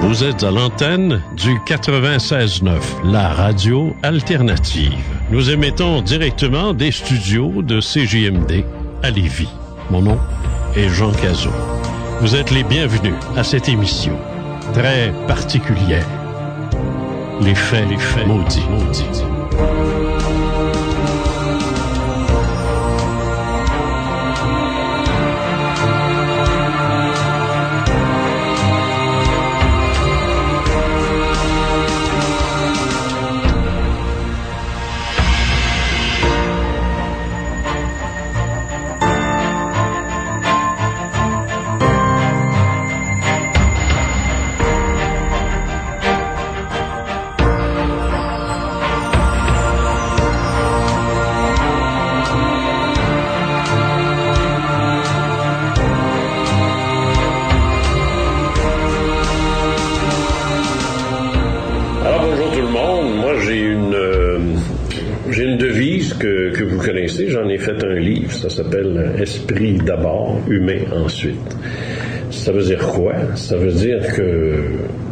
Vous êtes à l'antenne du 96.9, la radio alternative. Nous émettons directement des studios de CJMD à Lévis. Mon nom est Jean Cazot. Vous êtes les bienvenus à cette émission très particulière. Les faits maudits. J'en ai fait un livre, ça s'appelle « Esprit d'abord, humain ensuite ». Ça veut dire quoi? Ça veut dire que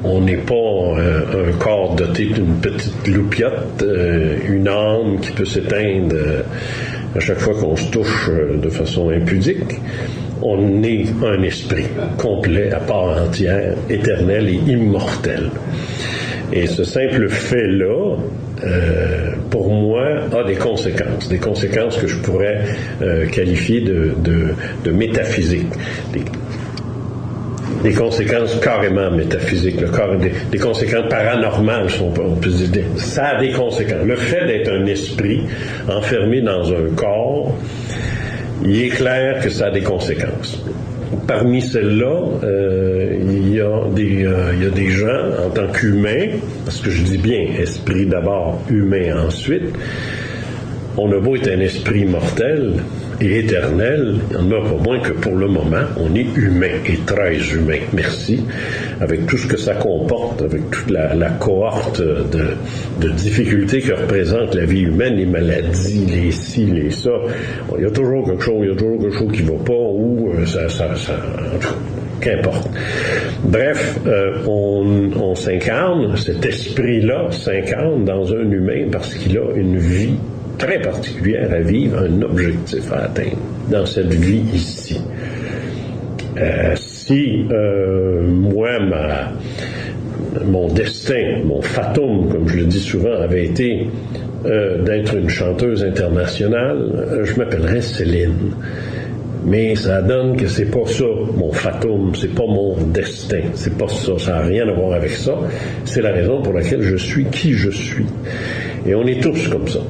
on n'est pas un corps doté d'une petite loupiote, une âme qui peut s'éteindre à chaque fois qu'on se touche de façon impudique. On est un esprit complet, à part entière, éternel et immortel. Et ce simple fait-là, pour moi, a des conséquences que je pourrais qualifier de métaphysiques. Des conséquences carrément métaphysiques, des conséquences paranormales, on peut dire. Ça a des conséquences. Le fait d'être un esprit enfermé dans un corps, il est clair que ça a des conséquences. Parmi celles-là, il y a des gens, en tant qu'humains, parce que je dis bien esprit d'abord, humain ensuite, on a beau être un esprit mortel et éternel, il n'y en a pas moins que pour le moment, on est humain et très humain. Merci. Avec tout ce que ça comporte, avec toute la cohorte de difficultés que représente la vie humaine, les maladies, les ci, les ça. Il y a toujours quelque chose qui ne va pas, ou ça en tout cas, qu'importe. Bref, on s'incarne, cet esprit-là s'incarne dans un humain parce qu'il a une vie très particulière à vivre, un objectif à atteindre dans cette vie ici. Si moi, mon destin, mon fatum, comme je le dis souvent, avait été d'être une chanteuse internationale, je m'appellerais Céline. Mais ça donne que c'est pas ça, mon fatum, c'est pas mon destin, c'est pas ça, ça n'a rien à voir avec ça. C'est la raison pour laquelle je suis qui je suis. Et on est tous comme ça.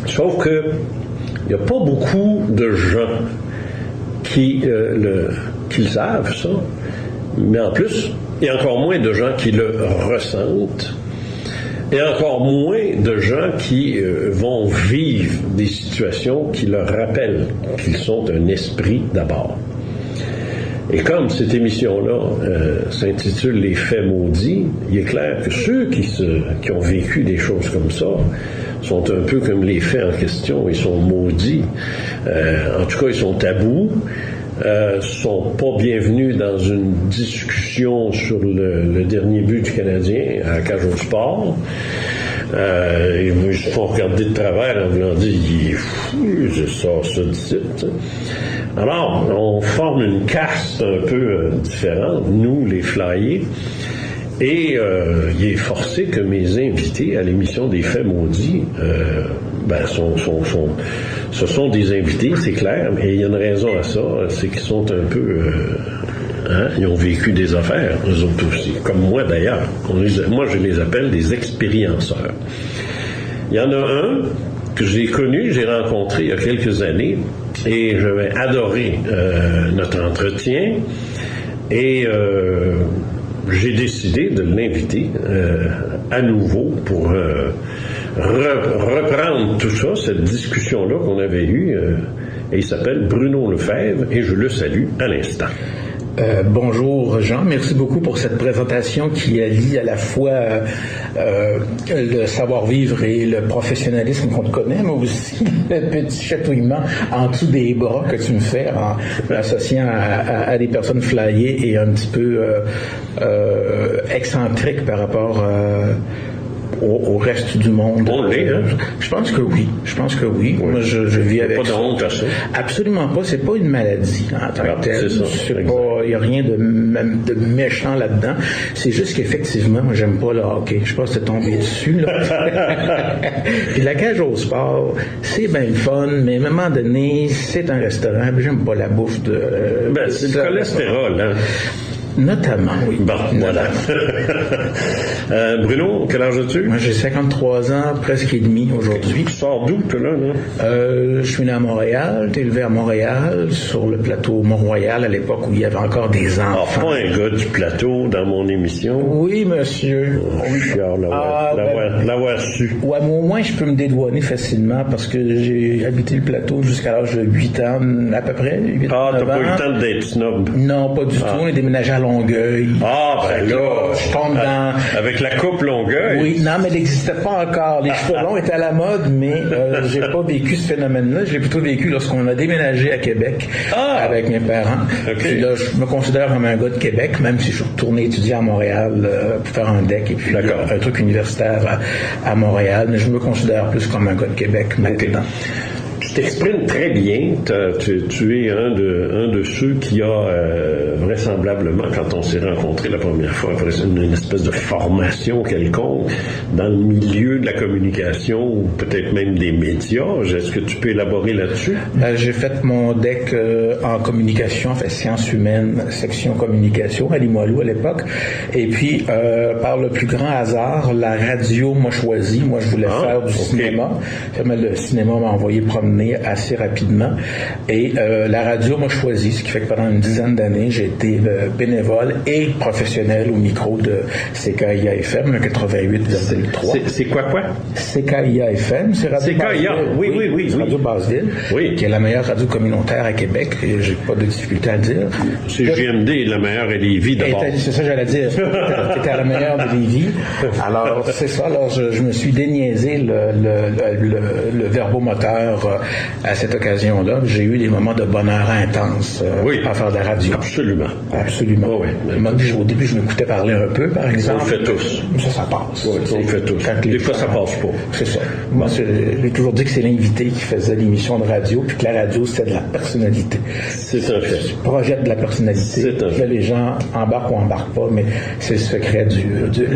Sauf que il n'y a pas beaucoup de gens qui le savent, ça. Mais en plus, il y a encore moins de gens qui le ressentent. Et encore moins de gens qui vont vivre des situations qui leur rappellent qu'ils sont un esprit d'abord. Et comme cette émission-là s'intitule « Les faits maudits », il est clair que ceux qui ont vécu des choses comme ça sont un peu comme les faits en question, ils sont maudits. En tout cas, ils sont tabous, sont pas bienvenus dans une discussion sur le dernier but du Canadien à la cage au sport. Ils se font regarder de travers en voulant dire « il est fou, c'est ça d'ici ». Alors, on forme une caste un peu différente, nous, les flyers, et il est forcé que mes invités à l'émission des Faits maudits, ce sont des invités, c'est clair, mais il y a une raison à ça, c'est qu'ils sont un peu... ils ont vécu des affaires, eux autres aussi, comme moi d'ailleurs. Moi, je les appelle des expérienceurs. Il y en a un que j'ai connu, j'ai rencontré il y a quelques années, et j'avais adoré notre entretien, et j'ai décidé de l'inviter à nouveau pour reprendre tout ça, cette discussion-là qu'on avait eue, et il s'appelle Bruno Lefebvre, et je le salue à l'instant. Bonjour Jean, merci beaucoup pour cette présentation qui allie à la fois le savoir-vivre et le professionnalisme qu'on te connaît, mais aussi le petit chatouillement en dessous des bras que tu me fais en l'associant à des personnes flyées et un petit peu excentriques par rapport au reste du monde. On l'est, hein? Je pense que oui. Oui. Moi, je vis avec pas de honte à ça. Absolument pas. C'est pas une maladie en tant que telle. Il n'y a rien de méchant là-dedans. C'est juste qu'effectivement, moi, j'aime pas le hockey. Je sais pas si t'es tombé dessus, là. Puis la cage au sport, c'est bien le fun, mais à un moment donné, c'est un restaurant. Puis j'aime pas la bouffe de... c'est le cholestérol, hein? Notamment, oui. Bon, voilà. Bruno, quel âge as-tu? Moi, j'ai 53 ans, presque et demi aujourd'hui. Tu sors d'où, toi, là? Je suis né à Montréal, t'es élevé à Montréal, sur le plateau Mont-Royal, à l'époque où il y avait encore des enfants. Pas un gars du plateau dans mon émission? Oui, monsieur. Je suis fier l'avoir su. Ouais, mais au moins, je peux me dédouaner facilement parce que j'ai habité le plateau jusqu'à l'âge de 8 ans, à peu près. 8 t'as pas eu le temps d'être snob? Non, pas du tout. On est déménagé à Longueuil. Ben là, je tombe dans... Avec la coupe Longueuil? Oui, non, mais elle n'existait pas encore. Les cheveux longs étaient à la mode, mais j'ai pas vécu ce phénomène-là. J'ai plutôt vécu lorsqu'on a déménagé à Québec avec mes parents. Okay. Puis là, je me considère comme un gars de Québec, même si je suis retourné étudier à Montréal pour faire un DEC et puis un truc universitaire à Montréal. Mais je me considère plus comme un gars de Québec maintenant. Tu t'exprimes très bien. Tu es un de ceux qui a vraisemblablement, quand on s'est rencontrés la première fois, après une espèce de formation quelconque dans le milieu de la communication ou peut-être même des médias. Est-ce que tu peux élaborer là-dessus? J'ai fait mon DEC en communication, en fait sciences humaines, section communication à Limoilou à l'époque. Et puis, par le plus grand hasard, la radio m'a choisi. Moi, je voulais faire du cinéma. Le cinéma m'a envoyé promener assez rapidement et la radio m'a choisi, ce qui fait que pendant une dizaine d'années j'ai été bénévole et professionnel au micro de CKIA FM, le 88,3. C'est quoi? CKIA FM, c'est Radio CKIA, oui. Radio Basse-Ville, qui est la meilleure radio communautaire à Québec, et j'ai pas de difficulté à le dire. C'est JMD, la meilleure à Lévis d'abord. C'est ça j'allais dire, c'était la meilleure de Lévis. Alors c'est ça, alors je me suis déniaisé le verbomoteur à cette occasion-là. J'ai eu des moments de bonheur intense à faire de la radio. Absolument. Oh, oui. Au début, je m'écoutais parler un peu, par exemple. On le fait tous. Ça passe. Oui, on le fait tous. Des fois, ça passe pas. C'est ça. Moi, j'ai toujours dit que c'est l'invité qui faisait l'émission de radio, puis que la radio, c'était de la personnalité. C'est un fait. Tu projettes de la personnalité. C'est un fait. Là, les gens embarquent ou embarquent pas, mais c'est le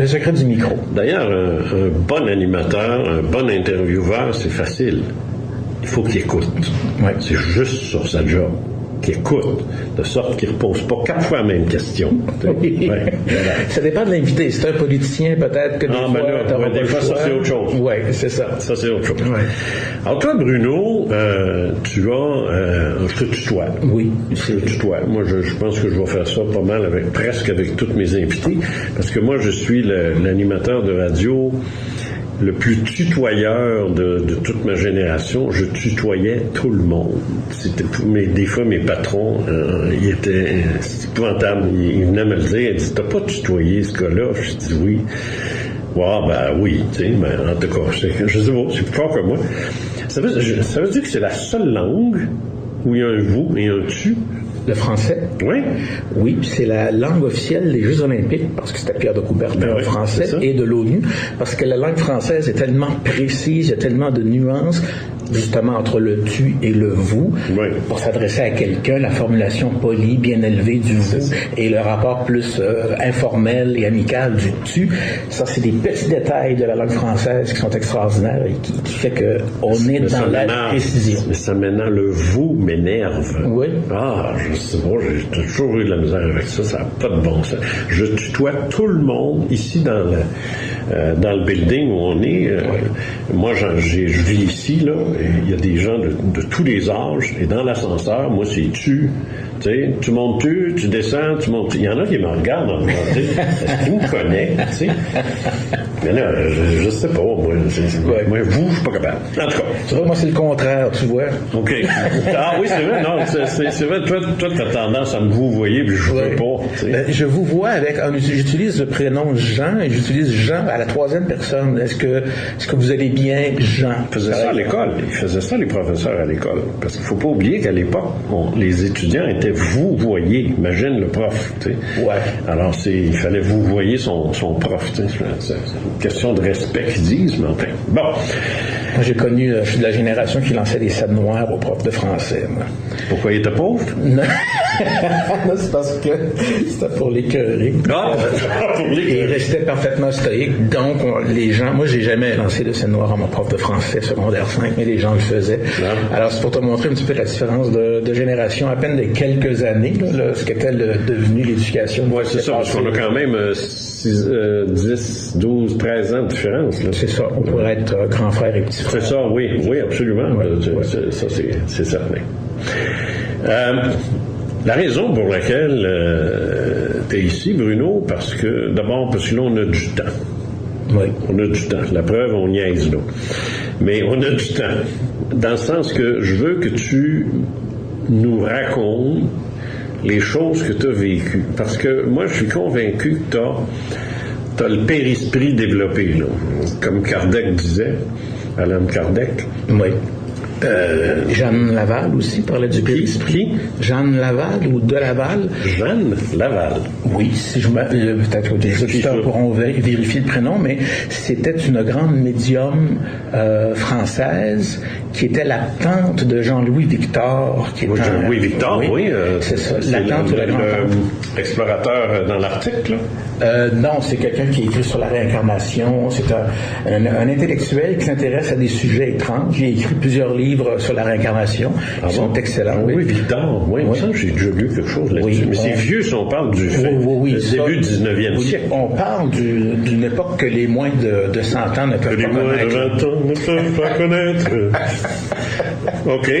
secret du micro. D'ailleurs, un bon animateur, un bon intervieweur, c'est facile. Il faut qu'il écoute. Ouais. C'est juste sur sa job. Qu'il écoute, de sorte qu'il ne repose pas 4 fois la même question. Voilà. Ça dépend de l'invité. C'est un politicien, peut-être que des fois, ça c'est autre chose. Oui, c'est ça. Ça c'est autre chose. Ouais. Alors toi, Bruno, tu as... je te tutoie. Oui. Je te tutoie. Moi, je pense que je vais faire ça pas mal presque avec tous mes invités, parce que moi, je suis l'animateur de radio le plus tutoyeur de toute ma génération. Je tutoyais tout le monde. Des fois, mes patrons, ils étaient épouvantables. Ils venaient me le dire. Ils disaient, t'as pas tutoyé ce gars-là? Je dis oui. Oui, tu sais, mais en tout cas, je sais pas, c'est plus fort que moi. Ça veut dire que c'est la seule langue où il y a un vous et un tu. Le français? Oui. Oui, c'est la langue officielle des Jeux olympiques, parce que c'était Pierre de Coubertin en français, et de l'ONU, parce que la langue française est tellement précise, il y a tellement de nuances, justement, entre le tu et le vous, pour s'adresser à quelqu'un, la formulation polie, bien élevée du vous, et le rapport plus informel et amical du tu. Ça, c'est des petits détails de la langue française qui sont extraordinaires et qui fait qu'on est dans la précision. Mais ça, maintenant, le vous m'énerve. Oui. Je sais pas, j'ai toujours eu de la misère avec ça, ça n'a pas de bon sens. Je tutoie tout le monde ici dans le building où on est. Moi, je vis ici, là, il y a des gens de tous les âges, et dans l'ascenseur, moi, c'est tu montes tu descends, tu montes. Il y en a qui me regardent en me disant, est-ce qu'il me connaît, tu sais? Mais là, je sais pas, moi, je suis pas capable. En tout cas. Tu vois, moi, c'est le contraire, tu vois. OK. Ah oui, c'est vrai, non, c'est vrai, toi, t'as tendance à me vouvoyer, puis je veux pas, tu sais. Je vous vois j'utilise le prénom Jean, et j'utilise Jean à la troisième personne. Est-ce que vous allez bien, Jean? Ils faisaient ça à l'école. Ils faisaient ça, les professeurs, à l'école. Parce qu'il faut pas oublier qu'à l'époque, les étudiants étaient vouvoyés. Imagine le prof, tu sais. Ouais. Alors, il fallait vouvoyer son prof, tu sais. C'est une question de respect qu'ils disent, mais enfin. Bon. Moi, je suis de la génération qui lançait des sables noirs aux profs de français, moi. Pourquoi il était pauvre? Non. C'est parce que c'était pour l'écœurer. Ah, pour l'écœurer. Il restait parfaitement stoïque. Donc, les gens... Moi, j'ai jamais lancé de scène noire à mon prof de français secondaire 5, mais les gens le faisaient. Non. Alors, c'est pour te montrer un petit peu la différence de génération, à peine de quelques années, là, ce qu'était devenu l'éducation. Oui, c'est ça, parce qu'on a quand même 10, 12, 13 ans de différence. Là. C'est ça, on pourrait être grand frère et petit frère. C'est ça, oui, absolument. Ouais. Ça, c'est certain. La raison pour laquelle tu es ici, Bruno, parce que là, on a du temps. Oui. On a du temps. La preuve, on niaise, là. Mais on a du temps. Dans le sens que je veux que tu nous racontes les choses que tu as vécues. Parce que moi, je suis convaincu que tu as le périsprit développé, là. Comme Kardec disait, Alan Kardec. Oui. Jeanne Laval aussi parlait du périsprit. Jeanne Laval ou de Laval? Jeanne Laval. Oui, si peut-être que les auditeurs pourront vérifier le prénom, mais c'était une grande médium française qui était la tante de Jean-Louis Victor. Jean-Louis Victor, oui. C'est ça, la tante ou la grande-tante. Explorateur dans l'Arctique, là? Non, c'est quelqu'un qui écrit sur la réincarnation. C'est un intellectuel qui s'intéresse à des sujets étranges. Il a écrit plusieurs livres sur la réincarnation. Ils sont excellents. Oui, Victor. Oui, ça, j'ai déjà lu quelque chose là-dessus. Mais c'est vieux si on parle du début du 19e siècle. On parle d'une époque que les moins de 100 ans ne peuvent pas connaître. Les moins de 20 ans ne peuvent pas connaître. OK.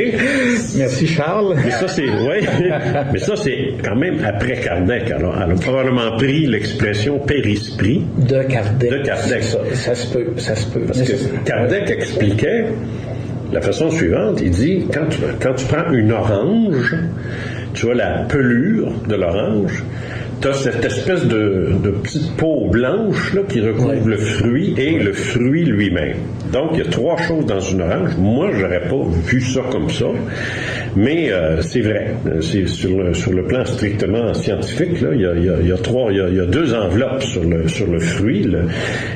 Merci, Charles. Mais ça, c'est quand même après Kardec. Alors, elle a probablement pris l'expression périsprit de Kardec. Ça se peut. Parce que Kardec expliquait la façon suivante. Il dit, quand tu prends une orange, tu vois la pelure de l'orange, tu as cette espèce de petite peau blanche là, qui recouvre le fruit et le fruit lui-même. Donc, il y a trois choses dans une orange. Moi, j'aurais pas vu ça comme ça, mais c'est vrai. C'est sur le plan strictement scientifique, là, il y a deux enveloppes sur le fruit,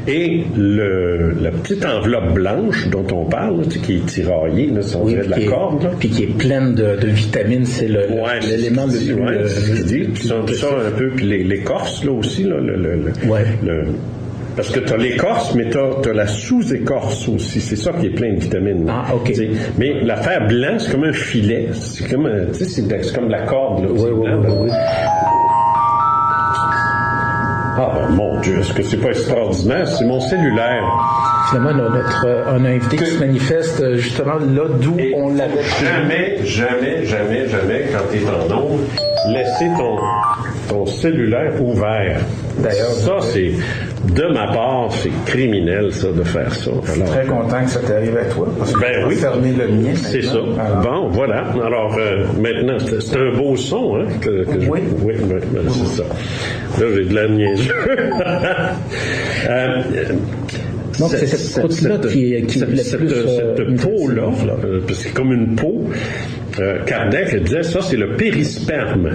et la petite enveloppe blanche dont on parle, là, qui est tiraillée, là, on dirait de la corde, là. Puis qui est pleine de vitamines, c'est l'élément le plus ça un peu, puis l'écorce là aussi là, parce que tu as l'écorce, mais tu as la sous-écorce aussi. C'est ça qui est plein de vitamines. Ah, OK. T'sais. Mais l'affaire blanc, c'est comme un filet. C'est comme, c'est comme de la corde. Là, oui. Ah, mon Dieu, est-ce que c'est pas extraordinaire? C'est mon cellulaire. Finalement, un invité qui se manifeste justement là d'où on l'avait. Jamais, quand tu es en onde, laisser ton cellulaire ouvert. D'ailleurs, ça, c'est, de ma part, c'est criminel, ça, de faire ça. Je suis très content que ça t'arrive à toi, parce que tu oui, fermer le mien. C'est ça. Bon, voilà. Alors, maintenant, c'est un beau son, hein? Oui, c'est ça. Là, j'ai de la niaiseux. Donc, c'est cette peau-là qui est cette peau-là, parce que c'est comme une peau. Kardec disait, ça, c'est le périsperme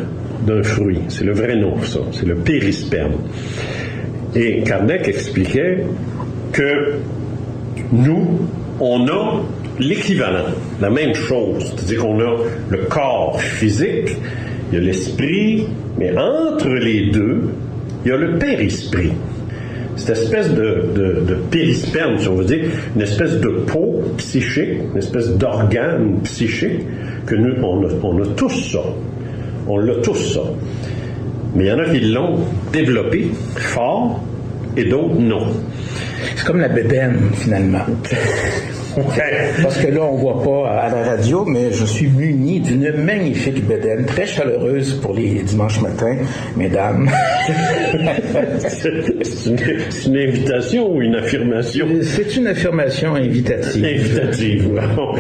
d'un fruit. C'est le vrai nom, ça. C'est le périsperme. Et Kardec expliquait que nous, on a l'équivalent, la même chose. C'est-à-dire qu'on a le corps physique, il y a l'esprit, mais entre les deux, il y a le périsprit. Cette espèce de périsperme, si on veut dire, une espèce de peau psychique, une espèce d'organe psychique, que nous, on a tous ça. On l'a tous ça. Mais il y en a qui l'ont développé fort et d'autres non. C'est comme la bédaine, finalement. Parce que là, on ne voit pas à la radio, mais je suis muni d'une magnifique bédaine, très chaleureuse pour les dimanches matins, mesdames. C'est une invitation ou une affirmation? C'est une affirmation invitative. Invitative, bon.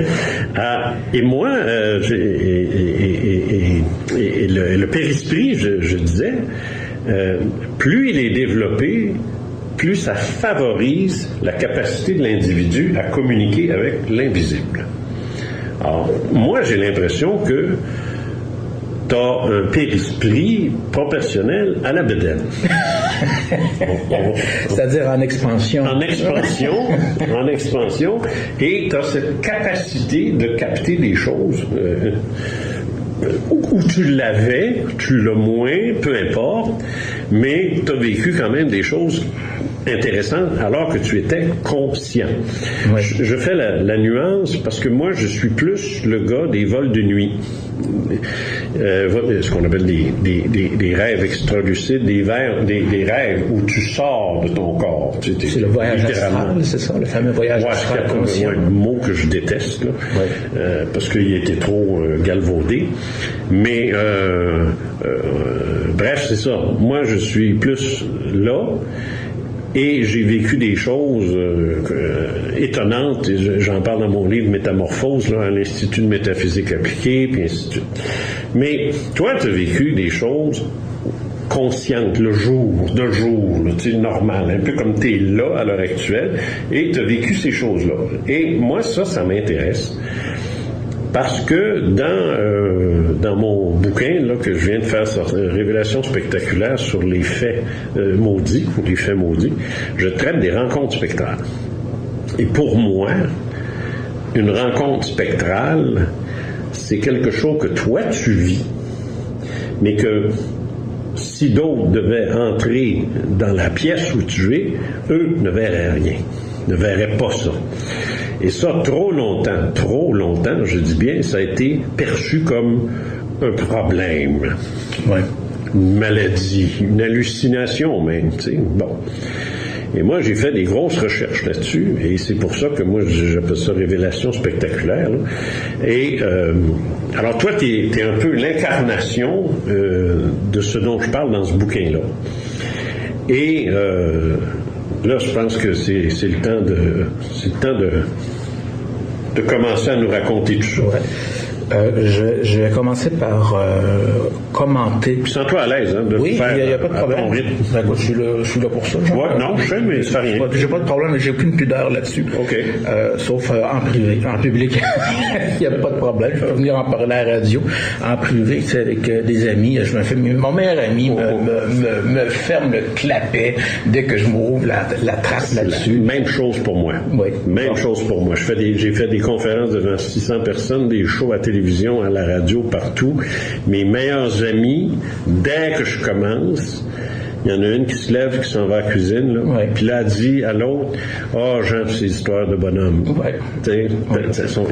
Et moi, le périsprit, je disais, plus il est développé, plus ça favorise la capacité de l'individu à communiquer avec l'invisible. Alors, moi, j'ai l'impression que tu as un périsprit proportionnel à la bédaine. C'est-à-dire en expansion. En expansion, et tu as cette capacité de capter des choses où tu l'avais, tu l'as moins, peu importe, mais tu as vécu quand même des choses intéressantes alors que tu étais conscient. Ouais. Je fais la nuance parce que moi, je suis plus le gars des vols de nuit. Ce qu'on appelle des rêves extralucides, des rêves où tu sors de ton corps. C'est le voyage astral, c'est ça, le fameux voyage astral conscient. Un mot que je déteste, là, parce qu'il était trop galvaudé. Mais bref, c'est ça. Moi, je suis plus là. Et j'ai vécu des choses étonnantes, et j'en parle dans mon livre Métamorphose, là, à l'Institut de métaphysique appliquée, puis ainsi de suite. Mais toi, tu as vécu des choses conscientes, le jour, tu sais, normal, un peu comme tu es là à l'heure actuelle, et tu as vécu ces choses-là. Et moi, ça m'intéresse. Parce que dans mon bouquin là, que je viens de faire Révélations spectaculaires sur les faits maudits, ou les faits maudits, je traite des rencontres spectrales. Et pour moi, une rencontre spectrale, c'est quelque chose que toi tu vis, mais que si d'autres devaient entrer dans la pièce où tu es, eux ne verraient rien, ne verraient pas ça. Et ça, trop longtemps, je dis bien, ça a été perçu comme un problème. Ouais. Une maladie, une hallucination même, tu sais. Bon. Et moi, j'ai fait des grosses recherches là-dessus, et c'est pour ça que moi, j'appelle ça révélation spectaculaire. Là. Et alors, toi, t'es un peu l'incarnation de ce dont je parle dans ce bouquin-là. Et là, je pense que c'est le temps de commencer à nous raconter tout ça. Ouais. Je vais commencer par commenter. Puis sens-toi à l'aise, hein, de oui, faire il n'y a pas de problème. Je suis là pour ça. Ouais, non, je sais, mais ça fait rien. J'ai pas de problème, j'ai aucune pudeur là-dessus. OK. Sauf en privé. En public, il n'y a pas de problème. Je peux venir en parler à la radio. En privé, c'est avec des amis. Je me fais, mon meilleur ami me ferme le clapet dès que je m'ouvre la trace là-dessus. Même chose pour moi. Oui. Même chose pour moi. J'ai fait des conférences devant 600 personnes, des shows à télévision, à la radio, partout. Mes meilleurs amis, dès que je commence, il y en a une qui se lève, qui s'en va à la cuisine, là, puis là, elle dit à l'autre, « Ah, j'aime ces histoires de bonhomme. » Ils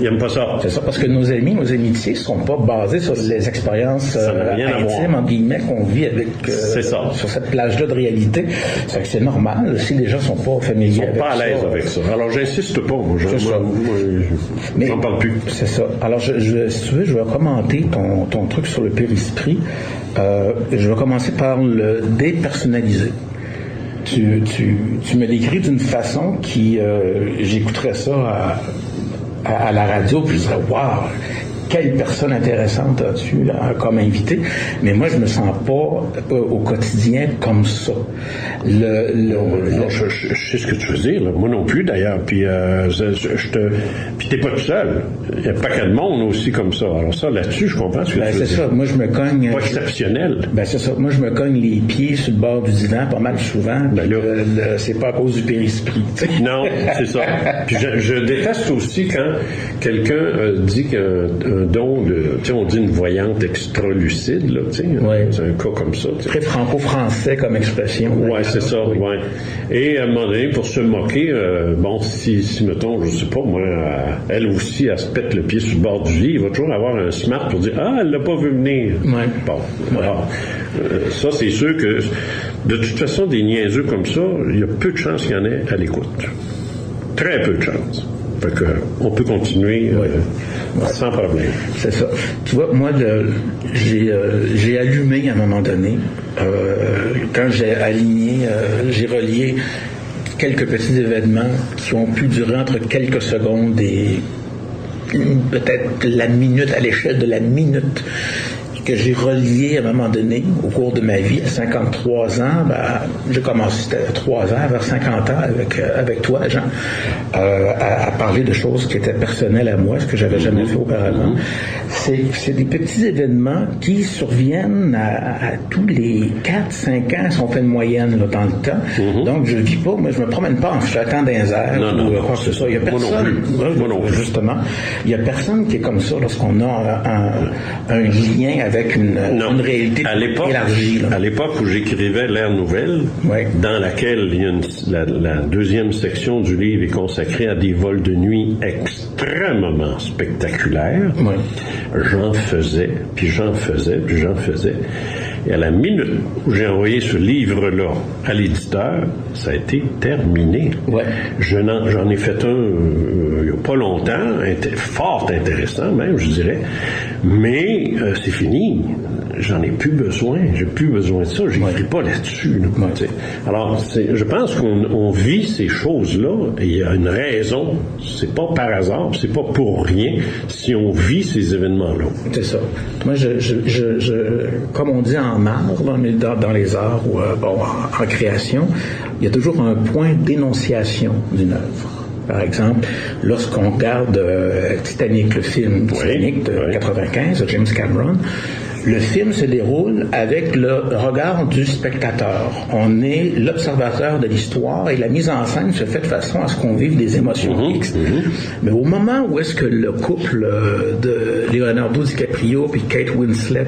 n'aiment pas ça. C'est ça, parce que nos amitiés ne sont pas basées sur les expériences intimes, en guillemets, qu'on vit avec sur cette plage-là de réalité. C'est normal, si les gens ne sont pas familiers avec ça. Ils ne sont pas à l'aise avec ça. Alors, j'insiste pas. Mais j'en parle plus. C'est ça. Alors, si tu veux, je vais commenter ton truc sur le périsprit. Je vais commencer par le dépersonnaliser. Tu me décris d'une façon qui... j'écouterais ça à la radio, puis je dirais « Wow! Quelle personne intéressante as-tu là, comme invité? » Mais moi, je me sens pas au quotidien comme ça. Je sais ce que tu veux dire. Là. Moi non plus, d'ailleurs. Puis puis t'es pas tout seul. Il y a pas qu'un de monde aussi comme ça. Alors ça, là-dessus, je comprends ce que tu veux dire. C'est ça. Moi, je me cogne... Pas exceptionnel. C'est ça. Moi, je me cogne les pieds sur le bord du divan pas mal souvent. C'est pas à cause du périsprit. Non, c'est ça. Puis je déteste aussi quand quelqu'un dit qu'un un don de, tu sais, on dit une voyante extra-lucide, là, tu sais, c'est un cas comme ça. Très franco-français comme expression. Oui, c'est ça, oui. Et à un moment donné, pour se moquer, si mettons, je sais pas, moi, elle aussi, elle se pète le pied sur le bord du lit, il va toujours avoir un smart pour dire « Ah, elle l'a pas vu venir. » Bon, alors, ça, c'est sûr que, de toute façon, des niaiseux comme ça, il y a peu de chances qu'il y en ait à l'écoute. Très peu de chances. Fait que, on peut continuer sans problème. C'est ça. Tu vois, moi, j'ai allumé à un moment donné, quand j'ai j'ai relié quelques petits événements qui ont pu durer entre quelques secondes et peut-être la minute, à l'échelle de la minute, que j'ai relié à un moment donné, au cours de ma vie, à 53 ans, j'ai commencé, c'était 3 ans, vers 50 ans, avec toi, Jean, à parler de choses qui étaient personnelles à moi, ce que j'avais jamais fait auparavant. C'est des petits événements qui surviennent à tous les 4-5 ans, si on fait une moyenne là, dans le temps. Donc, je ne vis pas, moi, je me promène pas en flottant dans les airs ou quoi que ce soit. Il y a personne, justement, il y a personne qui est comme ça lorsqu'on a un lien avec une réalité élargie. Là. À l'époque où j'écrivais l'ère nouvelle, dans laquelle il y a la deuxième section du livre est consacrée à des vols de nuit extrêmement spectaculaires, j'en faisais. Et à la minute où j'ai envoyé ce livre-là à l'éditeur, ça a été terminé. J'en ai fait un il n'y a pas longtemps, fort intéressant même, je dirais, mais c'est fini. J'en ai plus besoin. J'ai plus besoin de ça. J'écris pas là-dessus. Alors, je pense qu'on vit ces choses-là. Et il y a une raison. C'est pas par hasard. C'est pas pour rien si on vit ces événements-là. C'est ça. Moi, comme on dit en art, dans les arts ou en création, il y a toujours un point d'énonciation d'une œuvre. Par exemple, lorsqu'on regarde Titanic, le film Titanic de 95 de James Cameron, le film se déroule avec le regard du spectateur. On est l'observateur de l'histoire et la mise en scène se fait de façon à ce qu'on vive des émotions mixtes. Mais au moment où est-ce que le couple de Leonardo DiCaprio et Kate Winslet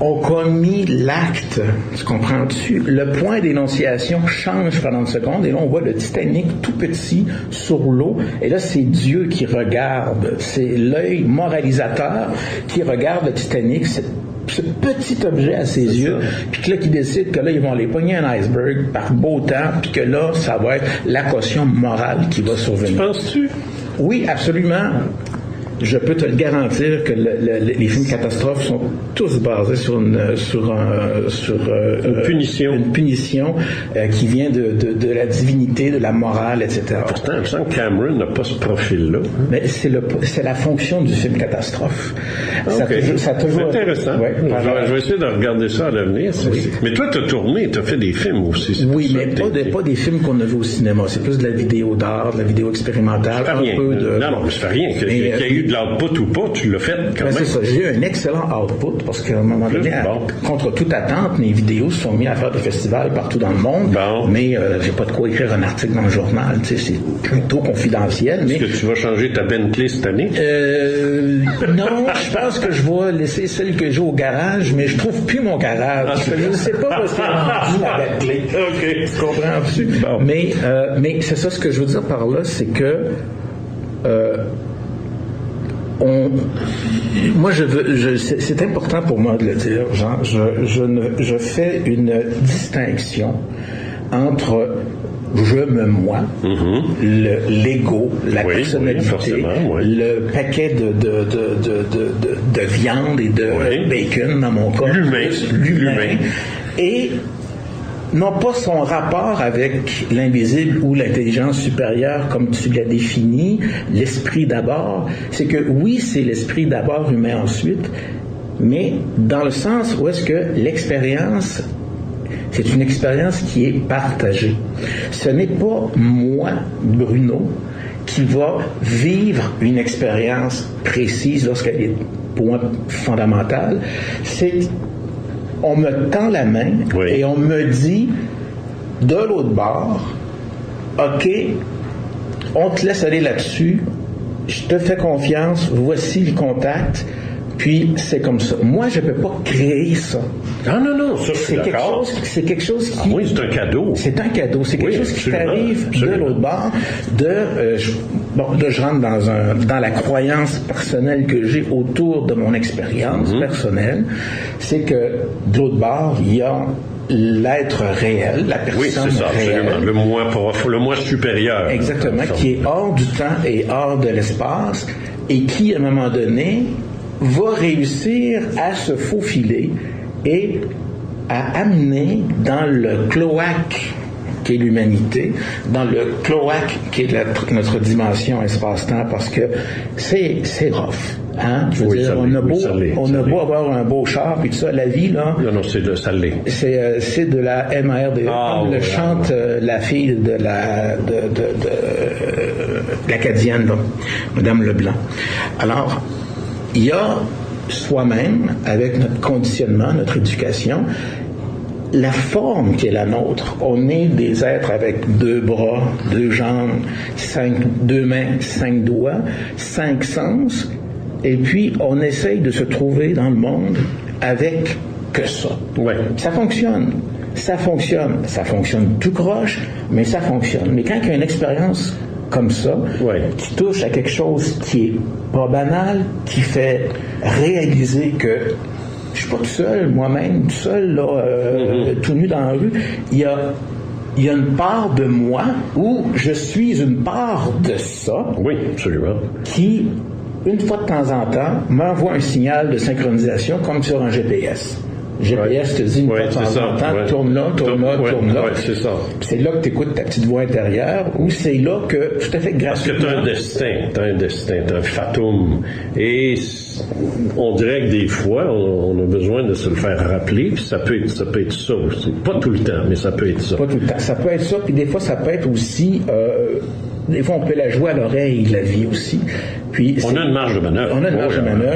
ont commis l'acte, tu comprends-tu? Le point d'énonciation change pendant une seconde et là on voit le Titanic tout petit sur l'eau et là c'est Dieu qui regarde, c'est l'œil moralisateur qui regarde le Titanic, ce petit objet à ses yeux, puis que là, qui décide que là, ils vont aller pogner un iceberg par beau temps, puis que là, ça va être la caution morale qui va survenir. Penses-tu? Oui, absolument. Je peux te le garantir que les films catastrophes sont tous basés sur une punition. Une punition qui vient de la divinité, de la morale, etc. Pourtant, il me semble que Cameron n'a pas ce profil-là. Mais c'est la fonction du film catastrophe. Ça toujours, c'est intéressant. Je vais essayer de regarder ça à l'avenir. Mais toi, tu as tourné, tu as fait des films aussi. Oui, mais pas des films qu'on a vus au cinéma. C'est plus de la vidéo d'art, de la vidéo expérimentale. Ça fait rien. Non, ça fait rien. Qu'il y a eu de l'output ou pas, tu l'as fait quand même. C'est ça. J'ai eu un excellent output parce qu'à un moment donné, contre toute attente, mes vidéos se sont mises à faire des festivals partout dans le monde. Mais j'ai pas de quoi écrire un article dans le journal. C'est plutôt confidentiel. Est-ce que tu vas changer ta Bentley cette année? Non, je pense que je vais laisser celle que j'ai au garage, mais je trouve plus mon garage. Je ne sais pas où c'est rendu la Bentley. Tu comprends? Mais c'est ça, ce que je veux dire par là, c'est que moi, c'est important pour moi de le dire, Jean. Je fais une distinction entre moi, l'ego, la personnalité, le paquet de viande et de bacon dans mon corps, l'humain, et non pas son rapport avec l'invisible ou l'intelligence supérieure comme tu l'as défini, l'esprit d'abord. C'est que oui, c'est l'esprit d'abord, humain ensuite, mais dans le sens où est-ce que l'expérience, c'est une expérience qui est partagée. Ce n'est pas moi, Bruno, qui va vivre une expérience précise lorsqu'elle est pour moi fondamentale. On me tend la main et on me dit de l'autre bord, OK, on te laisse aller là-dessus, je te fais confiance, voici le contact, puis c'est comme ça. Moi, je ne peux pas créer ça. Non, ça, c'est quelque chose qui... oui, c'est un cadeau. C'est un cadeau. C'est quelque chose qui t'arrive de l'autre bord. Je rentre dans la croyance personnelle que j'ai autour de mon expérience personnelle. C'est que de l'autre bord, il y a l'être réel, la personne réelle. Oui, c'est ça, absolument. Le moi supérieur. Exactement, qui est hors du temps et hors de l'espace et qui, à un moment donné, va réussir à se faufiler et à amener dans le cloaque qui est l'humanité, dans le cloaque qui est notre dimension espace-temps, parce que c'est rough. Hein? Je veux dire, on a beau avoir un beau char, puis tout ça, la vie, là... Non, ça l'est. C'est de la MRDE, comme le chante la fille de l'Acadienne, là, Madame Leblanc. Alors, il y a soi-même, avec notre conditionnement, notre éducation, la forme qui est la nôtre. On est des êtres avec 2 bras, 2 jambes, 2 mains, 5 doigts, 5 sens, et puis on essaye de se trouver dans le monde avec que ça. Ouais. Ça fonctionne. Ça fonctionne tout croche, mais ça fonctionne. Mais quand il y a une expérience comme ça, qui touche à quelque chose qui est pas banal, qui fait réaliser que je suis pas tout seul, moi-même, tout seul, là, tout nu dans la rue, il y a une part de moi où je suis une part de ça. Oui, absolument. Qui, une fois de temps en temps, m'envoie un signal de synchronisation comme sur un GPS. GPS te dit une fois de temps en temps, tourne là. C'est ça. C'est là que tu écoutes ta petite voix intérieure, ou c'est là que, tout à fait gratuitement... Parce que t'as un destin, t'as un fatum. Et on dirait que des fois, on a besoin de se le faire rappeler, puis ça peut être ça aussi. Pas tout le temps, mais ça peut être ça. Pas tout le temps. Ça peut être ça, puis des fois, ça peut être aussi... des fois, on peut la jouer à l'oreille, la vie aussi. Puis, on a une marge de manœuvre.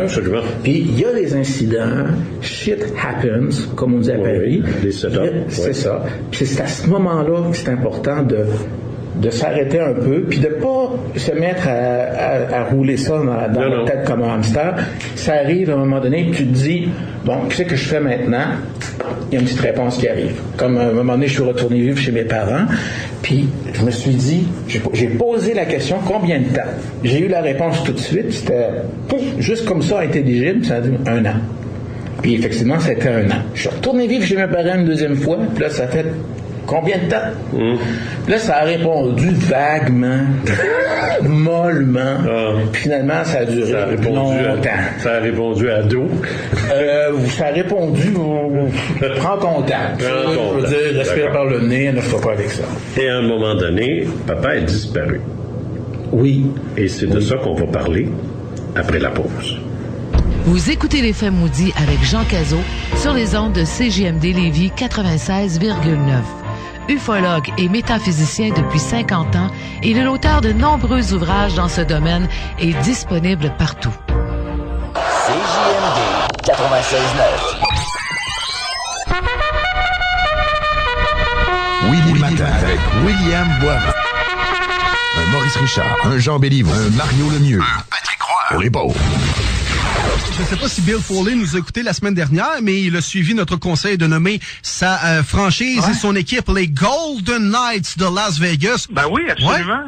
Absolument. Puis, il y a des incidents, shit happens, comme on dit à Paris. Les setups. C'est ça. Puis, c'est à ce moment-là que c'est important de s'arrêter un peu, puis de pas se mettre à rouler ça dans la tête comme un hamster. Ça arrive à un moment donné, puis tu te dis, bon, qu'est-ce que je fais maintenant? Il y a une petite réponse qui arrive. Comme à un moment donné, je suis retourné vivre chez mes parents, puis je me suis dit, j'ai posé la question, combien de temps? J'ai eu la réponse tout de suite, c'était juste comme ça, intelligible, ça a dit 1 an. Puis effectivement, c'était 1 an. Je suis retourné vivre chez mes parents une 2e fois, puis là, ça fait combien de temps? Puis là, ça a répondu vaguement, mollement. Puis finalement, ça a duré longtemps. Ça a répondu à dos. Ça a répondu, prends ton temps. Je veux dire, respire par le nez, ne fais pas avec ça. Et à un moment donné, papa a disparu. Oui. Et c'est de ça qu'on va parler après la pause. Vous écoutez Les Faits maudits avec Jean Cazot sur les ondes de CJMD Lévis 96,9. Ufologue et métaphysicien depuis 50 ans, il est l'auteur de nombreux ouvrages dans ce domaine et disponible partout. CJMD 96.9. Willy Matin avec William Boivin. Un Maurice Richard, un Jean Béliveau, un Mario Lemieux, un Patrick Roy pour les pauvres. Je ne sais pas si Bill Foley nous a écouté la semaine dernière, mais il a suivi notre conseil de nommer sa franchise et son équipe les Golden Knights de Las Vegas. Ben oui, absolument.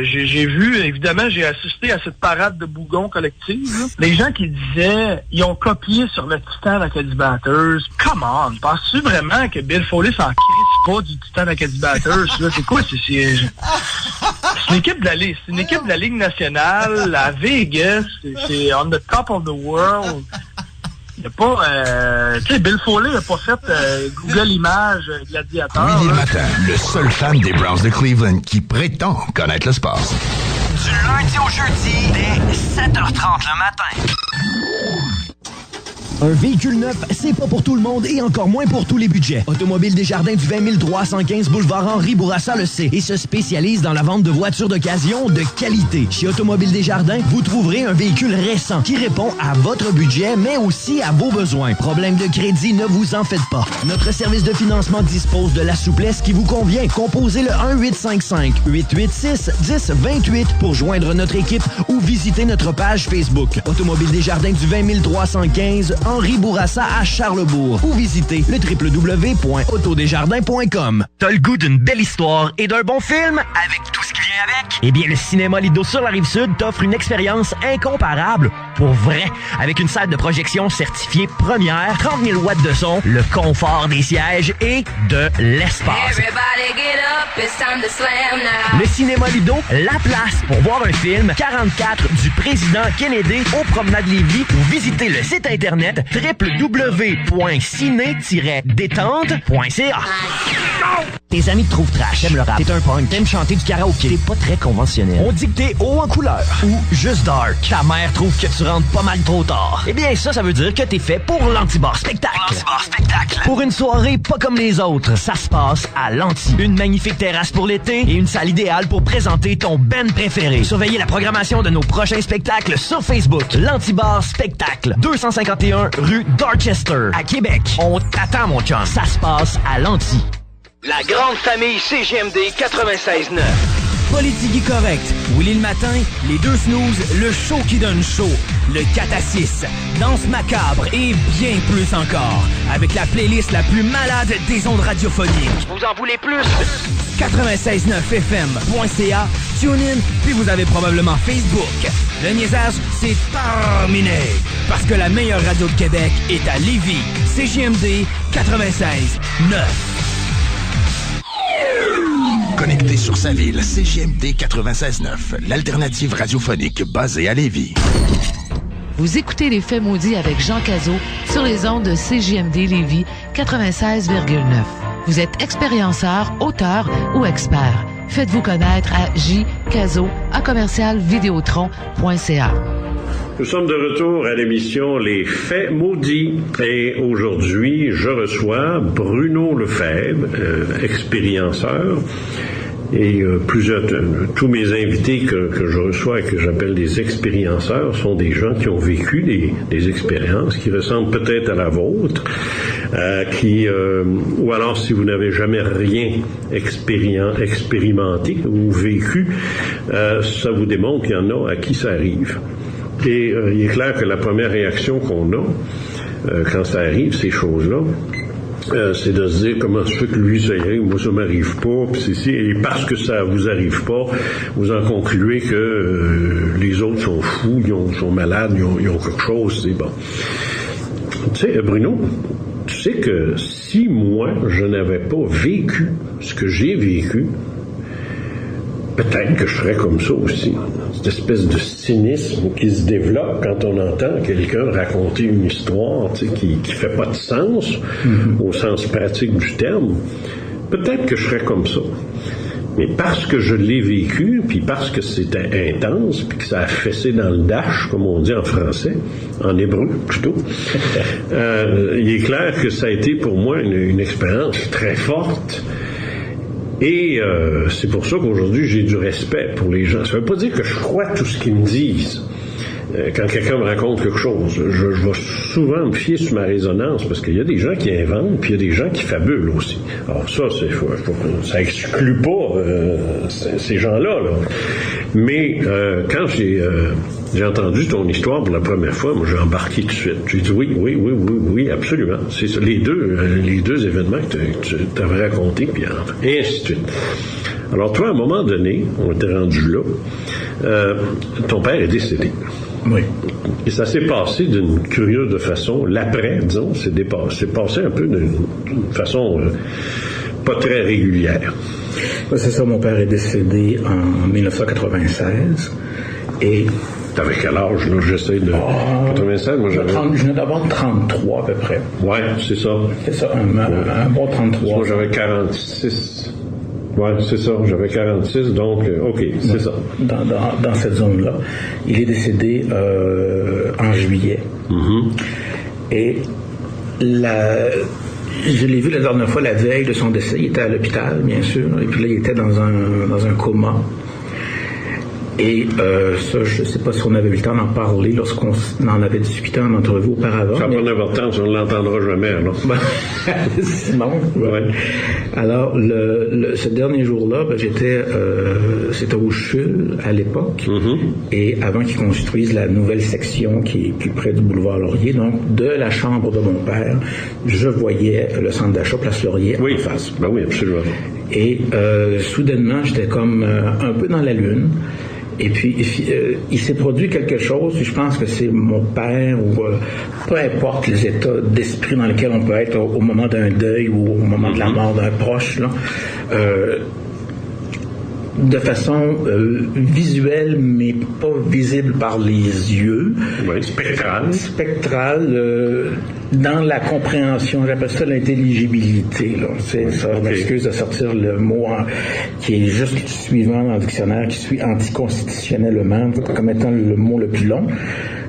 J'ai vu, évidemment, j'ai assisté à cette parade de bougons collective. Là. Les gens qui disaient, ils ont copié sur le Titan d'Acadie Batters. Come on, penses-tu vraiment que Bill Foley s'en crisse pas du Titan d'Acadie Batters? Là, c'est quoi? C'est une équipe de la Ligue. C'est une équipe de la Ligue nationale à Vegas. C'est on the top of the world. Il n'y a pas... tu sais, Bill Foley n'a pas fait Google Images Gladiateur. Willy Matin, le seul fan des Browns de Cleveland qui prétend connaître le sport. Du lundi au jeudi, dès 7h30 le matin. Un véhicule neuf, c'est pas pour tout le monde et encore moins pour tous les budgets. Automobile Desjardins du 20 315 boulevard Henri Bourassa le sait et se spécialise dans la vente de voitures d'occasion de qualité. Chez Automobile Desjardins, vous trouverez un véhicule récent qui répond à votre budget, mais aussi à vos besoins. Problème de crédit, ne vous en faites pas. Notre service de financement dispose de la souplesse qui vous convient. Composez le 1-855-886-1028 pour joindre notre équipe ou visiter notre page Facebook. Automobile Desjardins du 20 315 Henri Bourassa à Charlebourg ou visitez le www.autodesjardins.com. T'as le goût d'une belle histoire et d'un bon film avec tout ce qui vient avec? Eh bien, le Cinéma Lido sur la Rive-Sud t'offre une expérience incomparable pour vrai. Avec une salle de projection certifiée première, 30 000 watts de son, le confort des sièges et de l'espace. Le Cinéma Lido, la place pour voir un film 44 du président Kennedy au Promenade Lévis ou visiter le site internet www.ciné-détente.ca. Tes amis te trouvent trash, t'aimes le rap, t'es un punk, t'aimes chanter du karaoké, t'es pas très conventionnel. On dit que t'es haut en couleur ou juste dark. Ta mère trouve que tu rentres pas mal trop tard. Eh bien ça veut dire que t'es fait pour l'Antibar Spectacle. Pour une soirée pas comme les autres, ça se passe à l'Anti. Une magnifique terrasse pour l'été et une salle idéale pour présenter ton band préféré. Surveillez la programmation de nos prochains spectacles sur Facebook. L'Antibar Spectacle, 251 rue Dorchester, à Québec. On t'attend, mon chum. Ça se passe à l'Anti. La grande famille CGMD 96.9. Politique correct. Willy le matin, les deux snooze, le show qui donne chaud. Le 4 à 6, danse macabre et bien plus encore. Avec la playlist la plus malade des ondes radiophoniques. Vous en voulez plus? 969fm.ca, TuneIn, puis vous avez probablement Facebook. Le niaisage, c'est terminé. Parce que la meilleure radio de Québec est à Lévis. CJMD 96.9. Connecté sur sa ville, CJMD 96.9, l'alternative radiophonique basée à Lévis. Vous écoutez Les Faits maudits avec Jean Cazot sur les ondes de CJMD Lévis 96,9. Vous êtes expérienceur, auteur ou expert. Faites-vous connaître à jcazot@commercialvideotron.ca. Nous sommes de retour à l'émission Les Faits maudits et aujourd'hui, je reçois Bruno Lefebvre, expérienceur, et tous mes invités que je reçois et que j'appelle des expérienceurs sont des gens qui ont vécu des expériences qui ressemblent peut-être à la vôtre, ou alors si vous n'avez jamais rien expérimenté ou vécu, ça vous démontre qu'il y en a à qui ça arrive. Et il est clair que la première réaction qu'on a quand ça arrive, ces choses-là, c'est de se dire comment se fait que lui ça y arrive, moi ça m'arrive pas, et parce que ça vous arrive pas, vous en concluez que les autres sont fous, ils sont malades, ils ont quelque chose, c'est bon. Tu sais, Bruno, tu sais que si moi je n'avais pas vécu ce que j'ai vécu, peut-être que je serais comme ça aussi. Cette espèce de cynisme qui se développe quand on entend quelqu'un raconter une histoire qui fait pas de sens, au sens pratique du terme. Peut-être que je serais comme ça. Mais parce que je l'ai vécu, puis parce que c'était intense, puis que ça a fessé dans le dash, comme on dit en français, en hébreu plutôt, il est clair que ça a été pour moi une expérience très forte. Et c'est pour ça qu'aujourd'hui, j'ai du respect pour les gens. Ça ne veut pas dire que je crois tout ce qu'ils me disent. Quand quelqu'un me raconte quelque chose, je vais souvent me fier sur ma résonance, parce qu'il y a des gens qui inventent, puis il y a des gens qui fabulent aussi. Alors ça, ça exclut pas ces gens-là. Là. Mais quand j'ai entendu ton histoire pour la première fois, moi j'ai embarqué tout de suite. J'ai dit oui, absolument. C'est ça, les deux événements que tu t'avais racontés, puis et ainsi de suite. Alors toi, à un moment donné, on était rendu là, ton père est décédé. Oui. Et ça s'est passé d'une curieuse façon. L'après, disons, c'est passé un peu d'une façon pas très régulière. C'est ça, mon père est décédé en 1996. Et... T'avais quel âge, là? J'essaie de... 96, moi j'avais... Je venais d'avoir 33 à peu près. Ouais, c'est ça. C'est ça, un bon 33. Moi j'avais 46. Ouais, c'est ça, j'avais 46, donc, OK, c'est ça. Dans cette zone-là. Il est décédé en juillet. Et je l'ai vu la dernière fois, la veille de son décès. Il était à l'hôpital, bien sûr. Et puis là, il était dans un coma. Et ça, je ne sais pas si on avait eu le temps d'en parler lorsqu'on en avait discuté en entrevue auparavant. Ça n'a pas d'importance, on ne l'entendra jamais, alors. Simon, ouais. Alors, ce dernier jour-là, c'était au CHUL à l'époque, et avant qu'ils construisent la nouvelle section qui est plus près du boulevard Laurier, donc de la chambre de mon père, je voyais le centre d'achat Place Laurier en face. Ben oui, absolument. Et soudainement, j'étais comme un peu dans la lune. Et puis, il s'est produit quelque chose, je pense que c'est mon père, ou peu importe les états d'esprit dans lesquels on peut être au moment d'un deuil ou au moment de la mort d'un proche, là, de façon visuelle, mais pas visible par les yeux. Oui, spectrale. Spectrale, dans la compréhension, j'appelle ça l'intelligibilité. Là. C'est ça, je m'excuse de sortir le mot qui est juste suivant dans le dictionnaire, qui suit anticonstitutionnellement, comme étant le mot le plus long.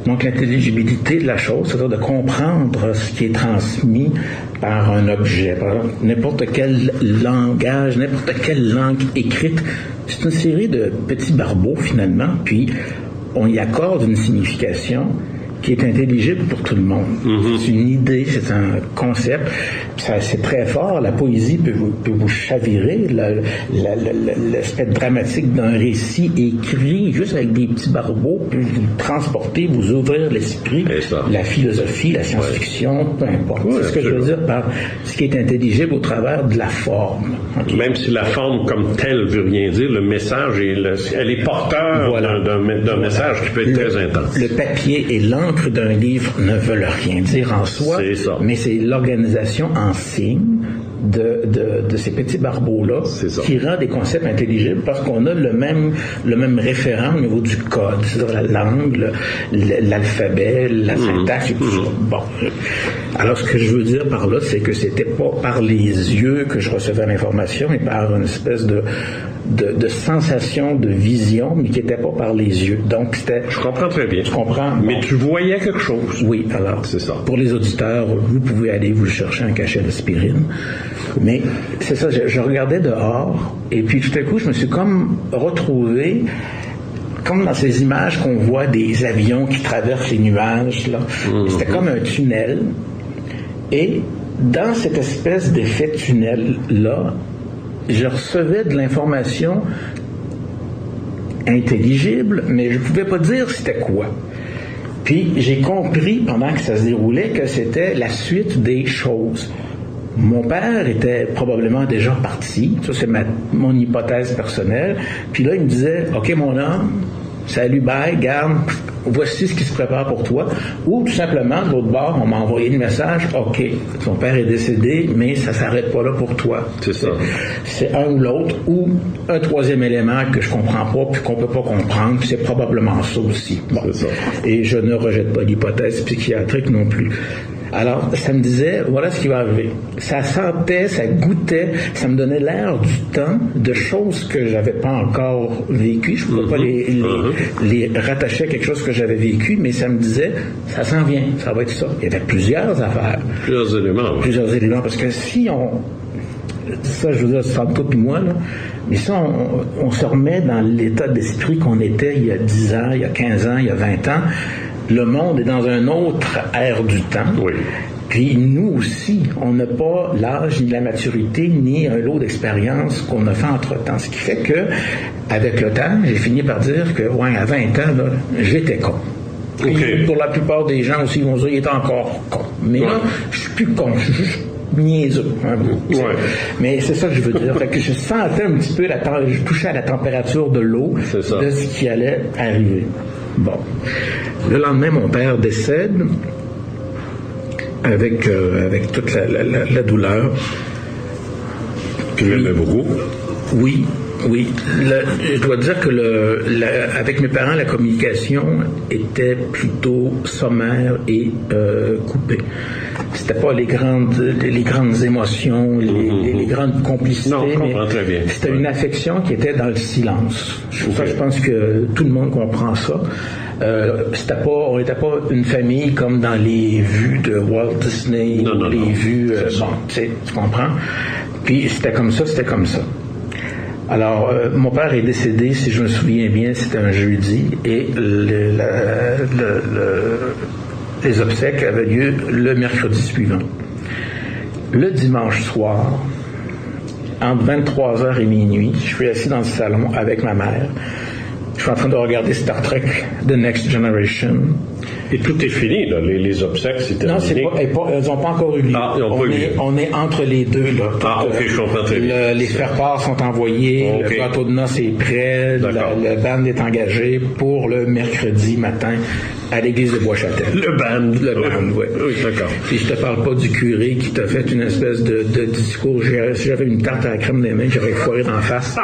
Donc, l'intelligibilité de la chose, c'est-à-dire de comprendre ce qui est transmis par un objet. Par exemple, n'importe quel langage, n'importe quelle langue écrite, c'est une série de petits barbeaux, finalement, puis on y accorde une signification qui est intelligible pour tout le monde. C'est une idée, c'est un concept, c'est très fort. La poésie peut vous chavirer, l'aspect dramatique d'un récit écrit juste avec des petits barbeaux peut vous transporter, vous ouvrir l'esprit, la philosophie, la science-fiction, peu importe. C'est ce que je veux dire par ce qui est intelligible au travers de la forme. Même si la forme comme telle veut rien dire, le message, elle est porteur d'un message qui peut être très intense. Le papier et l'encre d'un livre ne veulent rien dire en soi, mais c'est l'organisation en signe de ces petits barbeaux-là qui rend des concepts intelligibles parce qu'on a le même référent au niveau du code, c'est-à-dire la langue, l'alphabet, la syntaxe et tout ça. Bon. Alors, ce que je veux dire par là, c'est que c'était pas par les yeux que je recevais l'information, mais par une espèce de sensation, de vision, mais qui n'était pas par les yeux. Donc, c'était... Je comprends très bien. Je comprends. Mais tu voyais quelque chose. Oui, alors, c'est ça. Pour les auditeurs, vous pouvez aller vous chercher un cachet d'aspirine. Mais c'est ça, je regardais dehors, et puis tout à coup, je me suis comme retrouvé comme dans ces images qu'on voit des avions qui traversent les nuages, là. C'était comme un tunnel. Et dans cette espèce d'effet tunnel-là, je recevais de l'information intelligible, mais je ne pouvais pas dire c'était quoi. Puis j'ai compris, pendant que ça se déroulait, que c'était la suite des choses. Mon père était probablement déjà parti, ça c'est mon hypothèse personnelle, puis là il me disait « Ok mon homme, salut, bye, garde, voici ce qui se prépare pour toi. » Ou tout simplement, de l'autre bord, on m'a envoyé le message, « OK, ton père est décédé, mais ça s'arrête pas là pour toi. » C'est ça. C'est un ou l'autre, ou un troisième élément que je comprends pas, puis qu'on peut pas comprendre, puis c'est probablement ça aussi. Bon. C'est ça. Et je ne rejette pas l'hypothèse psychiatrique non plus. Alors, ça me disait, voilà ce qui va arriver. Ça sentait, ça goûtait, ça me donnait l'air du temps, de choses que j'avais pas encore vécues. Je ne pouvais pas les rattacher à quelque chose que j'avais vécu, mais ça me disait, ça s'en vient, ça va être ça. Il y avait plusieurs affaires. Plusieurs éléments. Oui. Plusieurs éléments, parce que si on... Ça, je veux dire, c'est entre toi et moi, là. Mais si on se remet dans l'état d'esprit qu'on était il y a 10 ans, il y a 15 ans, il y a 20 ans, le monde est dans un autre ère du temps. Oui. Puis nous aussi, on n'a pas l'âge, ni la maturité, ni un lot d'expérience qu'on a fait entre-temps. Ce qui fait que, avec le temps, j'ai fini par dire que, ouais, à 20 ans, là, j'étais con. Okay. Pour la plupart des gens aussi, ils vont dire, il est encore con. Mais là, je suis plus con, je suis juste niaiseux. Mais c'est ça que je veux dire. Fait que je sentais un petit peu, je touchais à la température de l'eau, de ce qui allait arriver. Bon. Le lendemain, mon père décède avec toute la douleur. Tu l'aimais beaucoup? Oui. Je dois dire que avec mes parents, la communication était plutôt sommaire et coupée. C'était pas les grandes émotions, les grandes complicités. Non, je comprends très bien. C'était une affection qui était dans le silence. Je pense que tout le monde comprend ça. on n'était pas une famille comme dans les vues de Walt Disney, les vues, tu comprends? Puis c'était comme ça. Alors, mon père est décédé, si je me souviens bien, c'était un jeudi, et les obsèques avaient lieu le mercredi suivant. Le dimanche soir, entre 23h et minuit, je suis assis dans le salon avec ma mère. Je suis en train de regarder Star Trek The Next Generation. Et tout est fini, là. Les obsèques, c'était non, elles n'ont pas encore eu lieu. On est entre les deux, là. OK, je comprends très bien. Les faire-part sont envoyés, le gâteau de noces est prêt, le band est engagé pour le mercredi matin à l'église de Bois-Châtel. Le band, oui. Oui, d'accord. Puis je te parle pas du curé qui t'a fait une espèce de discours. Si j'avais une tarte à la crème des mains, j'aurais foiré d'en face.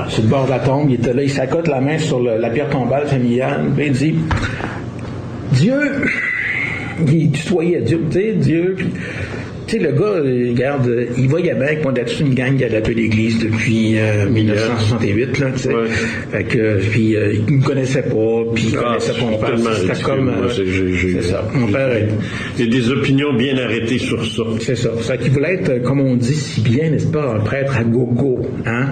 Sur le bord de la tombe, il était là, il s'accote la main sur la pierre tombale familiale, puis il dit Dieu, il tutoyait Dieu, tu sais, Dieu, puis, tu sais, le gars, regarde, il voyait bien que moi, d'être une gang qui a appelé l'église depuis 1968, là, tu sais. Ouais. Fait que, puis, il me connaissait pas, puis il connaissait pas mon père. C'était comme, c'est ça. Mon père il y a des opinions bien arrêtées sur ça. C'est ça. C'est qu'il voulait être, comme on dit si bien, n'est-ce pas, un prêtre à gogo, hein.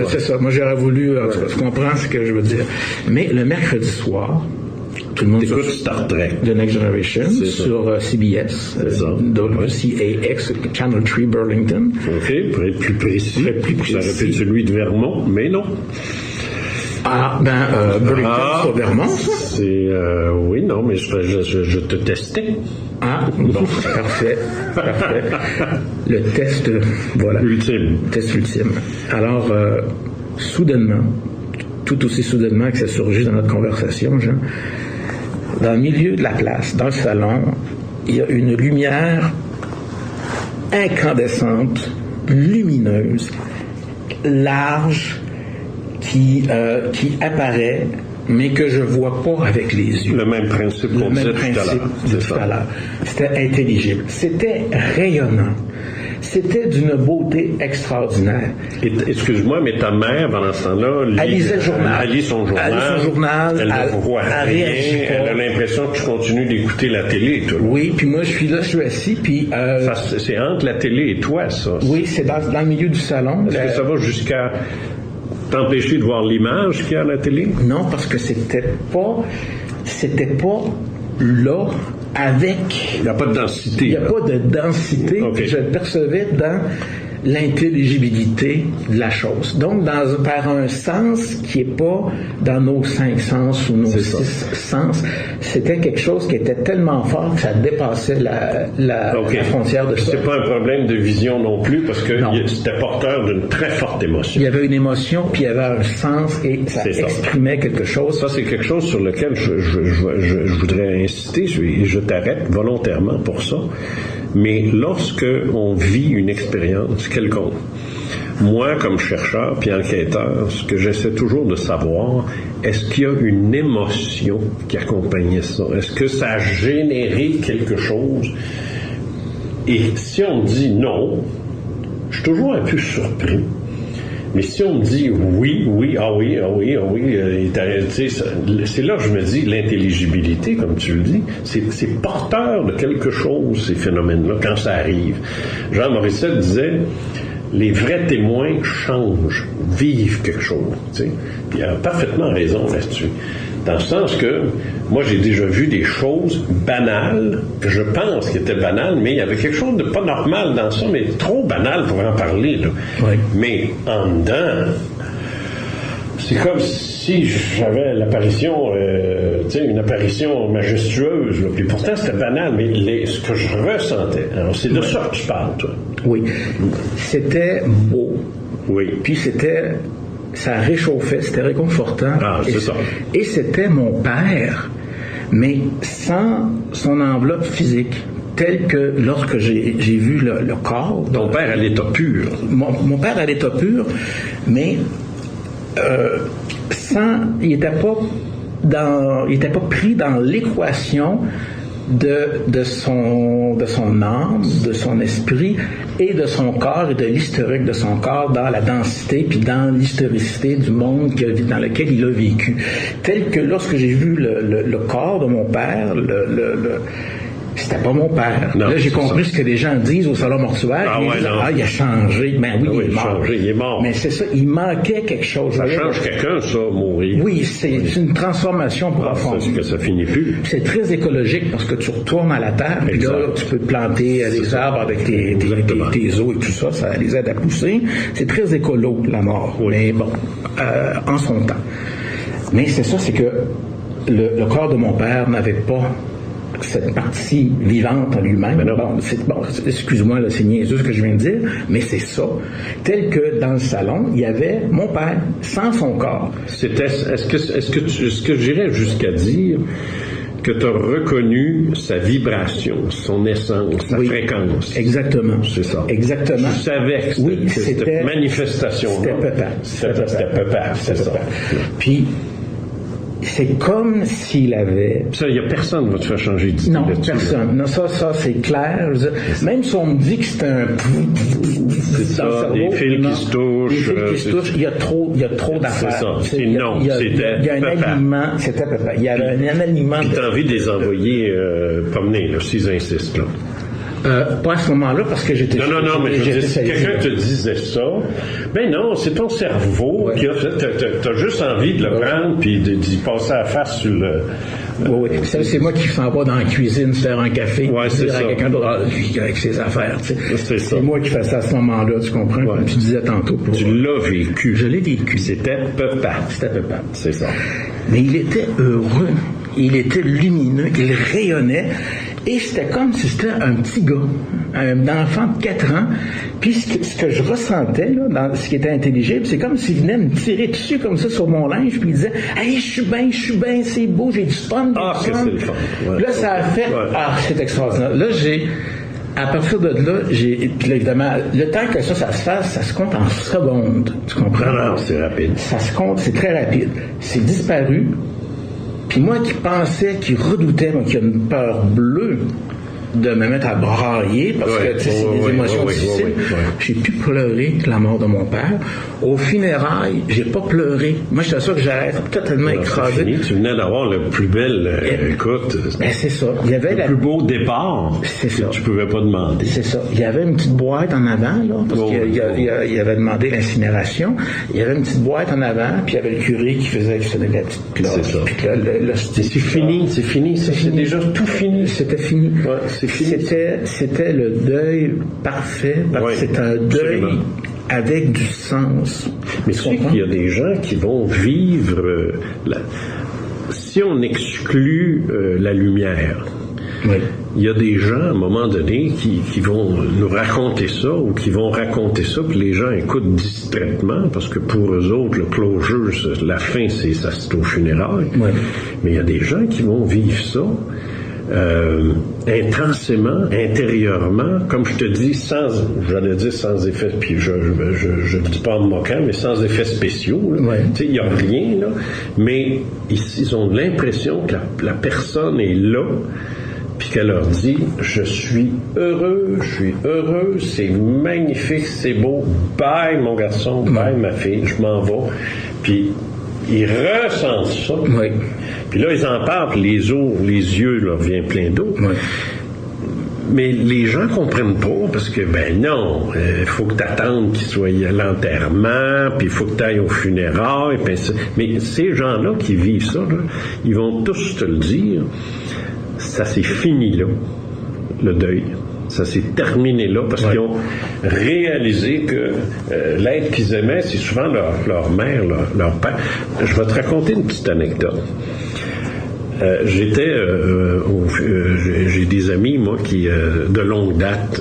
C'est ça. Moi, j'aurais voulu, en tout cas, tu comprends ce que je veux dire. Mais le mercredi soir, tout le monde écoute Star Trek The Next Generation sur CBS, WCAX, Channel 3 Burlington. OK, pour être plus précis. Ça aurait pu être celui de Vermont, mais non. Burlington sur Vermont. C'est oui, non, mais je te testais. Bon, parfait. Le test, voilà. Ultime. Test ultime. Alors, soudainement, tout aussi soudainement que ça surgit dans notre conversation, Jean, dans le milieu de la place, dans le salon, il y a une lumière incandescente, lumineuse, large, qui apparaît, mais que je vois pas avec les yeux. Le même principe qu'on disait tout à l'heure. C'était intelligible. C'était rayonnant. C'était d'une beauté extraordinaire. Excuse-moi, mais ta mère, pendant ce temps-là, elle lisait le journal. Elle lit son journal. Elle ne voit rien. Elle a l'impression que tu continues d'écouter la télé, toi. Oui, puis moi, je suis assis, puis... c'est entre la télé et toi, ça. Oui, c'est dans le milieu du salon. Est-ce que ça va jusqu'à t'empêcher de voir l'image qu'il y a à la télé? Non, parce que c'était pas là avec... Il n'y a pas de densité. Il n'y a pas de densité que je percevais dans l'intelligibilité de la chose. Donc, par un sens qui n'est pas dans nos 5 sens ou nos 6 sens, c'était quelque chose qui était tellement fort que ça dépassait la frontière de ça. C'est pas un problème de vision non plus, parce que c'était porteur d'une très forte émotion. Il y avait une émotion, puis il y avait un sens, et ça exprimait quelque chose. Ça, c'est quelque chose sur lequel je voudrais insister, et je t'arrête volontairement pour ça. Mais lorsque on vit une expérience quelconque, moi, comme chercheur puis enquêteur, ce que j'essaie toujours de savoir, est-ce qu'il y a une émotion qui accompagnait ça? Est-ce que ça a généré quelque chose? Et si on me dit non, je suis toujours un peu surpris. Mais si on me dit oui, c'est là que je me dis l'intelligibilité, comme tu le dis, c'est porteur de quelque chose, ces phénomènes-là, quand ça arrive. Jean Morissette disait, les vrais témoins changent, vivent quelque chose. Tu sais. Puis il a parfaitement raison là-dessus. Dans le sens que, moi, j'ai déjà vu des choses banales, que je pense qu'elles étaient banales, mais il y avait quelque chose de pas normal dans ça, mais trop banal pour en parler, là. Oui. Mais en dedans, c'est comme si j'avais l'apparition, une apparition majestueuse, là. Puis pourtant, c'était banal, mais ce que je ressentais, alors c'est de ça que tu parles, toi. Oui. C'était beau. Oui. Puis ça réchauffait, c'était réconfortant. C'est ça. Et c'était mon père, mais sans son enveloppe physique, tel que lorsque j'ai vu le corps. Ton père à l'état pur. Mon père à l'état pur, mais il n'était pas pris dans l'équation de son âme, de son esprit et de son corps et de l'historique de son corps dans la densité puis dans l'historicité du monde dans lequel il a vécu. Tel que lorsque j'ai vu le corps de mon père, c'était pas mon père. Non, là, j'ai compris ce que les gens disent au salon mortuaire. Il a changé. Ben oui, il est mort. Mais c'est ça, il manquait quelque chose. Ça change quelqu'un, ça, mourir. Oui, c'est une transformation profonde. C'est que ça finit plus. C'est très écologique parce que tu retournes à la terre, puis là, tu peux planter des arbres avec tes os et tout ça, ça les aide à pousser. C'est très écolo, la mort. Oui. Mais bon, en son temps. Mais c'est ça, c'est que le corps de mon père n'avait pas cette partie vivante en lui-même. Excuse-moi, là, c'est niaiseux ce que je viens de dire, mais c'est ça. Tel que dans le salon, il y avait mon père, sans son corps. Est-ce que j'irais jusqu'à dire que tu as reconnu sa vibration, son essence, sa fréquence? Exactement. C'est ça. Exactement. Tu savais que c'était manifestation-là. C'était Papa. C'est ça. Puis, c'est comme s'il avait... Ça, il n'y a personne qui va te faire changer d'idée. Non, personne. Non, ça, c'est clair. Même si on me dit que c'est un... C'est ça, cerveau, des fils qui se touchent. Des fils qui se touchent, il y a trop d'affaires. C'est ça. C'était un alignement. C'était Papa. Il y avait un alignement... Puis t'as envie de les envoyer promener, là, s'ils insistent, là. Pas à ce moment-là, parce que j'étais... Non, mais je veux dire, si quelqu'un te disait ça, ben non, c'est ton cerveau qui a fait... T'as juste envie de le prendre puis d'y passer à la face sur le... Oui. Ça, c'est moi qui s'en va dans la cuisine faire un café, dire à quelqu'un d'autre avec ses affaires. Tu sais. C'est moi qui fais ça à ce moment-là, tu comprends? Comme tu disais tantôt. Tu l'as vécu. Je l'ai vécu. C'était Papa. C'est ça. Mais il était heureux. Il était lumineux. Il rayonnait. Et c'était comme si c'était un petit gars, un enfant de 4 ans. Puis ce que je ressentais, là, dans ce qui était intelligible, c'est comme s'il venait me tirer dessus comme ça sur mon linge, puis il disait « Hey, je suis bien, c'est beau, j'ai du fun. » que c'est le fun. Ouais. Là, ça a fait « c'est extraordinaire. » Là, à partir de là, puis là, évidemment, le temps que ça se fasse, ça se compte en secondes. Tu comprends? Non, c'est rapide. Ça se compte, c'est très rapide. C'est disparu. Puis moi qui pensais, qui redoutais, moi qui a une peur bleue de me mettre à brailler parce que c'est des émotions difficiles. J'ai pu pleurer la mort de mon père. Au funérailles, j'ai pas pleuré. Moi, j'étais sûr que j'allais être totalement écrasé. Tu venais d'avoir le plus bel, écoute. C'est ça. Il y avait le plus beau départ. C'est ça. Tu pouvais pas demander. C'est ça. Il y avait une petite boîte en avant, là, parce qu'il avait demandé l'incinération. Il y avait une petite boîte en avant, puis il y avait le curé qui faisait la petite cloche. C'est ça. Puis là, c'est fini. C'est déjà tout fini. C'était fini. Ouais, c'est fini. C'était le deuil parfait, parce que c'est un deuil avec du sens. Mais tu sais qu'il y a des gens qui vont vivre... Si on exclut la lumière, il y a des gens, à un moment donné, qui vont nous raconter ça, ou qui vont raconter ça, puis les gens écoutent distraitement, parce que pour eux autres, le closure, la fin, c'est au funérailles. Mais il y a des gens qui vont vivre ça intensément, intérieurement, comme je te dis, sans effet, puis je ne dis pas en me moquant, mais sans effets spéciaux. Tu sais, il n'y a rien, là, mais ils ont l'impression que la personne est là, puis qu'elle leur dit « Je suis heureux, c'est magnifique, c'est beau, bye mon garçon, bye ma fille, je m'en vais. » Puis ils ressentent ça. Puis là, ils en parlent, les yeux leur viennent plein d'eau. Mais les gens comprennent pas parce que, non, faut que tu attendes qu'il soit à l'enterrement, puis il faut que tu ailles au funérailles. Mais ces gens-là qui vivent ça, là, ils vont tous te le dire, ça s'est fini là, le deuil. Ça s'est terminé là parce qu'ils ont réalisé que l'être qu'ils aimaient, c'est souvent leur mère, leur père. Je vais te raconter une petite anecdote. J'ai des amis, moi, qui, de longue date,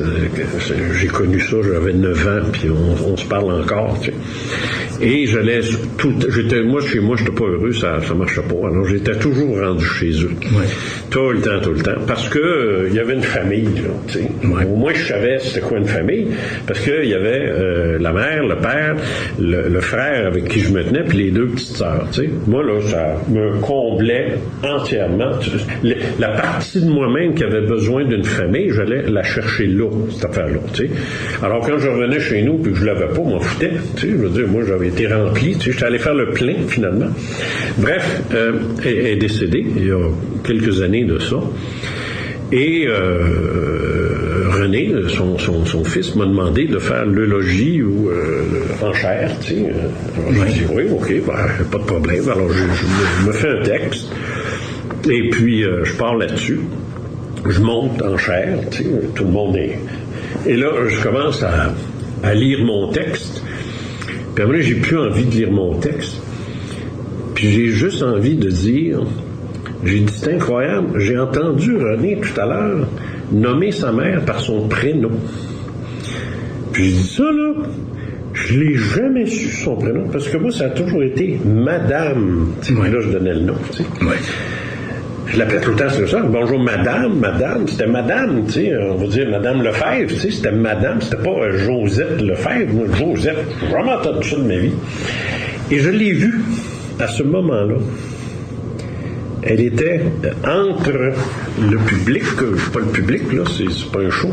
j'ai connu ça, j'avais 9 ans, puis on se parle encore, tu sais. Et moi, chez moi, j'étais pas heureux, ça marchait pas. Alors, j'étais toujours rendu chez eux. Tout le temps. Parce que, il y avait une famille, là, tu sais. Au moins, je savais c'était quoi une famille. Parce que, il y avait, la mère, le père, le frère avec qui je me tenais, puis les 2 petites sœurs, tu sais. Moi, là, ça me comblait entièrement. entièrement. La partie de moi-même qui avait besoin d'une famille, j'allais la chercher là, cette affaire-là. Tu sais. Alors, quand je revenais chez nous puis que je l'avais pas, m'en foutais. Tu sais, je veux dire, moi, j'avais été rempli. Tu sais, j'étais allé faire le plein, finalement. Bref, elle est décédée il y a quelques années de ça. Et René, son fils, m'a demandé de faire le logis ou en chair, tu sais. J'ai dit oui, ok, pas de problème. Alors je me fais un texte et puis je pars là-dessus. Je monte en chair, tu sais, tout le monde est... Et là, je commence à lire mon texte. Puis après, j'ai plus envie de lire mon texte. Puis j'ai juste envie de dire... J'ai dit, c'est incroyable, j'ai entendu René tout à l'heure nommer sa mère par son prénom. Puis j'ai dit ça, là, je l'ai jamais su son prénom, parce que moi, ça a toujours été Madame. Ouais. Là, je donnais le nom, tu sais. Ouais. Je l'appelais tout le temps sur ça. Bonjour, Madame. C'était Madame, tu sais. On va dire Madame Lefebvre, tu sais. C'était Madame, c'était pas Josette Lefebvre. Moi, Josette, j'ai vraiment entendu ça de ma vie. Et je l'ai vue à ce moment-là. Elle était entre le public, pas le public, là, c'est pas un show.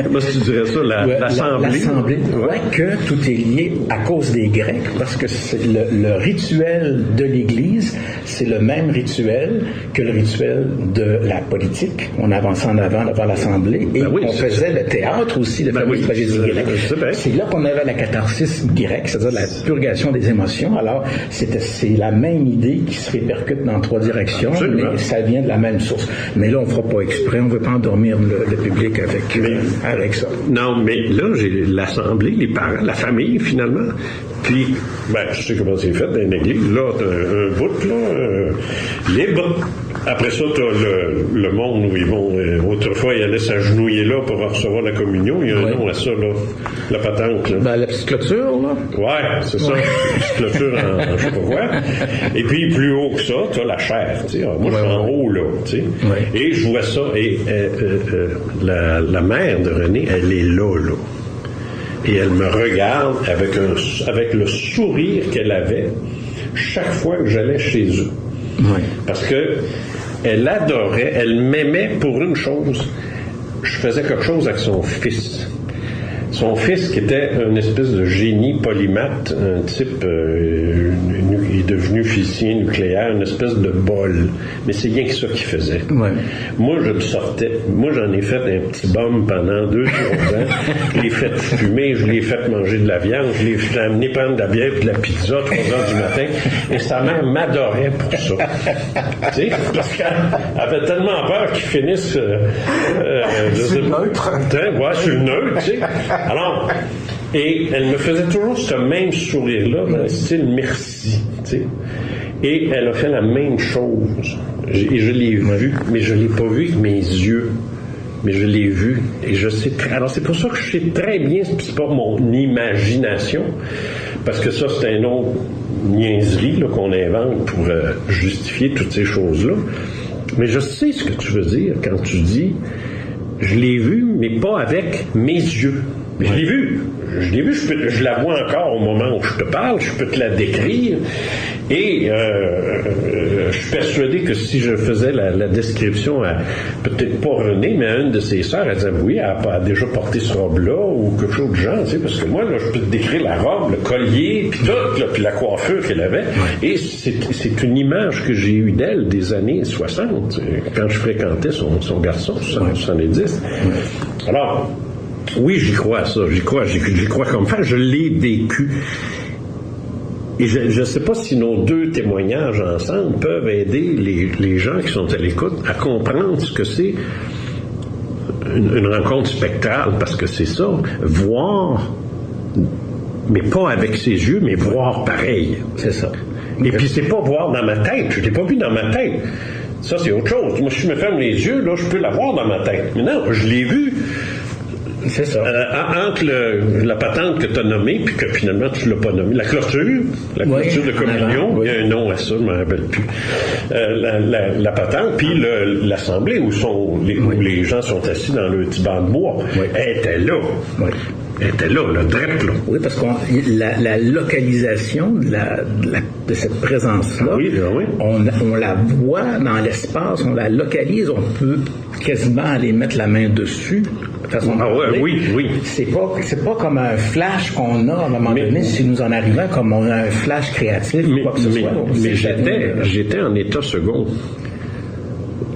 Comment tu dirais ça, l'Assemblée? L'Assemblée, ouais, que tout est lié à cause des Grecs, parce que c'est le rituel de l'Église, c'est le même rituel que le rituel de la politique. On avançait en avant devant l'Assemblée, et on faisait le théâtre aussi, le fameux tragédie grecque. C'est là qu'on avait la catharsis grecque, c'est-à-dire la purgation des émotions. Alors, c'est la même idée qui se répercute dans trois directions, mais ça vient de la même source. Mais là, on ne fera pas exprès, on ne veut pas endormir le public avec ça. Non, mais là, j'ai l'Assemblée, les parents, la famille, finalement. Puis, je sais comment c'est fait dans une église. Là, t'as un bout, là, libre. Après ça, t'as le monde où ils vont... autrefois, ils allaient s'agenouiller là pour recevoir la communion. Il y a un nom à ça, là. La patente, là. La petite clôture, là? Ouais, c'est ça. La petite clôture en je sais pas quoi. Et puis, plus haut que ça, t'as la chaire, tu sais. Alors, moi, je suis en haut, là, tu sais. Ouais. Et je vois ça. Et la mère de René, elle est là. Et elle me regarde avec le sourire qu'elle avait chaque fois que j'allais chez eux. Oui. Parce que elle adorait, elle m'aimait pour une chose. Je faisais quelque chose avec son fils. Son fils, qui était une espèce de génie polymathe, un type, il est devenu physicien nucléaire, une espèce de bol. Mais c'est rien que ça qu'il faisait. Ouais. Moi, je me sortais. Moi, j'en ai fait un petit bum pendant 2-3 ans. Je l'ai fait fumer, je l'ai fait manger de la viande, je l'ai amené prendre de la bière et de la pizza 3 heures du matin. Et sa mère m'adorait pour ça. Tu sais, parce qu'elle avait tellement peur qu'il finisse... sur le neutre. Ouais, sur le neutre, tu sais. Alors, et elle me faisait toujours ce même sourire-là, dans le style merci, tu sais. Et elle a fait la même chose. Et je l'ai vu, mais je ne l'ai pas vu avec mes yeux. Mais je l'ai vu. Et je sais alors, c'est pour ça que je sais très bien, c'est pas mon imagination, parce que ça, c'est un autre niaiserie là, qu'on invente pour justifier toutes ces choses-là. Mais je sais ce que tu veux dire quand tu dis je l'ai vu, mais pas avec mes yeux. Mais je l'ai vu, je la vois encore au moment où je te parle, je peux te la décrire, et je suis persuadé que si je faisais la description à, peut-être pas René, mais à une de ses sœurs, elle disait oui, elle a déjà porté ce robe-là, ou quelque chose de genre, tu sais, parce que moi, là, je peux te décrire la robe, le collier, puis tout, là, puis la coiffure qu'elle avait, et c'est une image que j'ai eue d'elle des années 60, quand je fréquentais son garçon, 70. Alors, oui, j'y crois à ça. J'y crois comme faire. Je l'ai vécu. Et je ne sais pas si nos deux témoignages ensemble peuvent aider les gens qui sont à l'écoute à comprendre ce que c'est une rencontre spectrale, parce que c'est ça. Voir, mais pas avec ses yeux, mais voir pareil. C'est ça. Et puis c'est pas voir dans ma tête. Je l'ai pas vu dans ma tête. Ça, c'est autre chose. Moi, si je me ferme les yeux, là, je peux la voir dans ma tête. Mais non, je l'ai vu. C'est ça. Entre la patente que tu as nommée, puis que finalement tu ne l'as pas nommée, la clôture de communion, il y a un nom à ça, je ne me rappelle plus. La patente, puis l'assemblée où les gens sont assis dans le petit banc de bois, elle était là. Elle était là, drette là. Oui, parce que la localisation de cette présence-là, on la voit dans l'espace, on la localise, on peut quasiment aller mettre la main dessus. Oui. C'est pas comme un flash qu'on a à un moment donné, si nous en arrivons comme on a un flash créatif ou quoi que ce soit. Mais j'étais en état second.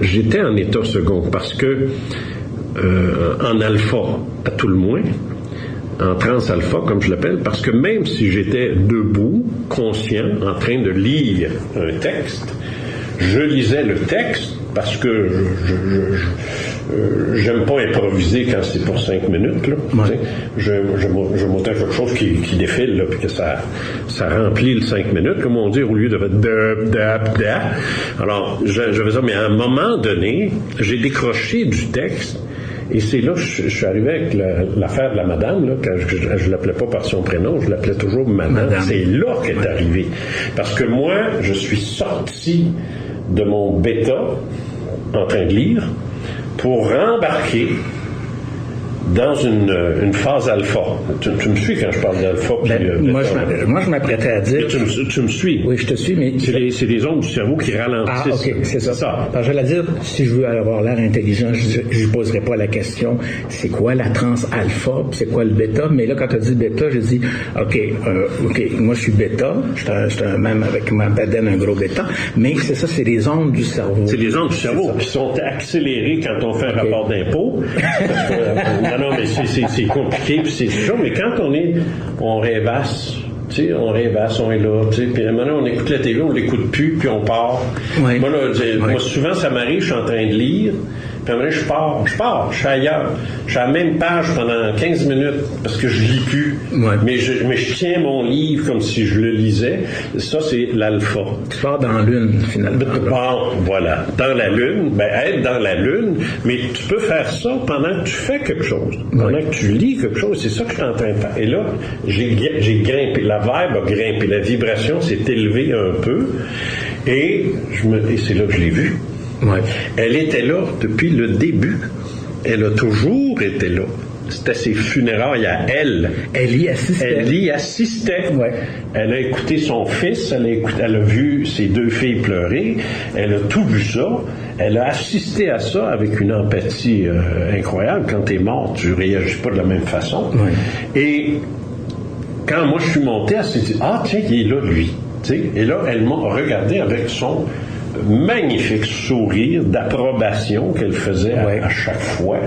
J'étais en état second parce que en alpha, à tout le moins, en trans-alpha, comme je l'appelle, parce que même si j'étais debout, conscient, en train de lire un texte, je lisais le texte parce que j'aime pas improviser quand c'est pour 5 minutes. Là. Ouais. Je montais quelque chose qui défile, là, puis que ça remplit le 5 minutes, comme on dit, au lieu de faire Alors, je faisais ça, mais à un moment donné, j'ai décroché du texte. Et c'est là que je suis arrivé avec l'affaire de la madame, là, quand je l'appelais pas par son prénom, je l'appelais toujours madame. C'est là qu'elle est arrivée. Parce que moi, je suis sorti de mon bêta, en train de lire, pour rembarquer dans une phase alpha. Tu me suis quand je parle d'alpha? Moi, je m'apprêtais à dire... Tu me suis? Oui, je te suis, mais... C'est des ondes du cerveau qui ralentissent. Ah, OK, c'est ça. Alors, je vais dire, si je veux avoir l'air intelligent, je ne poserai pas la question, c'est quoi la trans-alpha, puis c'est quoi le bêta? Mais là, quand tu as dit bêta, j'ai dit, OK, moi, je suis bêta, j'étais même avec ma bedaine un gros bêta, mais c'est ça, c'est les ondes du cerveau. C'est les ondes du cerveau qui sont accélérées quand on fait un rapport d'impôt. Non, mais c'est compliqué, puis c'est chaud, mais quand on rêvasse, tu sais, on est là, tu sais, puis maintenant on écoute la télé, on l'écoute plus, puis on part. Oui. Moi, souvent, ça m'arrive, je suis en train de lire, puis après, je pars, je suis ailleurs. Je suis à la même page pendant 15 minutes, parce que je lis plus. Ouais. Mais je tiens mon livre comme si je le lisais. Ça, c'est l'alpha. Tu pars dans la lune, finalement. Bon, voilà. Dans la lune, être dans la lune, mais tu peux faire ça pendant que tu fais quelque chose. Pendant que tu lis quelque chose, c'est ça que je suis en train de faire. Et là, j'ai grimpé. La vibe a grimpé. La vibration s'est élevée un peu. Et c'est là que je l'ai vue. Ouais. Elle était là depuis le début. Elle a toujours été là. C'était ses funérailles à elle. Elle y assistait. Ouais. Elle a écouté son fils, elle a vu ses 2 filles pleurer, elle a tout vu ça. Elle a assisté à ça avec une empathie incroyable. Quand t'es mort, tu réagis pas de la même façon. Ouais. Et quand moi je suis monté, elle s'est dit, ah tiens, il est là, lui. T'sais? Et là, elle m'a regardé avec son magnifique sourire d'approbation qu'elle faisait à chaque fois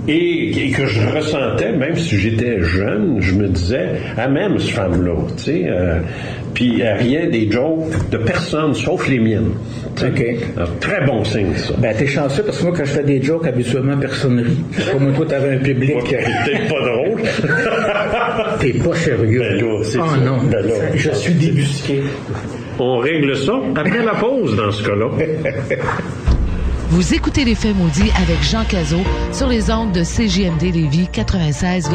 et que je ressentais, même si j'étais jeune, je me disais, même cette femme-là, tu sais, puis elle riait des jokes de personne sauf les miennes. OK. Alors, très bon signe, ça. T'es chanceux parce que moi, quand je fais des jokes, habituellement, personne rit. Comme toi, t'avais un public. T'es peut-être pas drôle. T'es pas sérieux. Non. Je suis débusqué. On règle ça après la pause, dans ce cas-là. Vous écoutez Les Faits maudits avec Jean Cazot sur les ondes de CJMD Lévis 96,9.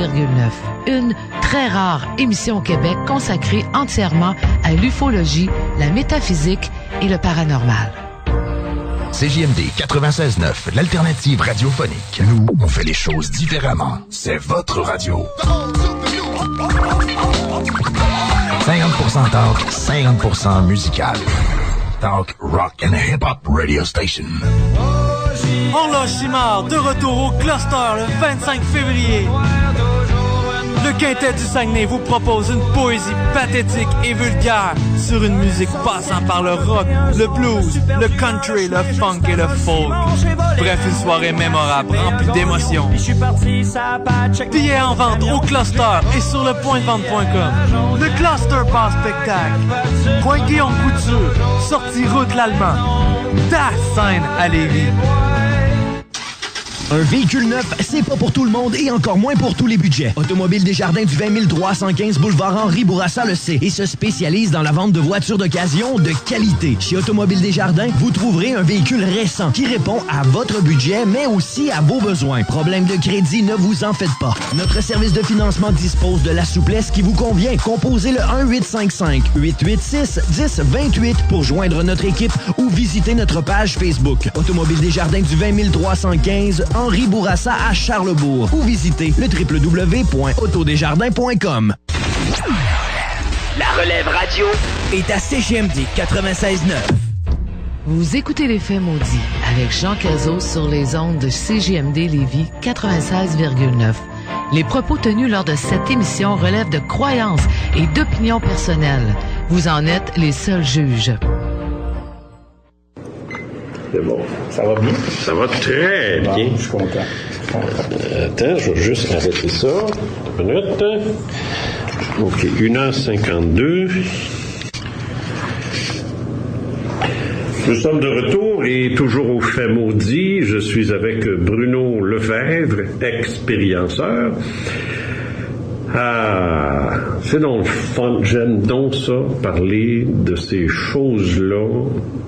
Une très rare émission au Québec consacrée entièrement à l'ufologie, la métaphysique et le paranormal. CJMD 96.9, l'alternative radiophonique. Nous, on fait les choses différemment. C'est votre radio. 50% talk, 50% musical. Talk, rock and hip-hop radio station. On lâche Simard, de retour au Cluster le 25 février. Le Quintet du Saguenay vous propose une poésie pathétique et vulgaire sur une musique passant par le rock, le blues, le country, le funk et le folk. Bref, une soirée mémorable, remplie d'émotions. Billets en vente au Cluster et sur lepointdevente.com. Le Cluster Bar Spectacle. Point Guillaume Couture. Sortie route l'Allemand. Ta scène à Lévis. Un véhicule neuf, c'est pas pour tout le monde et encore moins pour tous les budgets. Automobile Desjardins du 20 315 boulevard Henri Bourassa le sait et se spécialise dans la vente de voitures d'occasion de qualité. Chez Automobile Desjardins, vous trouverez un véhicule récent qui répond à votre budget mais aussi à vos besoins. Problème de crédit, ne vous en faites pas. Notre service de financement dispose de la souplesse qui vous convient. Composez le 1-855-886-1028 pour joindre notre équipe ou visiter notre page Facebook. Automobile Desjardins du 20 315 Henri Bourassa à Charlebourg ou visitez le www.autodesjardins.com. La relève radio est à CGMD 96.9. Vous écoutez Les Faits maudits avec Jean Cazot sur les ondes de CGMD Lévis 96,9. Les propos tenus lors de cette émission relèvent de croyances et d'opinions personnelles. Vous en êtes les seuls juges. C'est bon. Ça va bien? Ça va très bien. Je suis content. Attends, je vais juste arrêter ça. Une minute. OK, 1h52. Nous sommes de retour et toujours au fait maudit. Je suis avec Bruno Lefebvre, expérienceur. Ah, c'est donc le fun. J'aime donc ça, parler de ces choses-là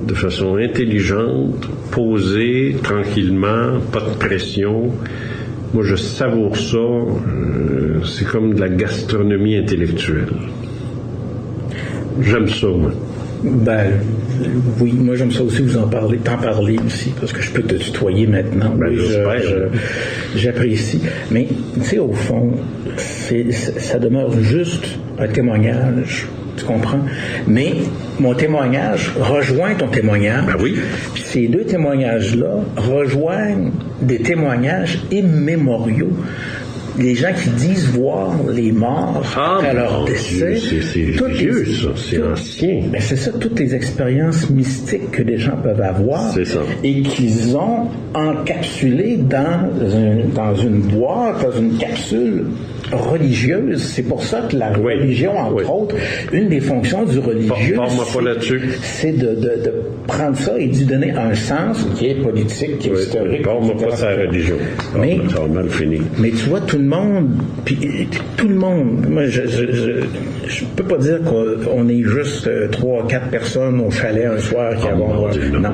de façon intelligente, posée, tranquillement, pas de pression. Moi, je savoure ça. C'est comme de la gastronomie intellectuelle. J'aime ça, moi. Ben, oui, moi j'aime ça aussi, t'en parler aussi, parce que je peux te tutoyer maintenant. Ben, oui, j'apprécie. Mais, tu sais, au fond, ça demeure juste un témoignage, tu comprends? Mais mon témoignage rejoint ton témoignage. Ben oui. Puis ces deux témoignages-là rejoignent des témoignages immémoriaux. Les gens qui disent voir les morts après leur décès. C'est vieux, ça. C'est ancien. Ben c'est ça, toutes les expériences mystiques que les gens peuvent avoir. C'est ça. Et qu'ils ont encapsulées dans une boîte, dans une capsule religieuse. C'est pour ça que la religion, entre autres, une des fonctions du religieux, c'est de prendre ça et d'y donner un sens qui est politique, qui est historique. Parle-moi pas de sa religion. Mais, ça va mal finir. Mais tu vois, tout le monde, moi, je peux pas dire qu'on est juste 3-4 personnes au chalet un soir qui avons... Non.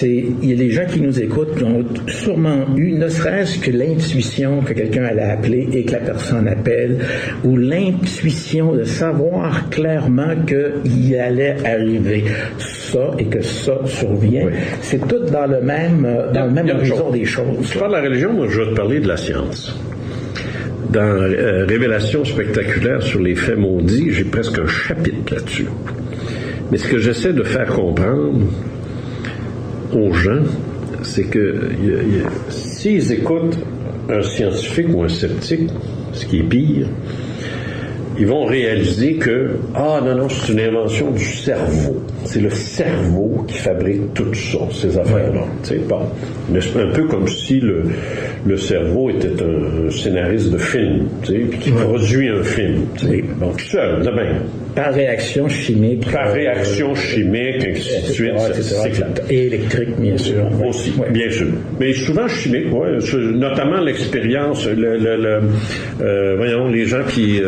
Il y a des gens qui nous écoutent qui ont sûrement eu, ne serait-ce que l'intuition que quelqu'un allait appeler et que la personne appelle, ou l'intuition de savoir clairement qu'il allait arriver ça et que ça survient. Oui. C'est tout dans le même horizon des choses. Tu parles de la religion, moi je vais te parler de la science. Dans Révélations spectaculaires sur les faits maudits, j'ai presque un chapitre là-dessus. Mais ce que j'essaie de faire comprendre aux gens, c'est que s'ils écoutent un scientifique ou un sceptique, ce qui est pire, ils vont réaliser que non, c'est une invention du cerveau. C'est le cerveau qui fabrique tout ça, ces affaires-là. Un peu comme si le cerveau était un scénariste de film, puis qui produit un film. Donc, seul, de même. Par réaction chimique. Ainsi de suite. Et électrique, bien sûr. Aussi, bien sûr. Mais souvent chimique, notamment l'expérience, voyons, les gens qui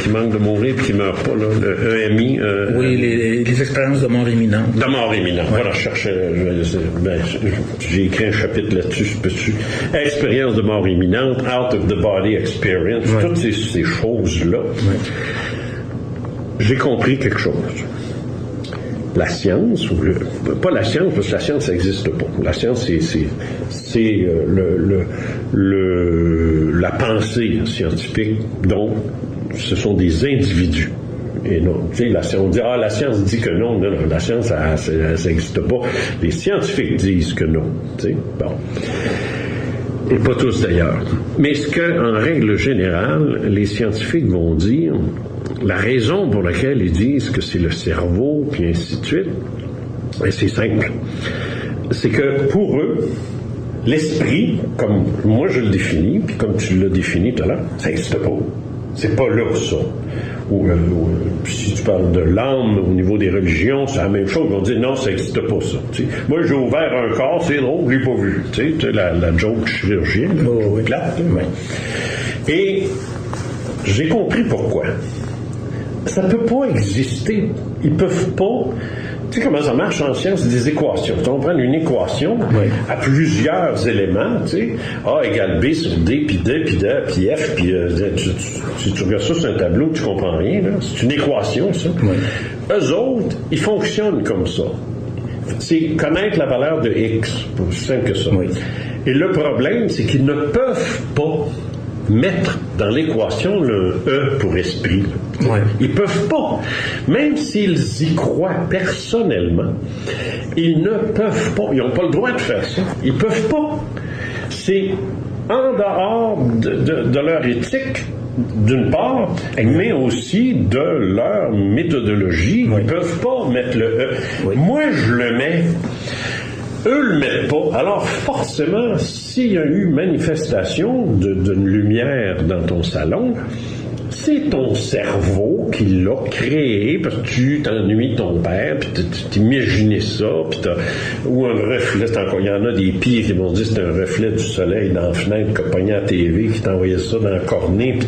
manquent de mourir et qui ne meurent pas, le EMI. Les expériences de mort imminente. De mort imminente. Voilà, je cherchais. J'ai écrit un chapitre là-dessus. Expérience de mort imminente, out of the body experience, toutes ces choses-là. J'ai compris quelque chose. La science, pas la science, parce que la science, ça n'existe pas. La science, c'est la pensée scientifique, dont ce sont des individus. Et non, on dit, la science dit que non, la science, ça n'existe pas. Les scientifiques disent que non. Bon. Et pas tous d'ailleurs. Mais ce qu'en règle générale, les scientifiques vont dire, la raison pour laquelle ils disent que c'est le cerveau, puis ainsi de suite, et c'est simple. C'est que pour eux, l'esprit, comme moi je le définis, puis comme tu l'as défini tout à l'heure, ça n'existe pas. C'est pas là, ça. Ou si tu parles de l'âme au niveau des religions, c'est la même chose. Ils vont dire non, ça n'existe pas, ça. T'sais. Moi, j'ai ouvert un corps, c'est drôle, je l'ai pas vu. Tu sais, la joke chirurgienne. Et j'ai compris pourquoi. Ça ne peut pas exister. Ils peuvent pas. Tu sais comment ça marche en science? Des équations. On prend une équation à plusieurs éléments, tu sais. A égale B sur D, puis D, puis D, puis F, puis si tu regardes ça sur un tableau, tu comprends rien, là. C'est une équation, ça. Eux autres, ils fonctionnent comme ça. C'est connaître la valeur de X, c'est simple que ça. Et le problème, c'est qu'ils ne peuvent pas mettre dans l'équation le E pour esprit. Ouais. Ils peuvent pas. Même s'ils y croient personnellement, ils ne peuvent pas. Ils n'ont pas le droit de faire ça. Ils peuvent pas. C'est en dehors de leur éthique, d'une part, mais aussi de leur méthodologie. Oui. Ils ne peuvent pas mettre le E. Oui. Moi, je le mets. Eux le mettent pas. Alors, forcément, s'il y a eu manifestation d'une lumière dans ton salon, c'est ton cerveau qui l'a créé parce que tu t'ennuies ton père, puis tu t'imaginais ça, puis ou un reflet, il y en a des pires qui vont se dire que c'est un reflet du soleil dans la fenêtre qui a pogné à la TV, qui t'envoyait ça dans la cornée,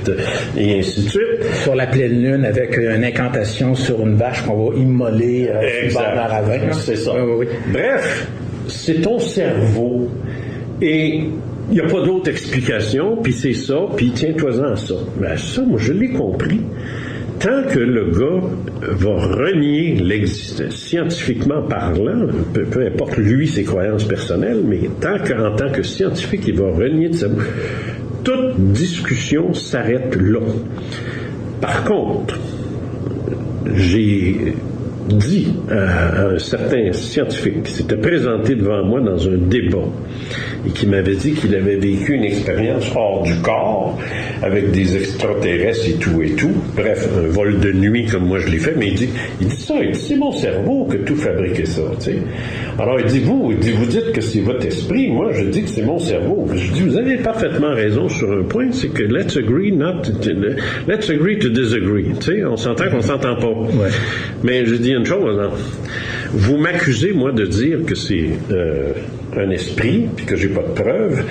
et ainsi de suite. Sur la pleine lune, avec une incantation sur une vache qu'on va immoler sur le bord d'un ravin. C'est ça. Oui. Bref, c'est ton cerveau. Et il n'y a pas d'autre explication, puis c'est ça, puis tiens-toi-en à ça. Ben ça, moi, je l'ai compris. Tant que le gars va renier l'existence, scientifiquement parlant, peu importe lui, ses croyances personnelles, mais en tant que scientifique, il va renier de sa bouche, toute discussion s'arrête là. Par contre, j'ai dit à un certain scientifique qui s'était présenté devant moi dans un débat et qui m'avait dit qu'il avait vécu une expérience hors du corps avec des extraterrestres et tout. Bref, un vol de nuit comme moi je l'ai fait, mais il dit ça, c'est mon cerveau qui a tout fabriqué ça, tu sais. Alors il dit, vous dites que c'est votre esprit, moi je dis que c'est mon cerveau. Je dis, vous avez parfaitement raison sur un point, c'est que let's agree to disagree, tu sais, on s'entend qu'on s'entend pas. Ouais. Mais je dis une chose, hein. Vous m'accusez, moi, de dire que c'est un esprit, puis que j'ai pas de preuves.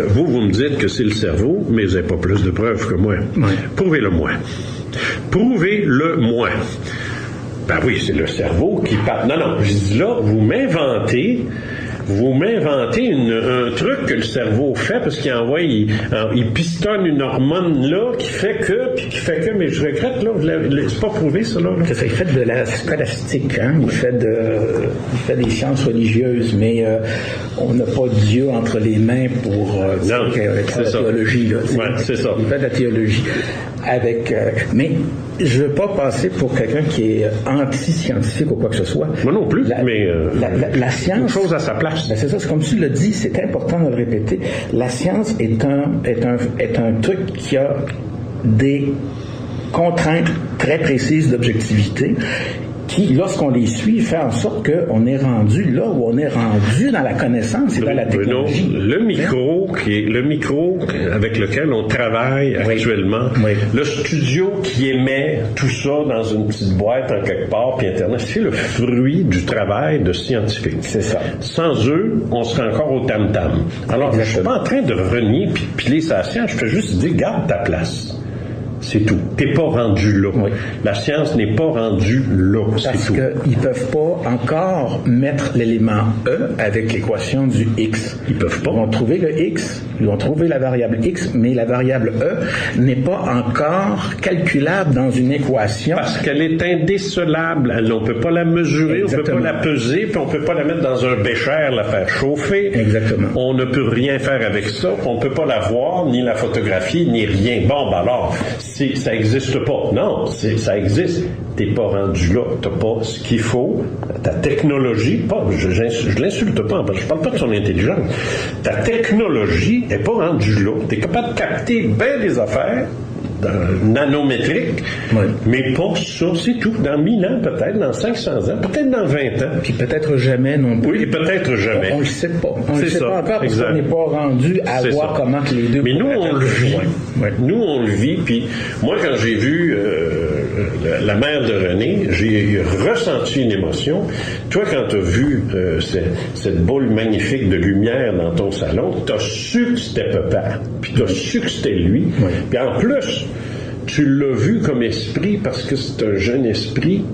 Vous me dites que c'est le cerveau, mais vous n'avez pas plus de preuves que moi. Ouais. Prouvez-le-moi. Prouvez-le-moi. Ben oui, c'est le cerveau qui parle. Non, je dis là, vous m'inventez un truc que le cerveau fait parce qu'il envoie, il pistonne une hormone là qui fait que, mais je regrette là, c'est pas prouvé ça là. Il fait de la scolastique, hein? Il fait des sciences religieuses, mais on n'a pas Dieu entre les mains pour non, c'est la théologie là. Ouais, c'est ça. Il fait de la théologie mais je veux pas passer pour quelqu'un qui est anti-scientifique ou quoi que ce soit. Moi non plus, mais la science, une chose à sa place. Ben c'est ça, c'est comme tu l'as dit, c'est important de le répéter. La science est un truc qui a des contraintes très précises d'objectivité qui, lorsqu'on les suit, fait en sorte qu'on est rendu là où on est rendu dans la connaissance et dans la technologie. Le micro avec lequel on travaille actuellement, le studio qui émet tout ça dans une petite boîte en quelque part, puis Internet, c'est le fruit du travail de scientifiques. C'est ça. Sans eux, on serait encore au tam-tam. Alors, je suis pas en train de renier puis piler sa science, je fais juste dire, garde ta place. C'est tout. T'es pas rendu là. Oui. La science n'est pas rendue là. Parce qu'ils peuvent pas encore mettre l'élément E avec l'équation du X. Ils peuvent pas. Ils vont trouver le X, ils vont trouver la variable X, mais la variable E n'est pas encore calculable dans une équation. Parce qu'elle est indécelable. On peut pas la mesurer, exactement. On peut pas la peser, puis on peut pas la mettre dans un bécher, la faire chauffer. Exactement. On ne peut rien faire avec ça. On peut pas la voir, ni la photographier, ni rien. Bon, ben alors, ça n'existe pas. Non, ça existe. T'es pas rendu là. T'as pas ce qu'il faut. Ta technologie, je l'insulte pas. Je parle pas de son intelligence. Ta technologie est pas rendue là. T'es capable de capter bien des affaires nanométriques, mais pas ça, c'est tout. Dans 1000 ans, peut-être, dans 500 ans, peut-être dans 20 ans. Puis peut-être jamais non plus. Oui, peut-être jamais. On le sait pas. On le sait pas encore parce qu'on n'est pas rendu à voir comment que les deux... Mais nous, on le vit. Nous, on le vit. Puis moi, quand j'ai vu la mère de René, j'ai ressenti une émotion. Toi, quand tu as vu cette boule magnifique de lumière dans ton salon, tu as su que c'était papa. Puis tu as su que c'était lui. Puis en plus, tu l'as vu comme esprit parce que c'est un jeune esprit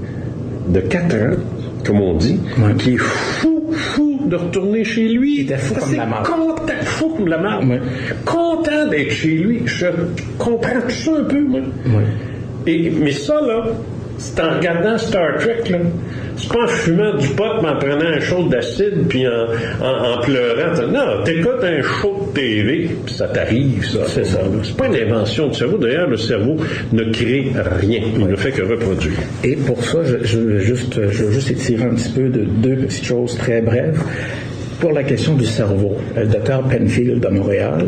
de 4 ans, comme on dit, qui est fou de retourner chez lui. Il était fou comme la marde. Fou comme la marde. Content d'être chez lui. Je comprends tout ça un peu, moi. Mais ça, là, C'est en regardant Star Trek, là. C'est pas en fumant du pot, mais en prenant un show d'acide, puis en pleurant. Non, t'écoutes un show de TV, puis ça t'arrive, ça. C'est ça. C'est pas une invention du cerveau. D'ailleurs, le cerveau ne crée rien. Il ne fait que reproduire. Et pour ça, je veux juste étirer un petit peu de deux petites choses très brèves. Pour la question du cerveau, le docteur Penfield de Montréal,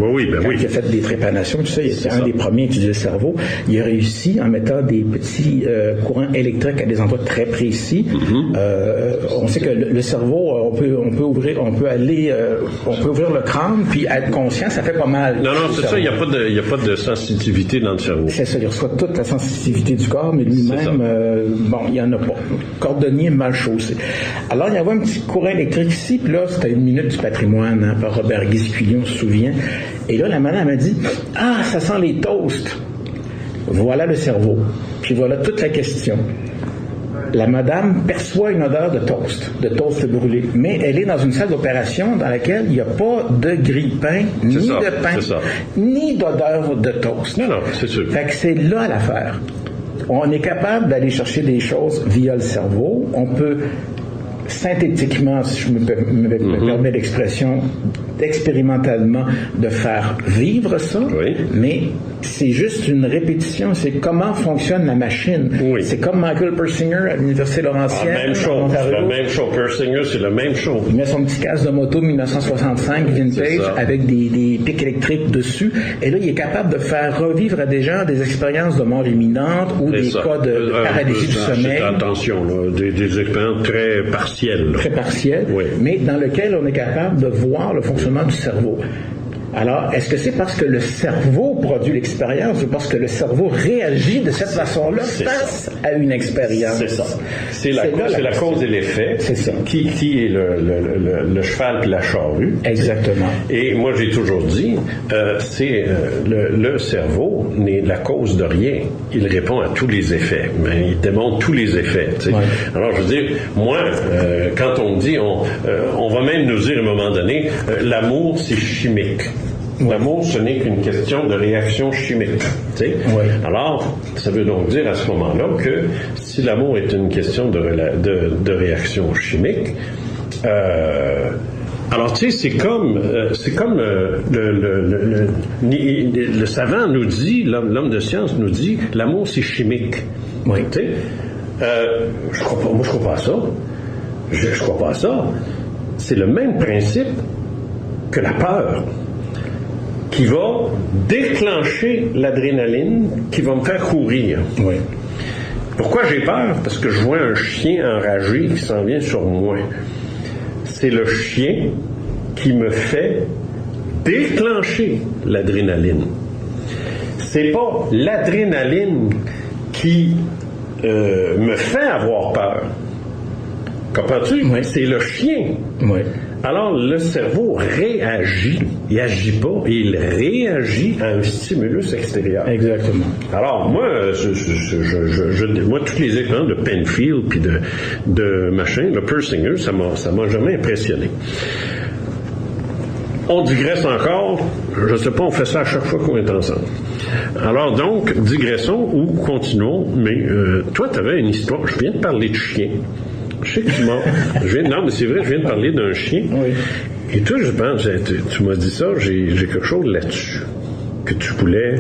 qui a fait des trépanations, tout ça, il était un des premiers à étudier le cerveau. Il a réussi, en mettant des petits courants électriques à des endroits très précis. On sait que le cerveau, on peut ouvrir le crâne, puis être conscient, ça fait pas mal. Non, c'est ça, il n'y a pas de sensitivité dans le cerveau. C'est ça, il reçoit toute la sensitivité du corps, mais lui-même, il n'y en a pas. Cordonnier mal chaussé. Alors, il y avait un petit courant électrique ici, puis là, c'était une minute du patrimoine, par Robert Guisculier, on se souvient. Et là, la madame a dit « Ah, ça sent les toasts. » Voilà le cerveau. Puis voilà toute la question. La madame perçoit une odeur de toast brûlé. Mais elle est dans une salle d'opération dans laquelle il n'y a pas de grille-pain, ni de pain, ni d'odeur de toast. Non, c'est sûr. Fait que c'est là l'affaire. On est capable d'aller chercher des choses via le cerveau. On peut synthétiquement, si je me permets l'expression, expérimentalement, de faire vivre ça, mais c'est juste une répétition. C'est comment fonctionne la machine. C'est comme Michael Persinger à l'Université Laurentienne. Même chose. C'est la même chose. Persinger, c'est la même chose. Il met son petit casque de moto 1965 vintage avec des pics électriques dessus. Et là, il est capable de faire revivre à des gens des expériences de mort imminente ou des cas de paralysie du sommeil. Attention, là, des expériences très partielles. Très partielles, mais dans lequel on est capable de voir le fonctionnement du cerveau. Alors, est-ce que c'est parce que le cerveau produit l'expérience ou parce que le cerveau réagit de cette façon-là face à une expérience? C'est ça. C'est la cause et l'effet. C'est ça. Qui est le cheval puis la charrue. Exactement. Et moi, j'ai toujours dit, le cerveau n'est la cause de rien. Il répond à tous les effets. Mais il démontre tous les effets. Alors, je veux dire, moi, quand on me dit, on va même nous dire à un moment donné, l'amour, c'est chimique. L'amour, ce n'est qu'une question de réaction chimique. Alors, ça veut donc dire à ce moment-là que si l'amour est une question de réaction chimique, alors tu sais, c'est comme le savant nous dit, l'homme de science nous dit, l'amour c'est chimique. Je crois pas à ça. Je crois pas à ça. C'est le même principe que la peur, qui va déclencher l'adrénaline, qui va me faire courir. Pourquoi j'ai peur? Parce que je vois un chien enragé qui s'en vient sur moi. C'est le chien qui me fait déclencher l'adrénaline. C'est pas l'adrénaline qui me fait avoir peur. Comprends-tu? C'est le chien. Alors, le cerveau réagit. Il agit pas, il réagit à un stimulus extérieur. Exactement. Alors, moi, moi, tous les expériences de Penfield puis de machin, le Persinger, ça m'a jamais impressionné. On digresse encore. Je sais pas, on fait ça à chaque fois qu'on est ensemble. Alors donc, digressons ou continuons, mais toi, tu avais une histoire. Je viens de parler de chien. Je sais que tu m'as... Non, mais c'est vrai, je viens de parler d'un chien. Et toi, je pense, tu m'as dit ça, j'ai quelque chose là-dessus que tu voulais...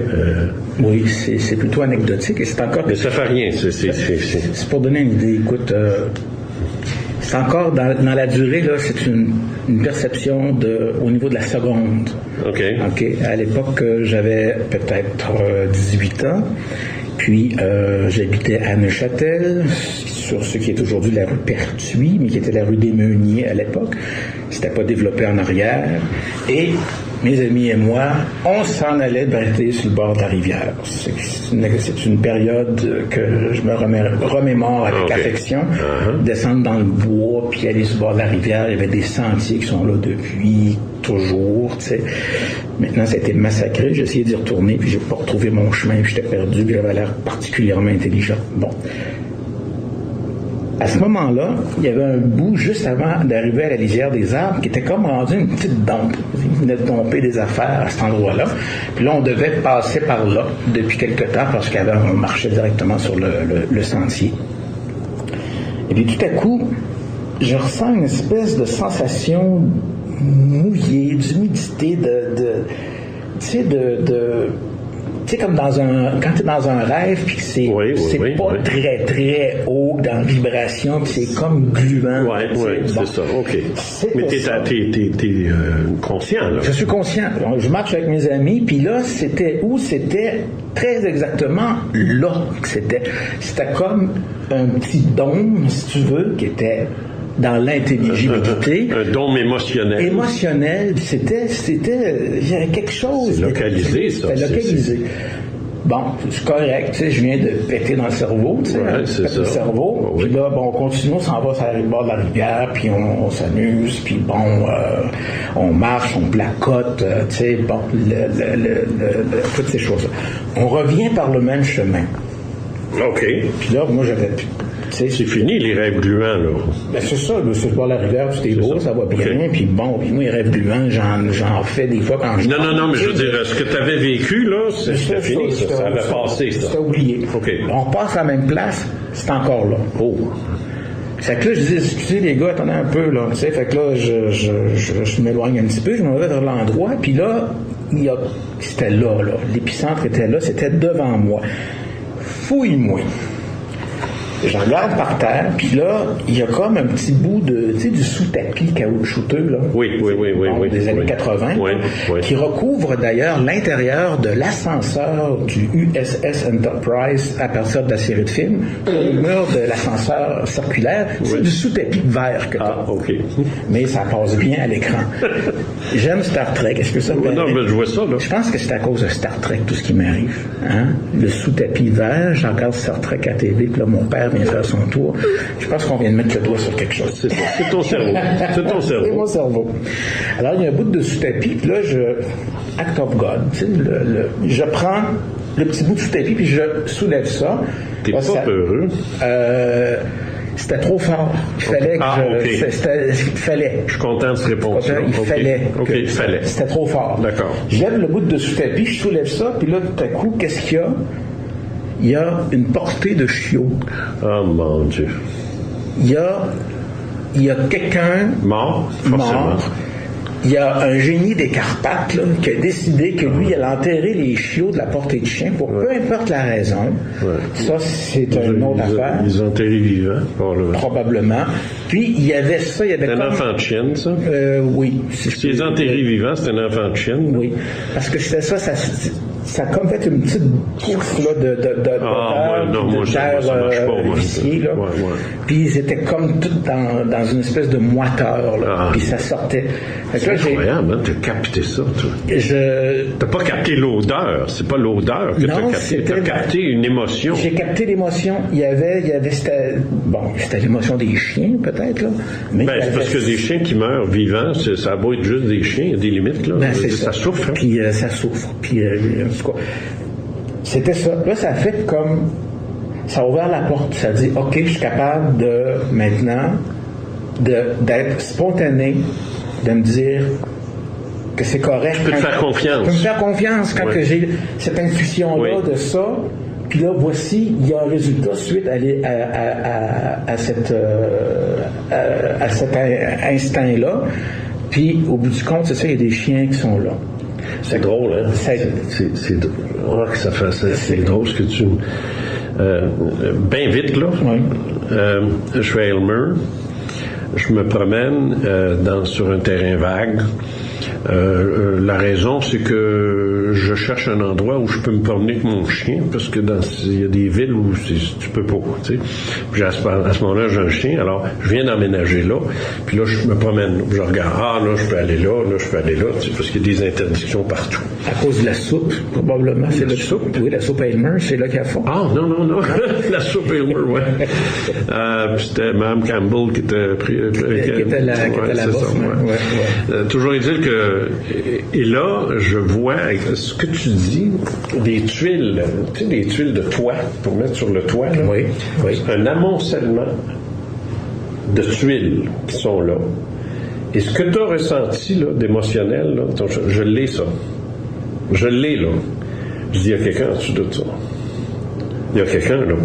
Oui, c'est plutôt anecdotique et c'est encore... Mais ça fait rien, c'est pour donner une idée. Écoute, c'est encore dans la durée, là, c'est une perception au niveau de la seconde. OK. À l'époque, j'avais peut-être 18 ans. Puis, j'habitais à Neuchâtel, sur ce qui est aujourd'hui la rue Pertuis, mais qui était la rue des Meuniers à l'époque. C'était pas développé en arrière. Et mes amis et moi, on s'en allait braiter sur le bord de la rivière. C'est une période que je me remémore avec affection. Descendre dans le bois, puis aller sur le bord de la rivière. Il y avait des sentiers qui sont là depuis toujours, tu sais. Maintenant, ça a été massacré. J'ai essayé d'y retourner, puis j'ai pas retrouvé mon chemin, puis j'étais perdu, puis j'avais l'air particulièrement intelligent. Bon. À ce moment-là, il y avait un bout juste avant d'arriver à la lisière des arbres qui était comme rendu une petite dompe. Ils venaient de domper des affaires à cet endroit-là. Puis là, on devait passer par là depuis quelque temps parce qu'il y avait un marché directement sur le sentier. Et puis tout à coup, je ressens une espèce de sensation mouillée, d'humidité, tu sais, comme quand tu es dans un rêve, puis que c'est pas très, très haut dans la vibration, puis c'est comme gluant. C'est ça, OK. Mais t'es conscient, là. Je suis conscient. Je marche avec mes amis, puis là, c'était où? C'était très exactement là que c'était. C'était comme un petit dôme, si tu veux, qui était dans l'intelligibilité. Un dôme émotionnel. C'était, il y avait quelque chose. C'est localisé, ça. C'était localisé. Bon, c'est correct, tu sais, je viens de péter dans le cerveau, tu sais, c'est le cerveau, puis là, bon, on continue, on s'en va sur le bord de la rivière, puis on s'amuse, puis bon, on marche, on placote, tu sais, bon, toutes ces choses-là. On revient par le même chemin. OK. Puis là, moi, j'avais... C'est fini, les rêves gluants, là. Ben, c'est ça, c'est le bord de la rivière, c'était beau, ça va bien, puis bon, puis moi, les rêves gluants, j'en fais des fois quand je... Non, mais je veux dire, ce que tu avais vécu, là, c'était fini, ça avait passé, ça. C'était oublié. OK. On passe à la même place, c'est encore là. Oh. Fait que là, je dis, excusez les gars, attendez un peu, là, tu sais, fait que là, je m'éloigne un petit peu, je m'en vais vers l'endroit, puis là, c'était là, l'épicentre était là, c'était devant moi. Fouille-moi. Je regarde par terre, puis là, il y a comme un petit bout de, tu sais, du sous-tapis caoutchouteux, là. Oui. Des années 80, qui recouvre d'ailleurs l'intérieur de l'ascenseur du USS Enterprise à partir de la série de films. Le mur de l'ascenseur circulaire, c'est du sous-tapis vert que tu as. OK. Mais ça passe bien à l'écran. J'aime Star Trek. Est-ce que ça me Non, mais je vois ça, là. Je pense que c'est à cause de Star Trek, tout ce qui m'arrive. Hein? Le sous-tapis vert, je regarde Star Trek à TV, puis là, mon père vient faire son tour. Je pense qu'on vient de mettre le doigt sur quelque chose. C'est ton cerveau. C'est ton cerveau. C'est mon cerveau. Alors, il y a un bout de sous-tapis, puis là, Act of God, tu sais, je prends le petit bout de sous-tapis, puis je soulève ça. T'es pas peureux? C'était trop fort. Il fallait que il fallait. Je suis content de cette réponse. Il fallait. C'était trop fort. D'accord. Je lève le bout de sous-tapis, je soulève ça, puis là, tout à coup, qu'est-ce qu'il y a? Il y a une portée de chiots. Oh mon Dieu. Il y a quelqu'un mort. Il y a un génie des Carpates là, qui a décidé que lui, il allait enterrer les chiots de la portée de chien pour peu importe la raison. Ça, c'est une autre affaire. Ils ont enterré vivants. Probablement. Puis, il y avait ça. C'est un enfant de chienne, ça? Oui. Si ils ont enterré vivants, c'est un enfant de chienne? Oui. Parce que c'était ça a comme fait une petite course là, de vicier. Puis ils étaient comme tout dans une espèce de moiteur. Puis ça sortait. C'est incroyable, hein? T'as capté ça, toi. T'as pas capté l'odeur. C'est pas l'odeur que t'as capté. T'as capté une émotion. J'ai capté l'émotion. Il y avait c'était l'émotion des chiens, peut-être, là. Mais c'est parce que des chiens qui meurent vivants, ça a beau être juste des chiens, il y a des limites, là. Ça souffre. Hein? Puis ça souffre. Puis c'était ça. Là, ça a fait comme... Ça a ouvert la porte. Ça a dit, OK, je suis capable maintenant d'être spontané, de me dire que c'est correct. Je peux te faire confiance. Je peux me faire confiance quand que j'ai cette intuition-là de ça. Puis là, voici, il y a un résultat suite à cet instinct-là. Puis, au bout du compte, c'est ça, il y a des chiens qui sont là. C'est drôle, hein? C'est drôle ce que tu... bien vite, là. Je fais Aylmer. Je me promène sur un terrain vague. La raison, c'est que je cherche un endroit où je peux me promener avec mon chien, parce que il y a des villes où tu peux pas, tu sais. Puis à ce moment-là, j'ai un chien, alors je viens d'emménager là, puis là, je me promène, je regarde, là, je peux aller là, je peux aller là, tu sais, parce qu'il y a des interdictions partout. À cause de la soupe, probablement, c'est la soupe. Oui, la soupe Aylmer, c'est là qu'elle font. Ah, non, la soupe Aylmer, ouais. Puis c'était Mme Campbell qui était qui était la boss. Toujours est-il que et là, je vois ce que tu dis, des tuiles, tu sais, des tuiles de toit pour mettre sur le toit. Là. Oui. Un amoncellement de tuiles qui sont là. Et ce que tu as ressenti là, d'émotionnel, là, je l'ai ça. Je l'ai là. Je dis, il y a quelqu'un en dessous de ça. Il y a quelqu'un là.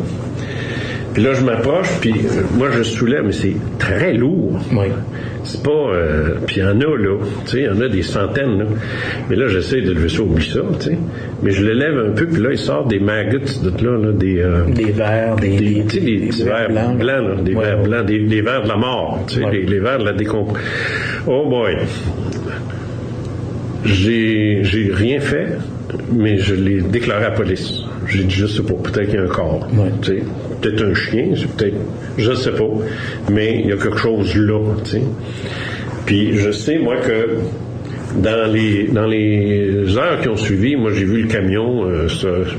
Puis là, je m'approche, puis moi, je soulève, mais c'est très lourd. Oui. C'est pas... puis il y en a, là. Tu sais, il y en a des centaines, là. Mais là, j'essaie de lever ça, oublie ça, tu sais. Mais je le lève un peu, puis là, il sort des maggots de là, des vers, des vers blancs, là, des vers blancs, des vers de la mort, tu sais, les vers de la décomposition. Oh boy! J'ai rien fait, mais je l'ai déclaré à la police. J'ai dit, je sais pas, peut-être qu'il y a un corps. Tu sais, peut-être un chien, c'est peut-être, je sais pas, mais il y a quelque chose là, tu sais. Puis je sais, moi, que dans les heures qui ont suivi, moi, j'ai vu le camion,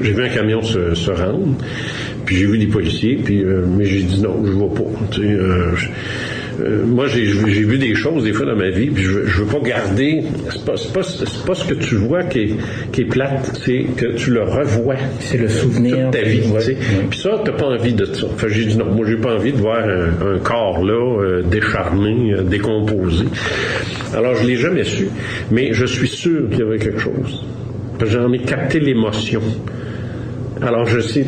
j'ai vu un camion se rendre, puis j'ai vu des policiers, puis mais j'ai dit non, je vais pas, tu sais. Moi, j'ai vu des choses des fois dans ma vie, puis je veux pas garder. C'est pas ce que tu vois qui est plate, c'est que tu le revois. C'est le souvenir toute ta vie. Puis ça, t'as pas envie de ça. Enfin, j'ai dit non, moi j'ai pas envie de voir un corps là décharné, décomposé. Alors je l'ai jamais su, mais je suis sûr qu'il y avait quelque chose. J'en ai capté l'émotion. Alors, je sais,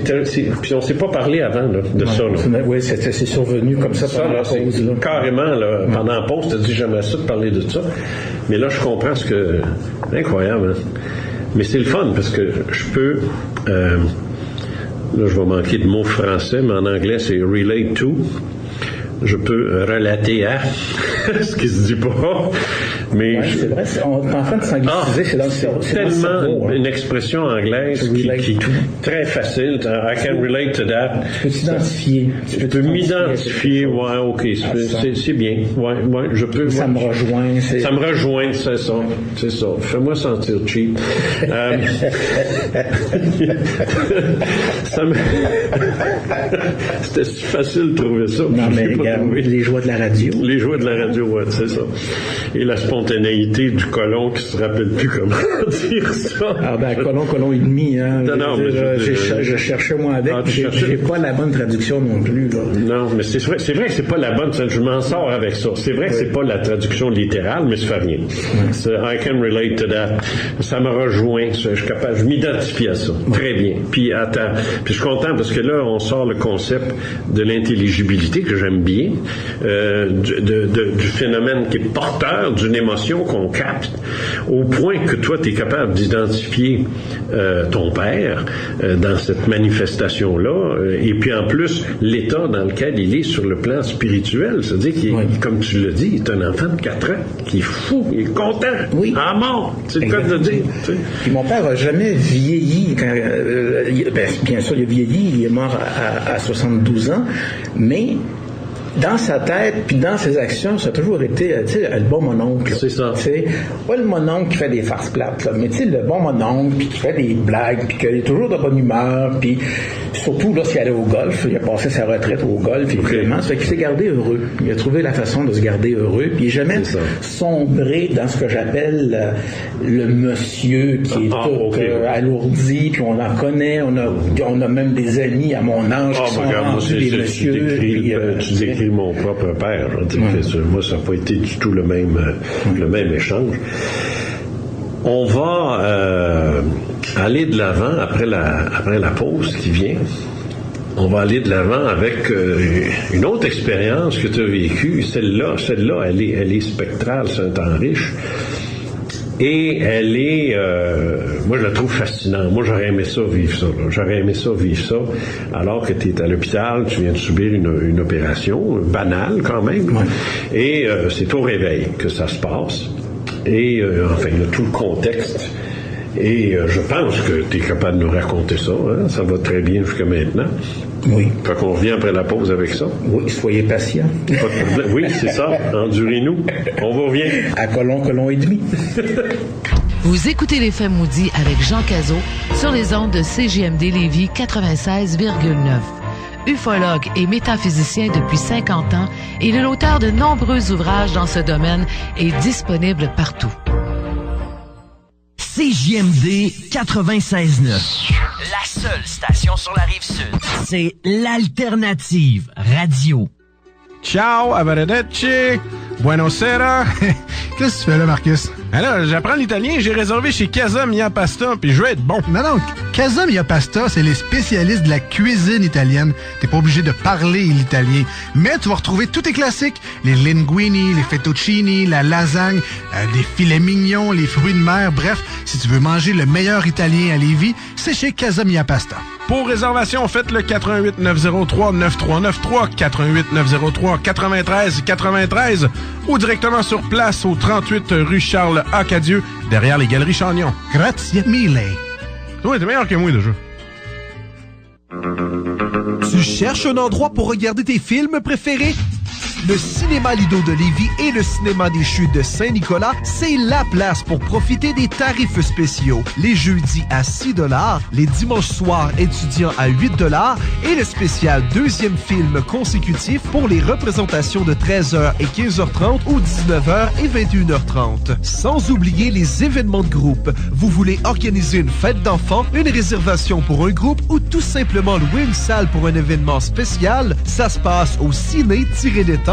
puis on s'est pas parlé avant là, de ça. Là. Oui, c'est survenu comme ça pendant la pause. Là. Carrément, là, pendant la pause, tu as dit j'aimerais ça de parler de ça. Mais là, je comprends ce que... Incroyable, hein? Mais c'est le fun, parce que je peux... là, je vais manquer de mots français, mais en anglais, c'est « relate to ». Je peux relater à ce qui se dit pas. Mais c'est vrai, on est en train de s'angliciser, c'est dans le cerveau. C'est tellement une expression anglaise qui est très facile. I can relate to that. Tu peux t'identifier. Je peux m'identifier, ouais, ok, c'est bien. Ouais, je peux. Ça me rejoint. Ça me rejoint, c'est ça. Fais-moi sentir cheap. C'était si facile de trouver ça. Non, mais regarde, les joies de la radio. Les joies de la radio, ouais, c'est ça. Et la spontanéité du colon qui se rappelle plus comment dire ça. Ah ben, colon et demi, hein. Non, je cherchais moi avec, j'ai pas la bonne traduction non plus, là. Non, mais c'est vrai que c'est pas la bonne, je m'en sors avec ça. C'est vrai que c'est pas la traduction littérale, mais ça fait rien. I can relate to that. Ça me rejoint, je suis capable, je m'identifie à ça. Très bien. Puis attends, puis je suis content parce que là, on sort le concept de l'intelligibilité que j'aime bien, du phénomène qui est porteur d'une émotion qu'on capte, au point que toi, tu es capable d'identifier ton père dans cette manifestation-là, et puis en plus, l'état dans lequel il est sur le plan spirituel, c'est-à-dire qu'il est, comme tu l'as dit, il est un enfant de 4 ans, qui est fou, il est content, à mort, c'est le cas de le dire. Tu sais. Puis mon père n'a jamais vieilli, bien sûr, il a vieilli, il est mort à 72 ans, mais dans sa tête, puis dans ses actions, ça a toujours été, tu sais, le bon mononcle. C'est ça. Tu sais, pas le mononcle qui fait des farces plates, là, mais tu sais, le bon mononcle, puis qui fait des blagues, puis qui est toujours de bonne humeur, puis surtout lorsqu'il allait au golf, il a passé sa retraite au golf, évidemment, ça fait qu'il s'est gardé heureux. Il a trouvé la façon de se garder heureux, puis il n'est jamais sombré dans ce que j'appelle le monsieur qui est alourdi, puis on en connaît, on a même des amis à mon âge qui sont rendus des messieurs. Tu décris mon propre père. Moi, ça n'a pas été du tout le même échange. On va aller de l'avant après la pause qui vient. On va aller de l'avant avec une autre expérience que tu as vécue. Celle-là, elle est spectrale, c'est un temps riche. Et elle est, moi je la trouve fascinante. Moi j'aurais aimé ça vivre ça. J'aurais aimé ça vivre ça. Alors que tu es à l'hôpital, tu viens de subir une opération banale quand même. Et c'est au réveil que ça se passe. Et enfin, il y a tout le contexte. Et je pense que tu es capable de nous raconter ça. Hein? Ça va très bien jusqu'à maintenant. Oui. Fait qu'on revient après la pause avec ça. Oui, soyez patient. Pas de problème. Oui, c'est ça. Endurez-nous. On va revient. À colon et demi. Vous écoutez Les Faits maudits avec Jean Cazot sur les ondes de CJMD Lévis 96,9. Ufologue et métaphysicien depuis 50 ans, il est l'auteur de nombreux ouvrages dans ce domaine et disponible partout. CJMD 96.9. La seule station sur la Rive-Sud. C'est l'alternative radio. Ciao, arrivederci, buonasera. Qu'est-ce que tu fais là, Marcus? Alors, j'apprends l'italien, j'ai réservé chez Casa Mia Pasta, puis je vais être bon. Non, Casa Mia Pasta, c'est les spécialistes de la cuisine italienne. T'es pas obligé de parler l'italien. Mais tu vas retrouver tous tes classiques. Les linguini, les fettuccini, la lasagne, des filets mignons, les fruits de mer. Bref, si tu veux manger le meilleur italien à Lévis, c'est chez Casa Mia Pasta. Pour réservation, faites le 88 903 9393, 88 903 93 93 ou directement sur place au 38 rue Charles Acadieux, derrière les Galeries Chagnon. Grazie mille. Toi, t'es meilleur que moi déjà. Tu cherches un endroit pour regarder tes films préférés? Le Cinéma Lido de Lévis et le Cinéma des Chutes de Saint-Nicolas, c'est la place pour profiter des tarifs spéciaux. Les jeudis à 6 $, les dimanches soirs étudiants à 8 $ et le spécial deuxième film consécutif pour les représentations de 13h et 15h30 ou 19h et 21h30. Sans oublier les événements de groupe. Vous voulez organiser une fête d'enfants, une réservation pour un groupe ou tout simplement louer une salle pour un événement spécial? Ça se passe au ciné-détente.ca.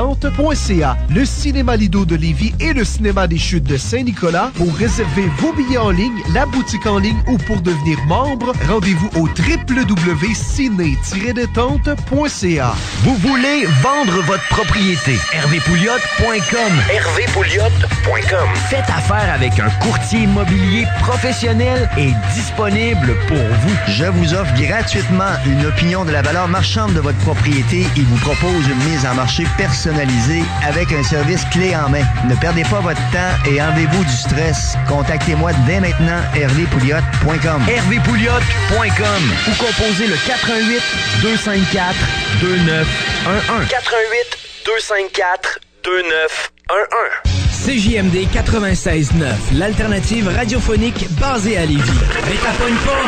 Le Cinéma Lido de Lévis et le Cinéma des Chutes de Saint-Nicolas. Pour réserver vos billets en ligne, la boutique en ligne ou pour devenir membre, rendez-vous au www.ciné-détente.ca. Vous voulez vendre votre propriété? hervépouliotte.com. hervépouliotte.com. Faites affaire avec un courtier immobilier professionnel et disponible pour vous. Je vous offre gratuitement une opinion de la valeur marchande de votre propriété et vous propose une mise en marché personnalisée avec un service clé en main. Ne perdez pas votre temps et enlevez-vous du stress. Contactez-moi dès maintenant, hervépouliotte.com. hervépouliotte.com ou composez le 88 254 2911. 88 254 2911. CJMD 96.9, l'alternative radiophonique basée à Lévis. Mais t'abonnes pas?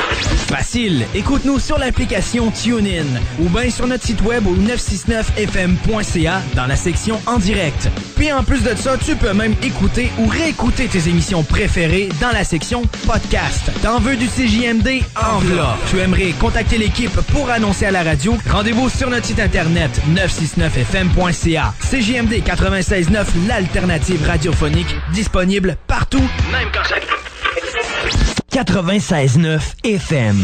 Facile, écoute-nous sur l'application TuneIn ou bien sur notre site web au 969fm.ca dans la section en direct. Puis en plus de ça, tu peux même écouter ou réécouter tes émissions préférées dans la section podcast. T'en veux du CJMD? En v'là. Tu aimerais contacter l'équipe pour annoncer à la radio? Rendez-vous sur notre site internet 969fm.ca. CJMD 96.9, l'alternative radiophonique, disponible partout, même quand ça... 96.9 FM.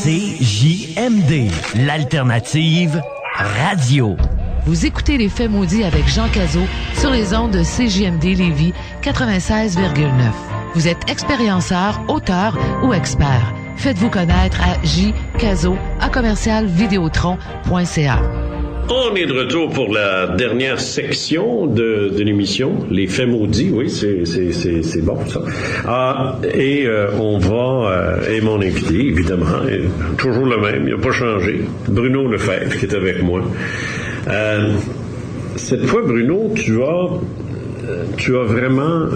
CJMD, l'alternative radio. Vous écoutez Les Faits maudits avec Jean Cazot sur les ondes de CJMD Lévis 96,9. Vous êtes expérienceur, auteur ou expert. Faites-vous connaître à jcazot@commercialvideotron.ca. On est de retour pour la dernière section de l'émission, les faits maudits, oui, c'est bon ça. On va, et mon invité, évidemment, est toujours le même, il n'a pas changé, Bruno Lefebvre qui est avec moi. Cette fois, Bruno, tu as vraiment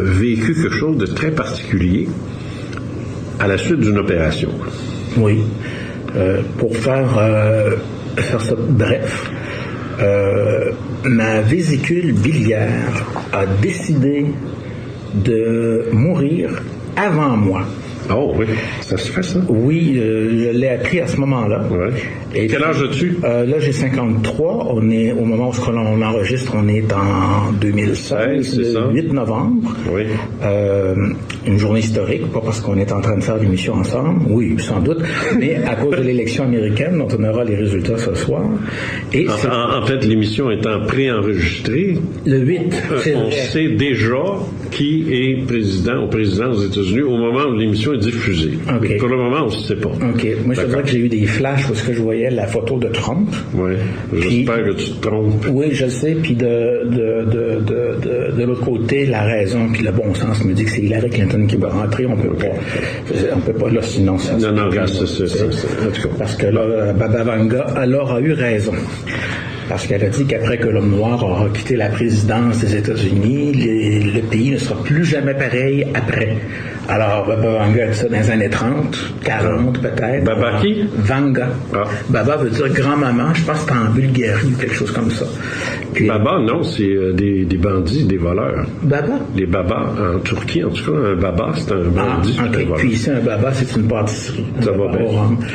vécu quelque chose de très particulier à la suite d'une opération. Oui. Pour faire ça bref, ma vésicule biliaire a décidé de mourir avant moi. Oh oui, ça se fait ça? Oui, je l'ai appris à ce moment-là. Ouais. Et quel âge as-tu? Là, j'ai 53. On est, au moment où on enregistre, on est en 2016, le 8 novembre. Oui. Une journée historique, pas parce qu'on est en train de faire l'émission ensemble, oui, sans doute, mais à cause de l'élection américaine, dont on aura les résultats ce soir. Et en fait, l'émission étant préenregistrée, le 8, on sait déjà qui est président ou présidente aux États-Unis au moment où l'émission est diffusée. Okay. Pour le moment, on ne sait pas. OK. Moi, je dirais que j'ai eu des flashs parce que je voyais la photo de Trump. Oui. J'espère que tu te trompes. Oui, je le sais. Puis de l'autre côté, la raison puis le bon sens me dit que c'est Hillary Clinton qui va rentrer. On peut pas là, sinon ça. Non, regarde, c'est en tout cas. Parce que là, Baba Vanga, alors, a eu raison. Parce qu'elle a dit qu'après que l'homme noir aura quitté la présidence des États-Unis, le pays ne sera plus jamais pareil après. Alors, Baba Vanga a dit ça dans les années 30, 40 peut-être. Baba qui? Vanga. Baba veut dire grand-maman, je pense que c'est en Bulgarie ou quelque chose comme ça. Puis, Baba, non, c'est des bandits, des voleurs. Baba? Les babas, en Turquie, en tout cas, un baba, c'est un bandit. OK. Puis ici, un baba, c'est une pâtisserie. Ça va bien.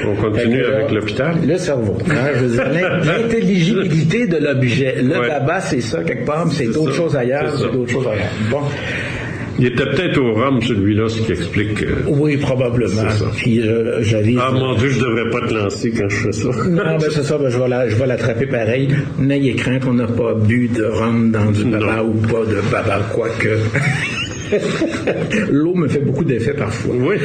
On continue avec l'hôpital. Le cerveau. Je veux dire, l'intelligibilité de l'objet. Le baba, c'est ça, quelque part, mais c'est d'autres choses ailleurs. C'est d'autres choses ailleurs. Bon. Il était peut-être au rhum, celui-là, ce qui explique... Oui, probablement. Puis j'avais... Ah, mon Dieu, je devrais pas te lancer quand je fais ça. Non, ben c'est ça, ben, je vais l'attraper pareil. N'ayez crainte, on n'a pas bu de rhum dans du baba ou pas de baba, quoique... L'eau me fait beaucoup d'effet parfois. Oui.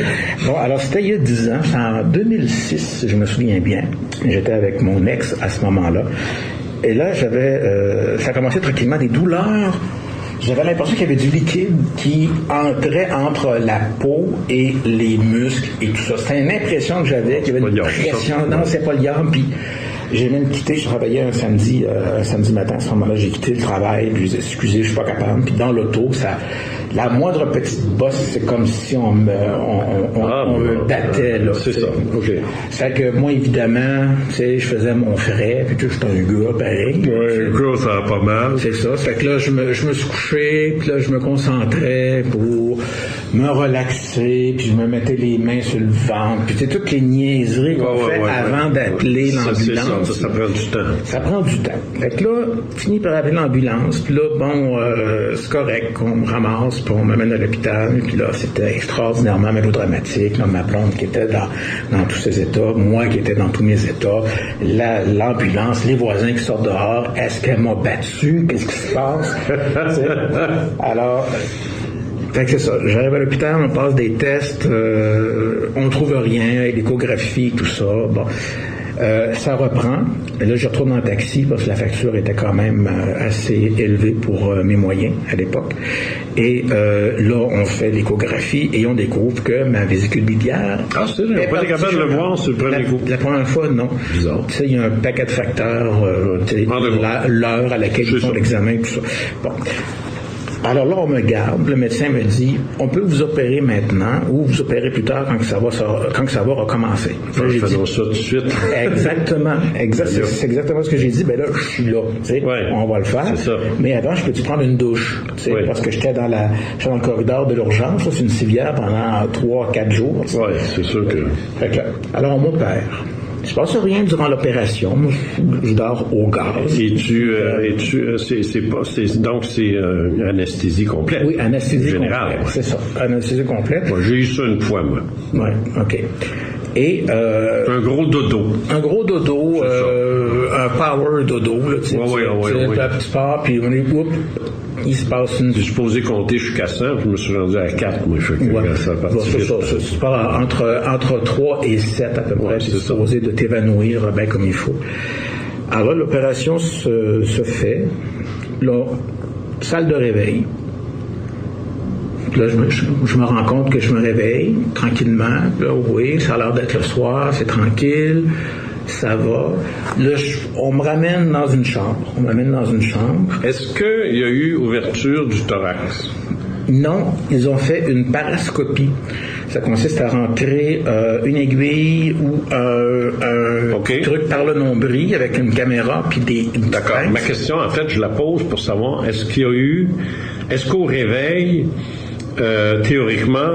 Bon, alors c'était il y a 10 ans, c'est en 2006, je me souviens bien. J'étais avec mon ex à ce moment-là. Et là, ça a commencé tranquillement, des douleurs. J'avais l'impression qu'il y avait du liquide qui entrait entre la peau et les muscles et tout ça. C'était une impression que j'avais, qu'il y avait une pression. Non, c'est pas le yam. Puis j'ai même quitté, je travaillais un samedi matin. À ce moment-là, j'ai quitté le travail. Puis j'ai dit, excusez, je suis pas capable. Puis dans l'auto, la moindre petite bosse, c'est comme si on me battait, là. C'est ça, OK. C'est que moi, évidemment, tu sais, je faisais mon frais, puis j'étais un gars, pareil. Oui, un gars, ça va pas mal. C'est ça. Fait que là, je me suis couché, puis là, je me concentrais pour me relaxer, puis je me mettais les mains sur le ventre, puis c'est toutes les niaiseries qu'on fait avant d'appeler l'ambulance. Ça prend du temps. Ça prend du temps. Fait que là, fini par appeler l'ambulance, puis là, bon, c'est correct, on me ramasse, puis on m'amène à l'hôpital, puis là, c'était extraordinairement mélodramatique, là, ma blonde qui était dans tous ses états, moi qui étais dans tous mes états, l'ambulance, les voisins qui sortent dehors, est-ce qu'elle m'a battu? Qu'est-ce qui se passe? Alors, fait que c'est ça. J'arrive à l'hôpital, on passe des tests, on trouve rien, l'échographie, tout ça, bon. Ça reprend. Et là, je retourne dans le taxi parce que la facture était quand même assez élevée pour mes moyens à l'époque. Et là, on fait l'échographie et on découvre que ma vésicule biliaire... Ah, c'est vrai, on n'a pas été capable de le voir sur le premier coup. La première fois, non. Bizarre. Tu sais, il y a un paquet de facteurs, l'heure à laquelle ils font l'examen, tout ça. Bon. Alors là, on me garde, le médecin me dit, on peut vous opérer maintenant ou vous opérer plus tard quand ça va recommencer. Faisons ça tout de suite. Exactement. C'est exactement ce que j'ai dit. Ben là, je suis là. On va le faire. C'est ça. Mais avant, je peux-tu prendre une douche? Parce que j'étais dans le corridor de l'urgence. C'est une civière pendant 3-4 jours. Oui, c'est sûr que... Alors, on m'opère. Il se passe rien durant l'opération. Je dors au gaz. Donc, c'est anesthésie complète. Oui, anesthésie générale. Complète. C'est ça. Anesthésie complète. Ouais, j'ai eu ça une fois, moi. Oui, OK. Et un gros dodo. Un gros dodo, un power dodo. Oui. Tu pars, puis on est... Il se passe une... J'ai supposé compter jusqu'à 100, je me suis rendu à 4, moi. Ça tu pars entre 3 et 7 à peu près. Tu es supposé de t'évanouir bien comme il faut. Alors là, l'opération se fait. Là, salle de réveil. Là, je me rends compte que je me réveille tranquillement. Là, oui, ça a l'air d'être le soir, c'est tranquille. Ça va. Là, on me ramène dans une chambre. Est-ce qu'il y a eu ouverture du thorax? Non, ils ont fait une parascopie. Ça consiste à rentrer une aiguille ou un truc par le nombril avec une caméra puis des... D'accord. Ma question, en fait, je la pose pour savoir, est-ce qu'au réveil... théoriquement,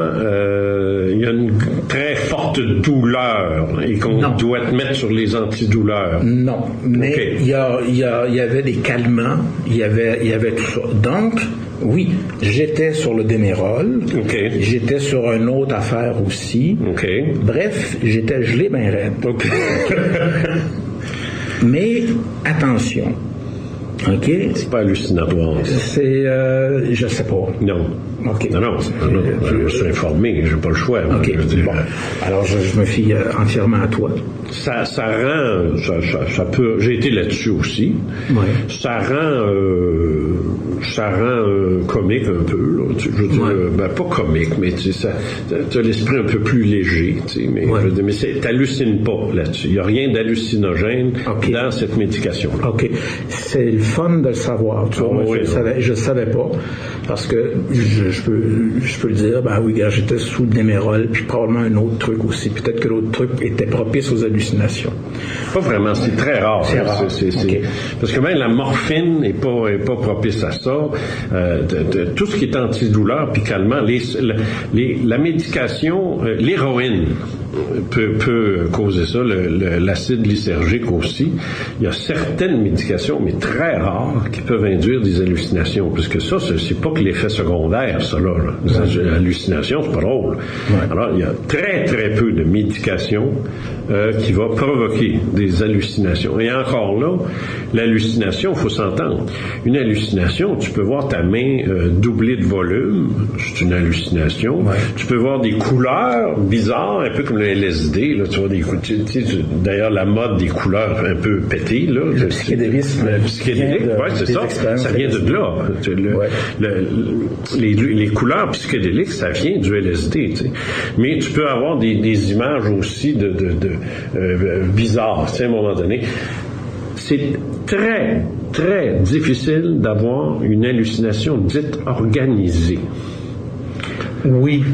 il y a une très forte douleur et qu'on doit te mettre sur les antidouleurs. Non, mais il y avait des calmants, il y avait tout ça. Donc, oui, j'étais sur le Démérol, j'étais sur une autre affaire aussi. Bref, j'étais gelé ben raide. Mais attention. C'est pas hallucinatoire. Je sais pas. Non. Non, je me suis informé, j'ai pas le choix. Bon. Alors, je me fie entièrement à toi. Ça peut. J'ai été là-dessus aussi. Ouais. Ça rend comique un peu. Là, je veux dire, pas comique, mais tu as l'esprit un peu plus léger. Mais je veux dire, mais t'hallucines pas là-dessus. Il n'y a rien d'hallucinogène dans cette médication-là. C'est le fun de le savoir. Tu vois, je savais pas parce que je je peux le dire, ben oui, j'étais sous le Demerol, puis probablement un autre truc aussi. Peut-être que l'autre truc était propice aux hallucinations. Pas vraiment, c'est très rare. C'est rare. Okay. Parce que même la morphine n'est pas propice à ça. Tout ce qui est antidouleur puis calmant, la médication, l'héroïne peut causer ça, l'acide lysergique aussi. Il y a certaines médications, mais très rares, qui peuvent induire des hallucinations. Parce que ça, c'est pas que l'effet secondaire, ça là. Les hallucinations, c'est pas drôle. Ouais. Alors, il y a très, très peu de médications qui va provoquer des hallucinations. Et encore là, l'hallucination, il faut s'entendre. Une hallucination, tu peux voir ta main doubler de volume, c'est une hallucination. Ouais. Tu peux voir des couleurs bizarres, un peu comme le LSD, là, tu vois des d'ailleurs la mode des couleurs un peu pétées, là. Le psychédélisme. Le psychédélique, oui, c'est ça. Ça vient de là. Les couleurs psychédéliques, ça vient du LSD, tu sais. Mais tu peux avoir des images aussi de bizarres, tu sais, à un moment donné. C'est très, très difficile d'avoir une hallucination dite organisée. Oui.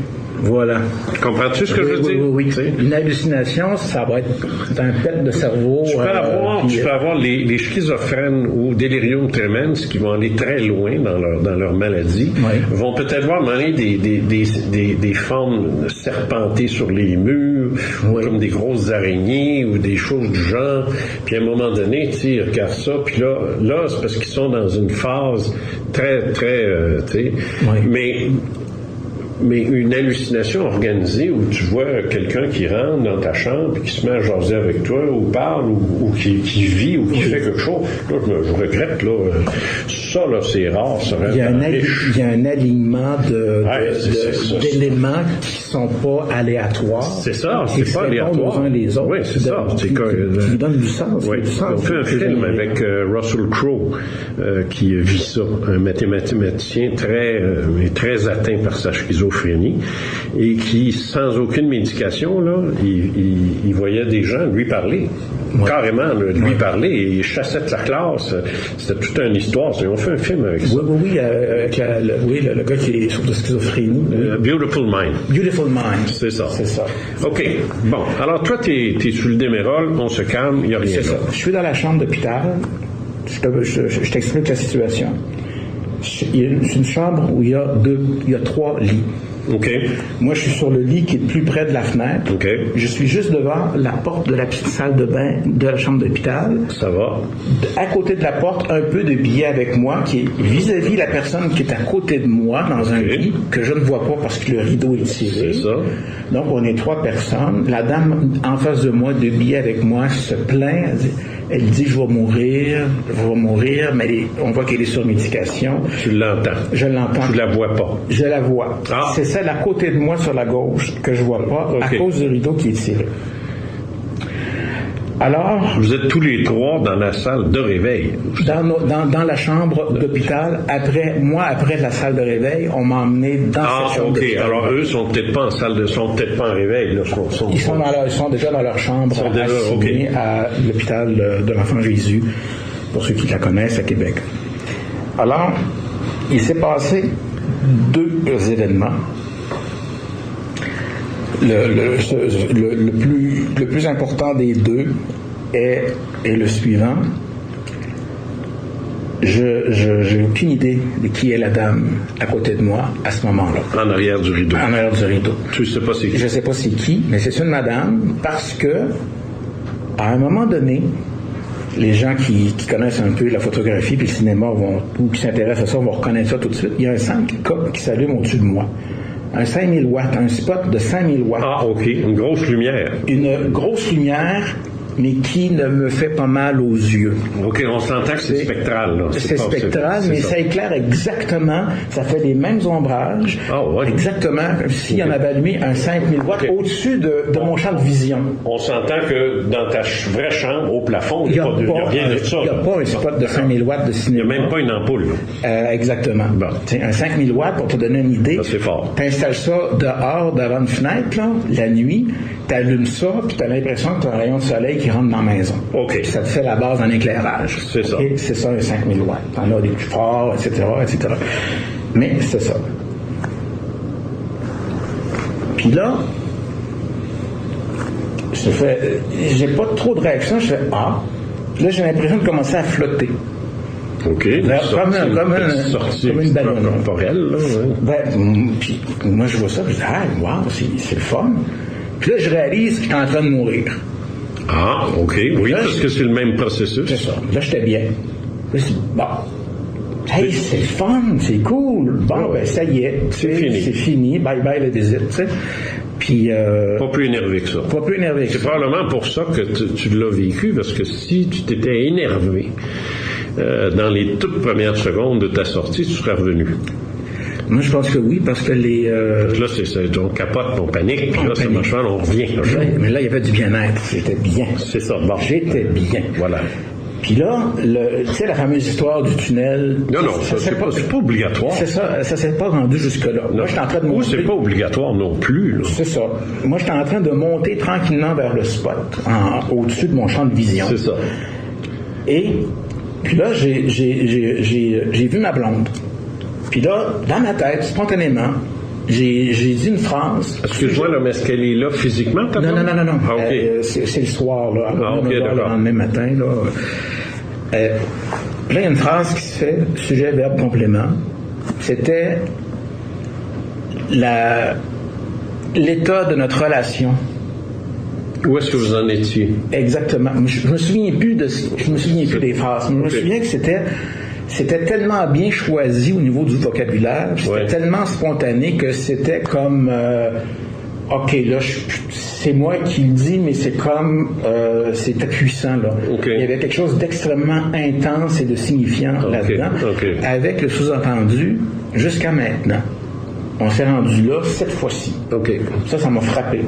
Voilà. Comprends-tu ce que je veux dire? Oui. Une hallucination, ça va être un pet de cerveau. Tu peux avoir les schizophrènes ou delirium tremens qui vont aller très loin dans leur maladie, vont peut-être voir des formes serpentées sur les murs, comme des grosses araignées ou des choses du genre. Puis à un moment donné, ils regardent ça, puis là, c'est parce qu'ils sont dans une phase très, très, mais une hallucination organisée où tu vois quelqu'un qui rentre dans ta chambre et qui se met à jaser avec toi ou parle ou qui vit ou qui fait quelque chose, là, je regrette, là, ça, là, c'est rare. Il y a un alignement d'éléments qui sont pas aléatoires. C'est ça, c'est pas aléatoire. Les uns les autres. Oui, c'est ça. Qui donne du sens. Oui. On fait un film avec Russell Crowe qui vit ça, un mathématicien très atteint par sa schizophrénie et qui, sans aucune médication, là, il voyait des gens lui parler. Carrément, lui parler, et il chassait de la classe. C'était toute une histoire. Ils ont fait un film avec ça. Oui, avec le gars qui est sur de schizophrénie. Beautiful Mind. Beautiful Mind. C'est ça. OK. Bon. Alors, toi, t'es sur le Demerol, on se calme, il n'y a rien. C'est ça. Je suis dans la chambre d'hôpital. Je t'explique la situation. C'est une chambre où il y a 3 lits. OK. Moi, je suis sur le lit qui est plus près de la fenêtre. OK. Je suis juste devant la porte de la petite salle de bain de la chambre d'hôpital. Ça va. À côté de la porte, un peu de billets avec moi qui est vis-à-vis la personne qui est à côté de moi dans un lit que je ne vois pas parce que le rideau est tiré. C'est ça. Donc, on est 3 personnes. La dame en face de moi, de billets avec moi, se plaint. Elle dit, je vais mourir, mais on voit qu'elle est sur médication. Tu l'entends. Je l'entends. Tu la vois pas. Je la vois. Ah. C'est celle à côté de moi sur la gauche que je vois pas à cause du rideau qui est tiré. Alors... Vous êtes tous les 3 dans la salle de réveil. Dans la chambre d'hôpital. Après la salle de réveil, on m'a emmené dans cette chambre d'hôpital. Alors eux sont peut-être pas sont peut-être pas en réveil. Là, ils sont déjà dans leur chambre assignés à l'hôpital de l'Enfant Jésus, pour ceux qui la connaissent à Québec. Alors, il s'est passé 2 événements. Le plus important des 2 est le suivant. J'ai aucune idée de qui est la dame à côté de moi à ce moment-là. En arrière du rideau. En arrière du rideau. Tu sais pas c'est qui. Je sais pas c'est qui, mais c'est une madame parce que à un moment donné, les gens qui connaissent un peu la photographie puis le cinéma ou qui s'intéressent à ça vont reconnaître ça tout de suite. Il y a un 5K qui s'allume au-dessus de moi. Un 5000 watts, un spot de 5000 watts. Ah, OK. Une grosse lumière. Une grosse lumière, mais qui ne me fait pas mal aux yeux. OK, on s'entend que c'est spectral, là. C'est spectral, mais ça éclaire exactement, ça fait les mêmes ombrages. Ah, ouais. Exactement, comme s'il y en avait allumé un 5000 watts au-dessus de mon champ de vision. On s'entend que dans ta vraie chambre, au plafond, il n'y a rien de ça. Il n'y a pas un spot de 5000 watts de cinéma. Il n'y a même pas une ampoule, là. Exactement. Bon. Un 5000 watts, pour te donner une idée. Ça, c'est fort. Tu installes ça dehors, devant une fenêtre, là, la nuit, tu allumes ça, puis tu as l'impression que tu as un rayon de soleil qui rentre dans la maison. OK. Puis ça te fait la base d'un éclairage. C'est ça. C'est ça, un 5000 watts. T'en as des plus forts, etc., etc. Mais c'est ça. Puis là, j'ai pas trop de réaction, je fais « Ah ». Puis là, j'ai l'impression de commencer à flotter. OK. Comme une ballon corporelle. Puis moi, je vois ça, je dis « Ah, wow, c'est le fun ». Puis là, je réalise que je suis en train de mourir. Ah, OK. Oui, là, parce que c'est le même processus. C'est ça. Là, j'étais bien. Là, je dis « Bon, hey, c'est le fun, c'est cool. Bon, ben ça y est. C'est fini. Bye bye le désir, tu sais. » Puis, pas plus énervé que ça. Pas plus énervé que ça. C'est probablement pour ça que tu l'as vécu, parce que si tu t'étais énervé dans les toutes premières secondes de ta sortie, tu serais revenu. Moi, je pense que oui, parce que les... Là, on capote, on panique, puis là, ça marche pas, on revient. Mais là, il y avait du bien-être. C'était bien. C'est ça. Bon. J'étais bien. Voilà. Puis là, tu sais, la fameuse histoire du tunnel... Non, c'est pas obligatoire. C'est ça s'est pas rendu jusque-là. Moi, j'étais en train de monter... c'est pas obligatoire non plus. Là. C'est ça. Moi, j'étais en train de monter tranquillement vers le spot, au-dessus de mon champ de vision. C'est ça. Et puis là, j'ai vu ma blonde. Puis là, dans ma tête, spontanément, j'ai dit une phrase. Excuse-moi, là, mais est-ce qu'elle est là physiquement? Non. Ah, okay. C'est le soir, là. Okay, le lendemain matin, là. Là, il y a une phrase qui se fait, sujet, verbe, complément. C'était l'état de notre relation. Où est-ce que vous en étiez? Exactement. Je me souviens plus des phrases. Je me souviens que c'était tellement bien choisi au niveau du vocabulaire, c'était tellement spontané que c'était comme OK, là, c'est moi qui le dis, mais c'est comme c'était puissant, là. Okay. Il y avait quelque chose d'extrêmement intense et de signifiant là-dedans, avec le sous-entendu jusqu'à maintenant. On s'est rendu là cette fois-ci. Ça m'a frappé.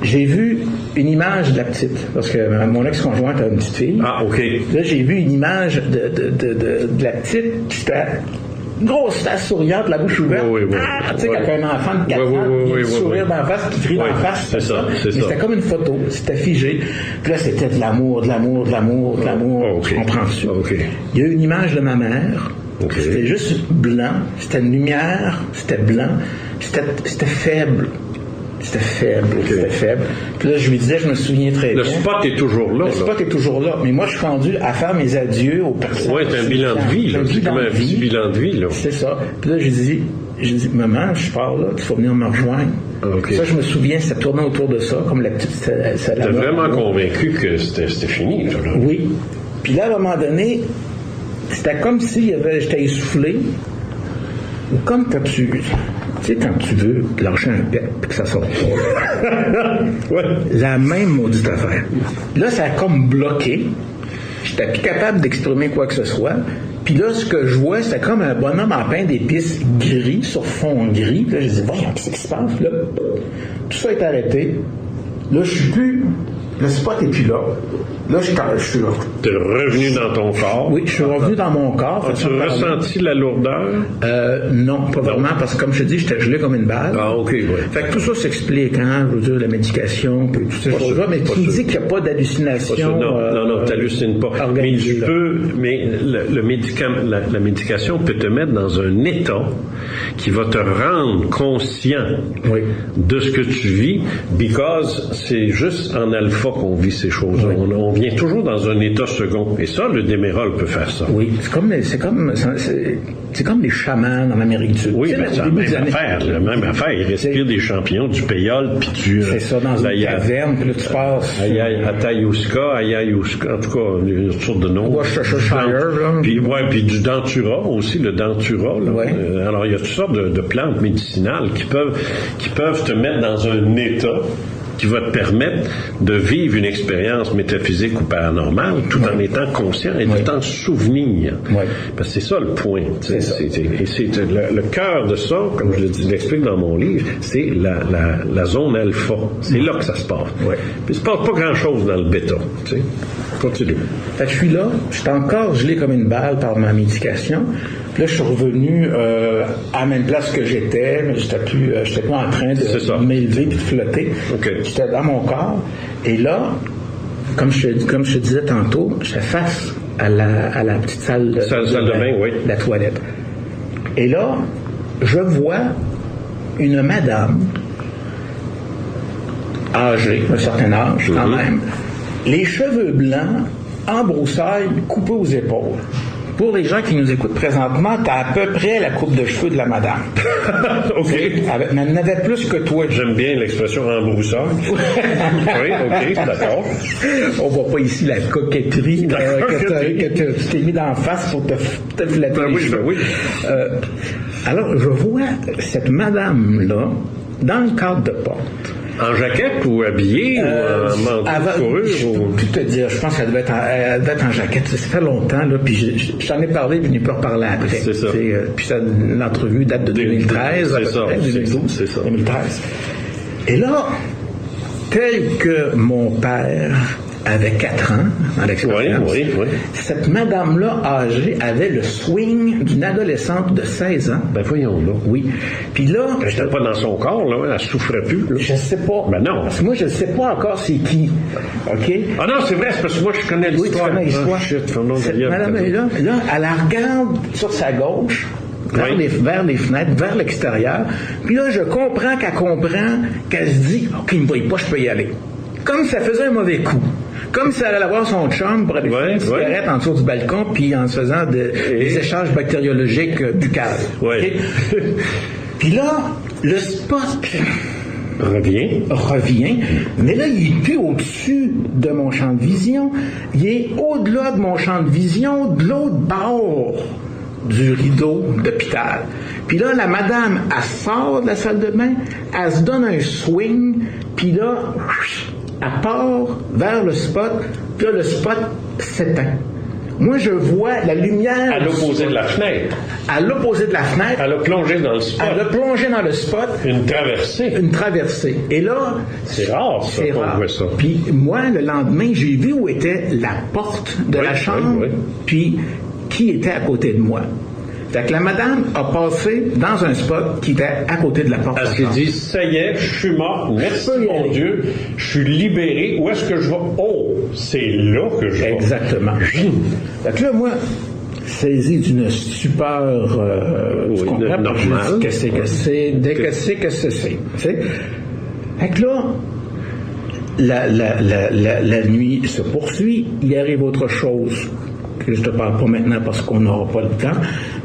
J'ai vu une image de la petite, parce que mon ex-conjointe a une petite fille. Ah, OK. Là, j'ai vu une image de la petite qui était grosse face souriante, la bouche ouverte. Oui. Tu sais, quand un enfant de 4 ans qui a le sourire d'en face, qui crie d'en face. C'est ça. Mais c'était comme une photo, c'était figé. Puis là, c'était de l'amour. Tu comprends-tu? Il y a eu une image de ma mère. C'était juste blanc. C'était une lumière. C'était blanc. C'était faible. C'était faible. Puis là, je lui disais, je me souviens très bien. Le spot est toujours là. Le spot est toujours là. Mais moi, je suis rendu à faire mes adieux aux personnes. Oui, c'est un bilan de vie, là. C'est comme un petit bilan de vie, là. C'est ça. Puis là, j'ai dit, maman, je pars là, tu vas venir me rejoindre. Ça, je me souviens, ça tournait autour de ça, comme la petite... T'es vraiment convaincu que c'était fini, là. Oui. Puis là, à un moment donné, c'était comme si j'étais essoufflé. Ou comme quand tu sais, quand tu veux lâcher un pet et que ça sort pas. La même maudite affaire. Là, ça a comme bloqué. J'étais plus capable d'exprimer quoi que ce soit. Puis là, ce que je vois, c'était comme un bonhomme en pain d'épices gris, sur fond gris. Puis là, je dis, voyons, qu'est-ce qui se passe, là? Tout ça est arrêté. Là, je suis plus... Le spot est plus là. Là, je suis là. T'es revenu dans ton corps? Oui, je suis revenu dans mon corps. As-tu ressenti la lourdeur? Non, pas vraiment, parce que comme je te dis, j'étais gelé comme une balle. Ah, OK, oui. Fait que tout ça s'explique, hein, je veux dire, la médication, puis tout ça, mais tu me dis qu'il n'y a pas d'hallucination. Non, t'hallucines pas. Mais le la médication peut te mettre dans un état qui va te rendre conscient de ce que tu vis, because c'est juste en alpha qu'on vit ces choses. On vient toujours dans un état second. Et ça, le Démérol peut faire ça. Oui, c'est comme les chamans en Amérique du Sud. Oui, mais c'est la même affaire. Ils respirent des champignons, du péyole, puis du... C'est ça, dans une caverne, puis là, tu passes... Ayayuska, en tout cas, une sorte de nom. Puis du dentura aussi, le dentura. Là. Alors, il y a toutes sortes de plantes médicinales qui peuvent te mettre dans un état qui va te permettre de vivre une expérience métaphysique ou paranormale tout en étant conscient et tout en souvenir. Parce que c'est ça le point. Et c'est le cœur de ça, comme je l'explique dans mon livre, c'est la zone alpha. C'est là que ça se passe. Puis il se passe pas grand-chose dans le bêta. Continue. Fait que je suis là, j'étais encore gelé comme une balle par ma médication. Puis là, je suis revenu à la même place que j'étais, mais j'étais plus en train de m'élever et de flotter. J'étais dans mon corps. Et là, comme je te disais tantôt, j'étais face à la petite salle de bain, la toilette. Et là, je vois une madame âgée, un certain âge quand même, les cheveux blancs, en broussailles, coupés aux épaules. Pour les gens qui nous écoutent présentement, t'as à peu près la coupe de cheveux de la madame. OK. Mais elle n'avait plus que toi. J'aime bien l'expression en broussaille. Oui, OK, d'accord. On voit pas ici la coquetterie que tu t'es mis d'en face pour te flatter les cheveux. Oui. Alors, je vois cette madame-là dans le cadre de porte. En jaquette ou habillée ou en manteau de fourrure? Je peux plus te dire. Je pense qu'elle devait être en jaquette. Ça fait longtemps, là, puis je t'en ai parlé, puis je n'ai pas reparlé après. C'est ça. Puis l'entrevue date de 2013. C'est ça. 2012, c'est ça. 2013. Et là, tel que mon père avait 4 ans dans l'expérience, oui. cette madame-là âgée avait le swing d'une adolescente de 16 ans. Ben voyons là. Oui. Puis là... Elle n'était pas dans son corps, là. Elle souffrait plus. Là. Je sais pas. Ben non. Parce que moi, je ne sais pas encore c'est qui. OK? Ah non, c'est vrai, c'est parce que moi, je connais l'histoire. Oui, tu connais l'histoire. Cette madame-là, là, elle la regarde sur sa gauche, vers les fenêtres, vers l'extérieur. Puis là, je comprends qu'elle se dit « OK, il me voit pas, je peux y aller. » Comme si ça faisait un mauvais coup. Comme si elle allait voir son chum pour aller faire une cigarette en dessous du balcon, puis en se faisant des échanges bactériologiques buccales. Okay? Puis là, le spot revient, mais là, il n'est plus au-dessus de mon champ de vision, il est au-delà de mon champ de vision, de l'autre bord du rideau d'hôpital. Puis là, la madame, elle sort de la salle de bain, elle se donne un swing, puis là, elle part vers le spot, puis là, le spot s'éteint. Moi, je vois la lumière... À l'opposé de la fenêtre. À l'opposé de la fenêtre. Elle a plongé dans le spot. Elle a plongé dans le spot. Une traversée. Et là... C'est rare, ça, qu'on voit ça. Puis moi, le lendemain, j'ai vu où était la porte de la chambre, puis qui était à côté de moi. Fait que la madame a passé dans un spot qui était à côté de la porte. Elle s'est dit, ça y est, je suis morte, merci mon Dieu, je suis libéré, où est-ce que je vais? Oh, c'est là que je vais. Exactement. Fait que là, moi, saisi d'une stupeur normale. Qu'est-ce que c'est? Dès que c'est, qu'est-ce que c'est? Fait que là, la nuit se poursuit, il arrive autre chose. Que je ne te parle pas maintenant parce qu'on n'aura pas le temps.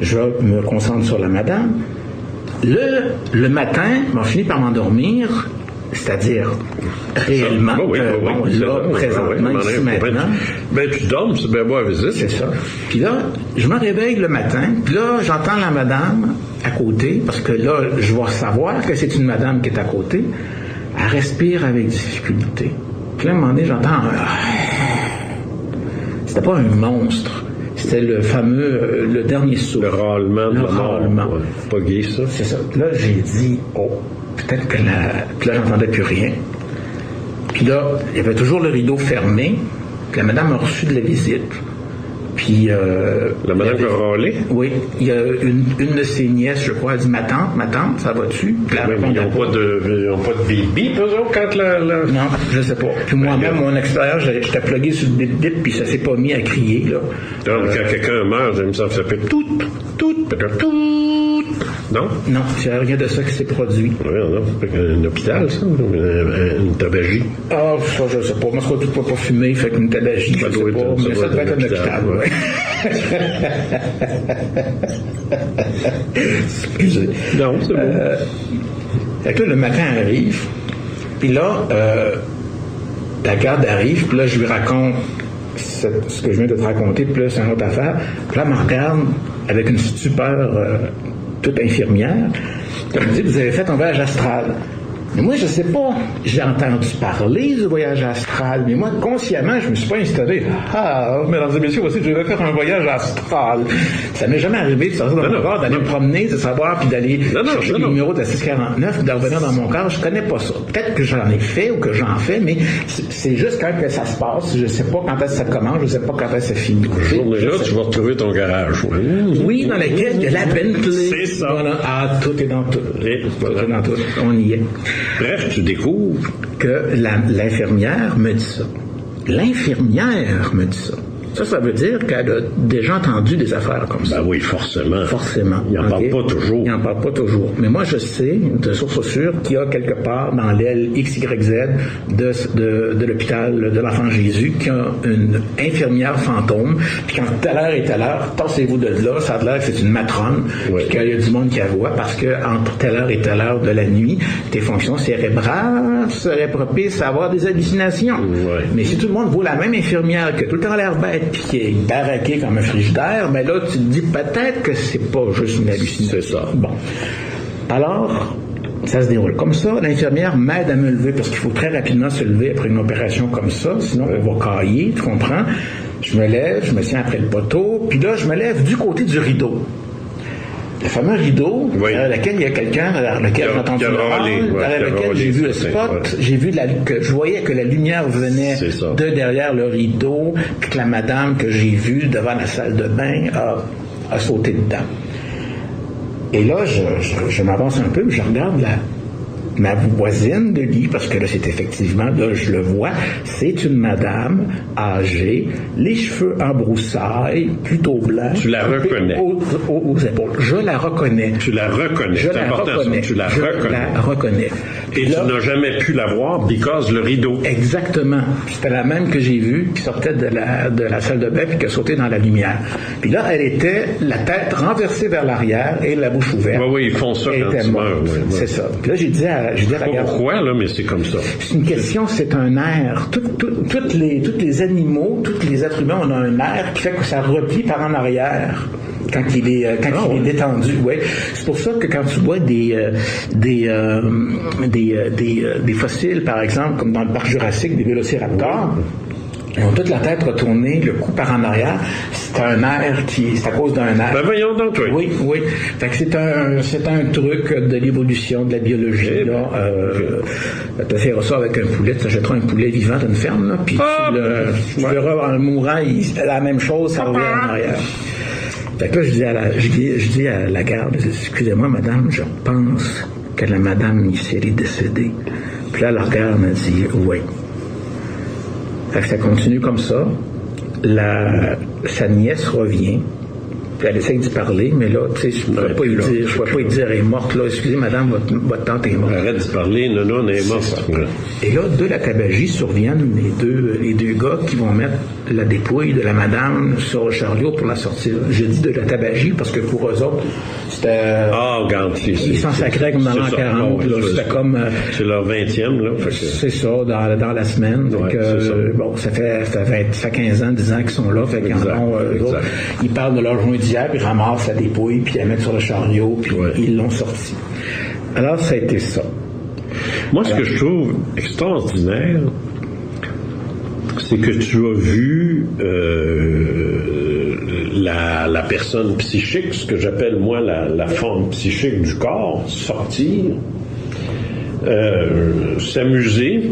Je me concentre sur la madame. Le matin, on finit par m'endormir, c'est-à-dire réellement, présentement, ici, maintenant. Ben, tu dormes, c'est bien beau à visite. C'est ça. Puis là, je me réveille le matin, puis là, j'entends la madame à côté, parce que là, je vais savoir que c'est une madame qui est à côté. Elle respire avec difficulté. Puis là, à un moment donné, j'entends c'était pas un monstre, c'était le fameux, le dernier souffle. Le râlement de la mort. Pas gay, ça. C'est ça. Là, j'ai dit, peut-être que puis là, j'entendais plus rien. Puis là, il y avait toujours le rideau fermé. Puis la madame a reçu de la visite. Puis... la madame qui a râlé? Oui. Il y a une de ses nièces, je crois, elle dit, ma tante, ça va-tu? Ils n'ont pas de baby, eux autres, quand Non, je sais pas. Puis moi-même, mon expérience, j'étais plugué sur le bip-bip, puis ça s'est pas mis à crier, là. Donc, quand quelqu'un meurt, ça fait tout. Non? Non, il n'y a rien de ça qui s'est produit. Oui, non, c'est un hôpital, ça? Une tabagie? Ah, ça, je sais pas. Moi, je ne peux pas fumer, fait qu'une tabagie, je sais pas. Mais ça doit être un hôpital, oui. Excusez. Non, c'est bon. Fait que là, le matin arrive, puis là, la garde arrive, puis là, je lui raconte ce que je viens de te raconter, puis là, c'est une autre affaire. Puis là, elle me regarde avec une stupeur toute infirmière. Elle me dit, vous avez fait un voyage astral. Mais moi, je sais pas. J'ai entendu parler du voyage astral, mais moi, consciemment, je me suis pas installé. Ah, mesdames et messieurs, voici, je vais faire un voyage astral. Ça m'est jamais arrivé de sortir dans mon corps, d'aller me promener, de savoir, puis d'aller chercher le numéro de la 649, de revenir dans mon corps. Je connais pas ça. Peut-être que j'en ai fait ou que j'en fais, mais c'est juste quand que ça se passe. Je sais pas quand est-ce que ça commence, je sais pas quand est-ce que ça finit. Journée-là, tu vas retrouver ton garage. Oui, dans lequel il y a la Bentley. C'est ça. Voilà. Ah, tout est dans tout. Tout est dans tout. On y est. Bref, tu découvres que l'infirmière me dit ça. L'infirmière me dit ça. Ça veut dire qu'elle a déjà entendu des affaires comme ça. Ben oui, forcément. Forcément. Il n'en parle pas toujours. Il n'en parle pas toujours. Mais moi, je sais, de source sûre, qu'il y a quelque part dans l'aile XYZ de l'hôpital de l'Enfant Jésus qu'il y a une infirmière fantôme, puis quand telle heure et telle heure, tassez-vous de là, ça a l'air que c'est une matrone, puis qu'il y a du monde qui la voit, parce que entre telle heure et telle heure de la nuit, tes fonctions cérébrales seraient propices à avoir des hallucinations. Ouais. Mais si tout le monde voit la même infirmière qui a tout le temps l'air bête puis qui est baraquée comme un frigidaire, ben là, tu te dis peut-être que c'est pas juste une hallucination. C'est ça. Bon. Alors, ça se déroule comme ça. L'infirmière m'aide à me lever parce qu'il faut très rapidement se lever après une opération comme ça, sinon on va cailler, tu comprends? Je me lève, je me tiens après le poteau, puis là, je me lève du côté du rideau. Le fameux rideau, derrière lequel il y a quelqu'un, derrière lequel j'ai entendu derrière lequel j'ai vu le spot, j'ai vu que je voyais que la lumière venait de derrière le rideau, puis que la madame que j'ai vue devant la salle de bain a sauté dedans. Et là, je m'avance un peu, je regarde ma voisine de lit, parce que là, c'est effectivement, là, je le vois, c'est une madame âgée, les cheveux en broussailles, plutôt blancs. Tu la reconnais. Aux épaules. Je la reconnais. Tu la reconnais. C'est important, ça. Tu la reconnais. Je la reconnais. Et là, tu n'as jamais pu la voir because le rideau. Exactement. C'était la même que j'ai vue, qui sortait de la salle de bain, puis qui a sauté dans la lumière. Puis là, elle était la tête renversée vers l'arrière et la bouche ouverte. Oui, ils font ça quand ils meurent. C'est ça. Puis là, j'ai dit à je sais pas pourquoi, là, mais c'est comme ça. C'est une question, c'est un air. Tous les animaux, tous les êtres humains, on a un air qui fait que ça replie par en arrière quand il est détendu. Ouais. C'est pour ça que quand tu vois des fossiles, par exemple, comme dans le parc Jurassique, des vélociraptors, ils ont toute la tête retournée, le cou par en arrière. C'est un air c'est à cause d'un air. Ben voyons donc, oui. Oui. Fait que c'est un truc de l'évolution, de la biologie, là. Tu feras ça avec un poulet, tu achèteras un poulet vivant d'une ferme, là, puis tu verras en mourant, la même chose, ça revient en arrière. Fait que là, je dis à la garde, excusez-moi, madame, je pense que la madame ici, elle est décédée. Puis là, la garde m'a dit, oui. Fait que ça continue comme ça. Sa nièce revient. Puis elle essaie d'y parler, mais là, tu sais, je ne pourrais pas lui dire, elle est morte, là. Excusez, madame, votre tante est morte. Arrête d'y parler, non, elle est morte. Et là, de la tabagie surviennent les deux gars qui vont mettre la dépouille de la madame sur le chariot pour la sortir. Je dis de la tabagie parce que pour eux autres, c'était... regarde, ils s'en sacraient comme dans l'an 40. C'était comme... c'est leur 20e, là. C'est ça, dans la semaine. Donc, bon, ça fait 15 ans, 10 ans qu'ils sont là. Fait qu'ils ils parlent de leur joint d'hier, puis ils ramassent la dépouille, puis ils la mettent sur le chariot, puis ils l'ont sorti. Alors, ça a été ça. Moi, ce que je trouve extraordinaire, c'est que tu as vu la personne psychique, ce que j'appelle, moi, la forme psychique du corps, sortir, s'amuser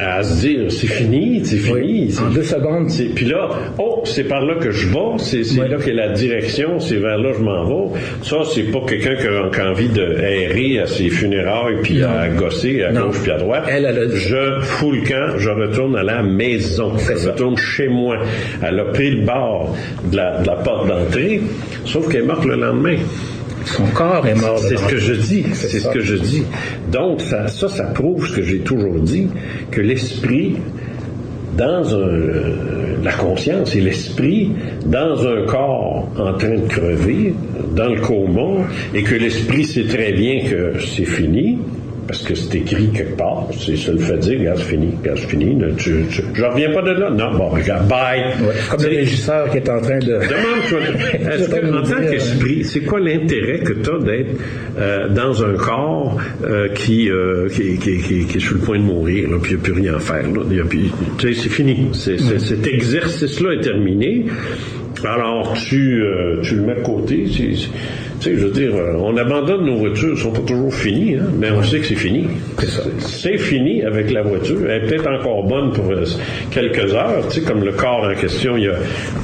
à se dire c'est fini. En 2 secondes. Puis là, c'est par là que je vais, c'est là qu'est la direction, c'est vers là que je m'en vais. Ça, c'est pas quelqu'un qui a envie de errer à ses funérailles puis à gosser à gauche puis à droite. Je fous le camp, je retourne à la maison, je retourne chez moi. Elle a pris le bord de la porte d'entrée, sauf qu'elle est morte le lendemain. Son corps est mort. C'est ce que je dis. C'est ce que je dis. Donc, ça prouve ce que j'ai toujours dit, que l'esprit, dans la conscience et l'esprit, dans un corps en train de crever, dans le coma, et que l'esprit sait très bien que c'est fini, parce que c'est écrit quelque part, c'est ça le fait dire, regarde, c'est fini, je reviens pas de là. Non, bon, regarde, bye. Ouais, comme le régisseur qui est en train de... Demande-toi, est-ce que, en tant qu'esprit, c'est quoi l'intérêt que tu as d'être dans un corps qui est sur le point de mourir, là, puis il n'y a plus rien à faire, là. Tu sais, c'est fini. Cet exercice-là est terminé. Alors, tu le mets de côté, Tu sais, je veux dire, on abandonne nos voitures, elles sont pas toujours finies, hein, mais on sait que c'est fini. C'est ça. C'est fini avec la voiture. Elle est peut-être encore bonne pour quelques heures, tu sais, comme le corps en question.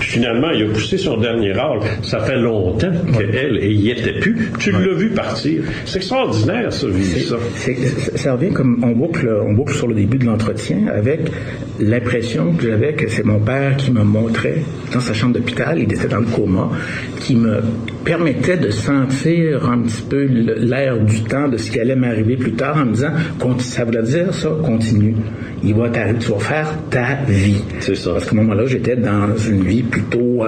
Finalement, il a poussé son dernier râle. Ça fait longtemps qu'elle y était plus. Tu l'as vu partir. C'est extraordinaire, ça, vivre ça. Ça revient comme on boucle sur le début de l'entretien avec l'impression que j'avais que c'est mon père qui me montrait dans sa chambre d'hôpital, il était dans le coma, qui me permettait de sentir un petit peu l'air du temps de ce qui allait m'arriver plus tard en me disant, ça voulait dire ça, continue. Il va t'arriver, tu vas faire ta vie. C'est ça. Parce qu'à un moment-là, j'étais dans une vie plutôt...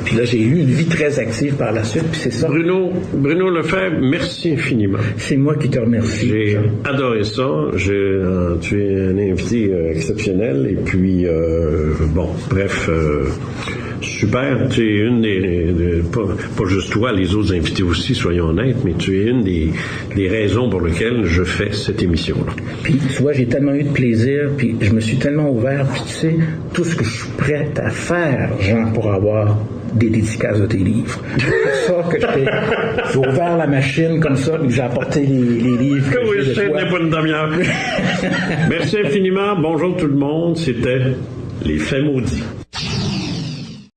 puis là, j'ai eu une vie très active par la suite, puis c'est ça. Bruno Lefebvre, merci infiniment. C'est moi qui te remercie. J'ai adoré ça. Tu es un invité exceptionnel. Et puis, super. Tu es une des... pas juste toi, les autres invités aussi, soyons honnêtes, mais tu es une des raisons pour lesquelles je fais cette émission-là. Puis, tu vois, j'ai tellement eu de plaisir, puis je me suis tellement ouvert, puis tu sais, tout ce que je suis prêt à faire, Jean, pour avoir des dédicaces de tes livres. C'est pour ça que j'ai ouvert la machine comme ça, puis j'ai apporté les livres. Oui, je sais, n'est pas une demi-heure. Merci infiniment. Bonjour tout le monde. C'était Les Faits maudits.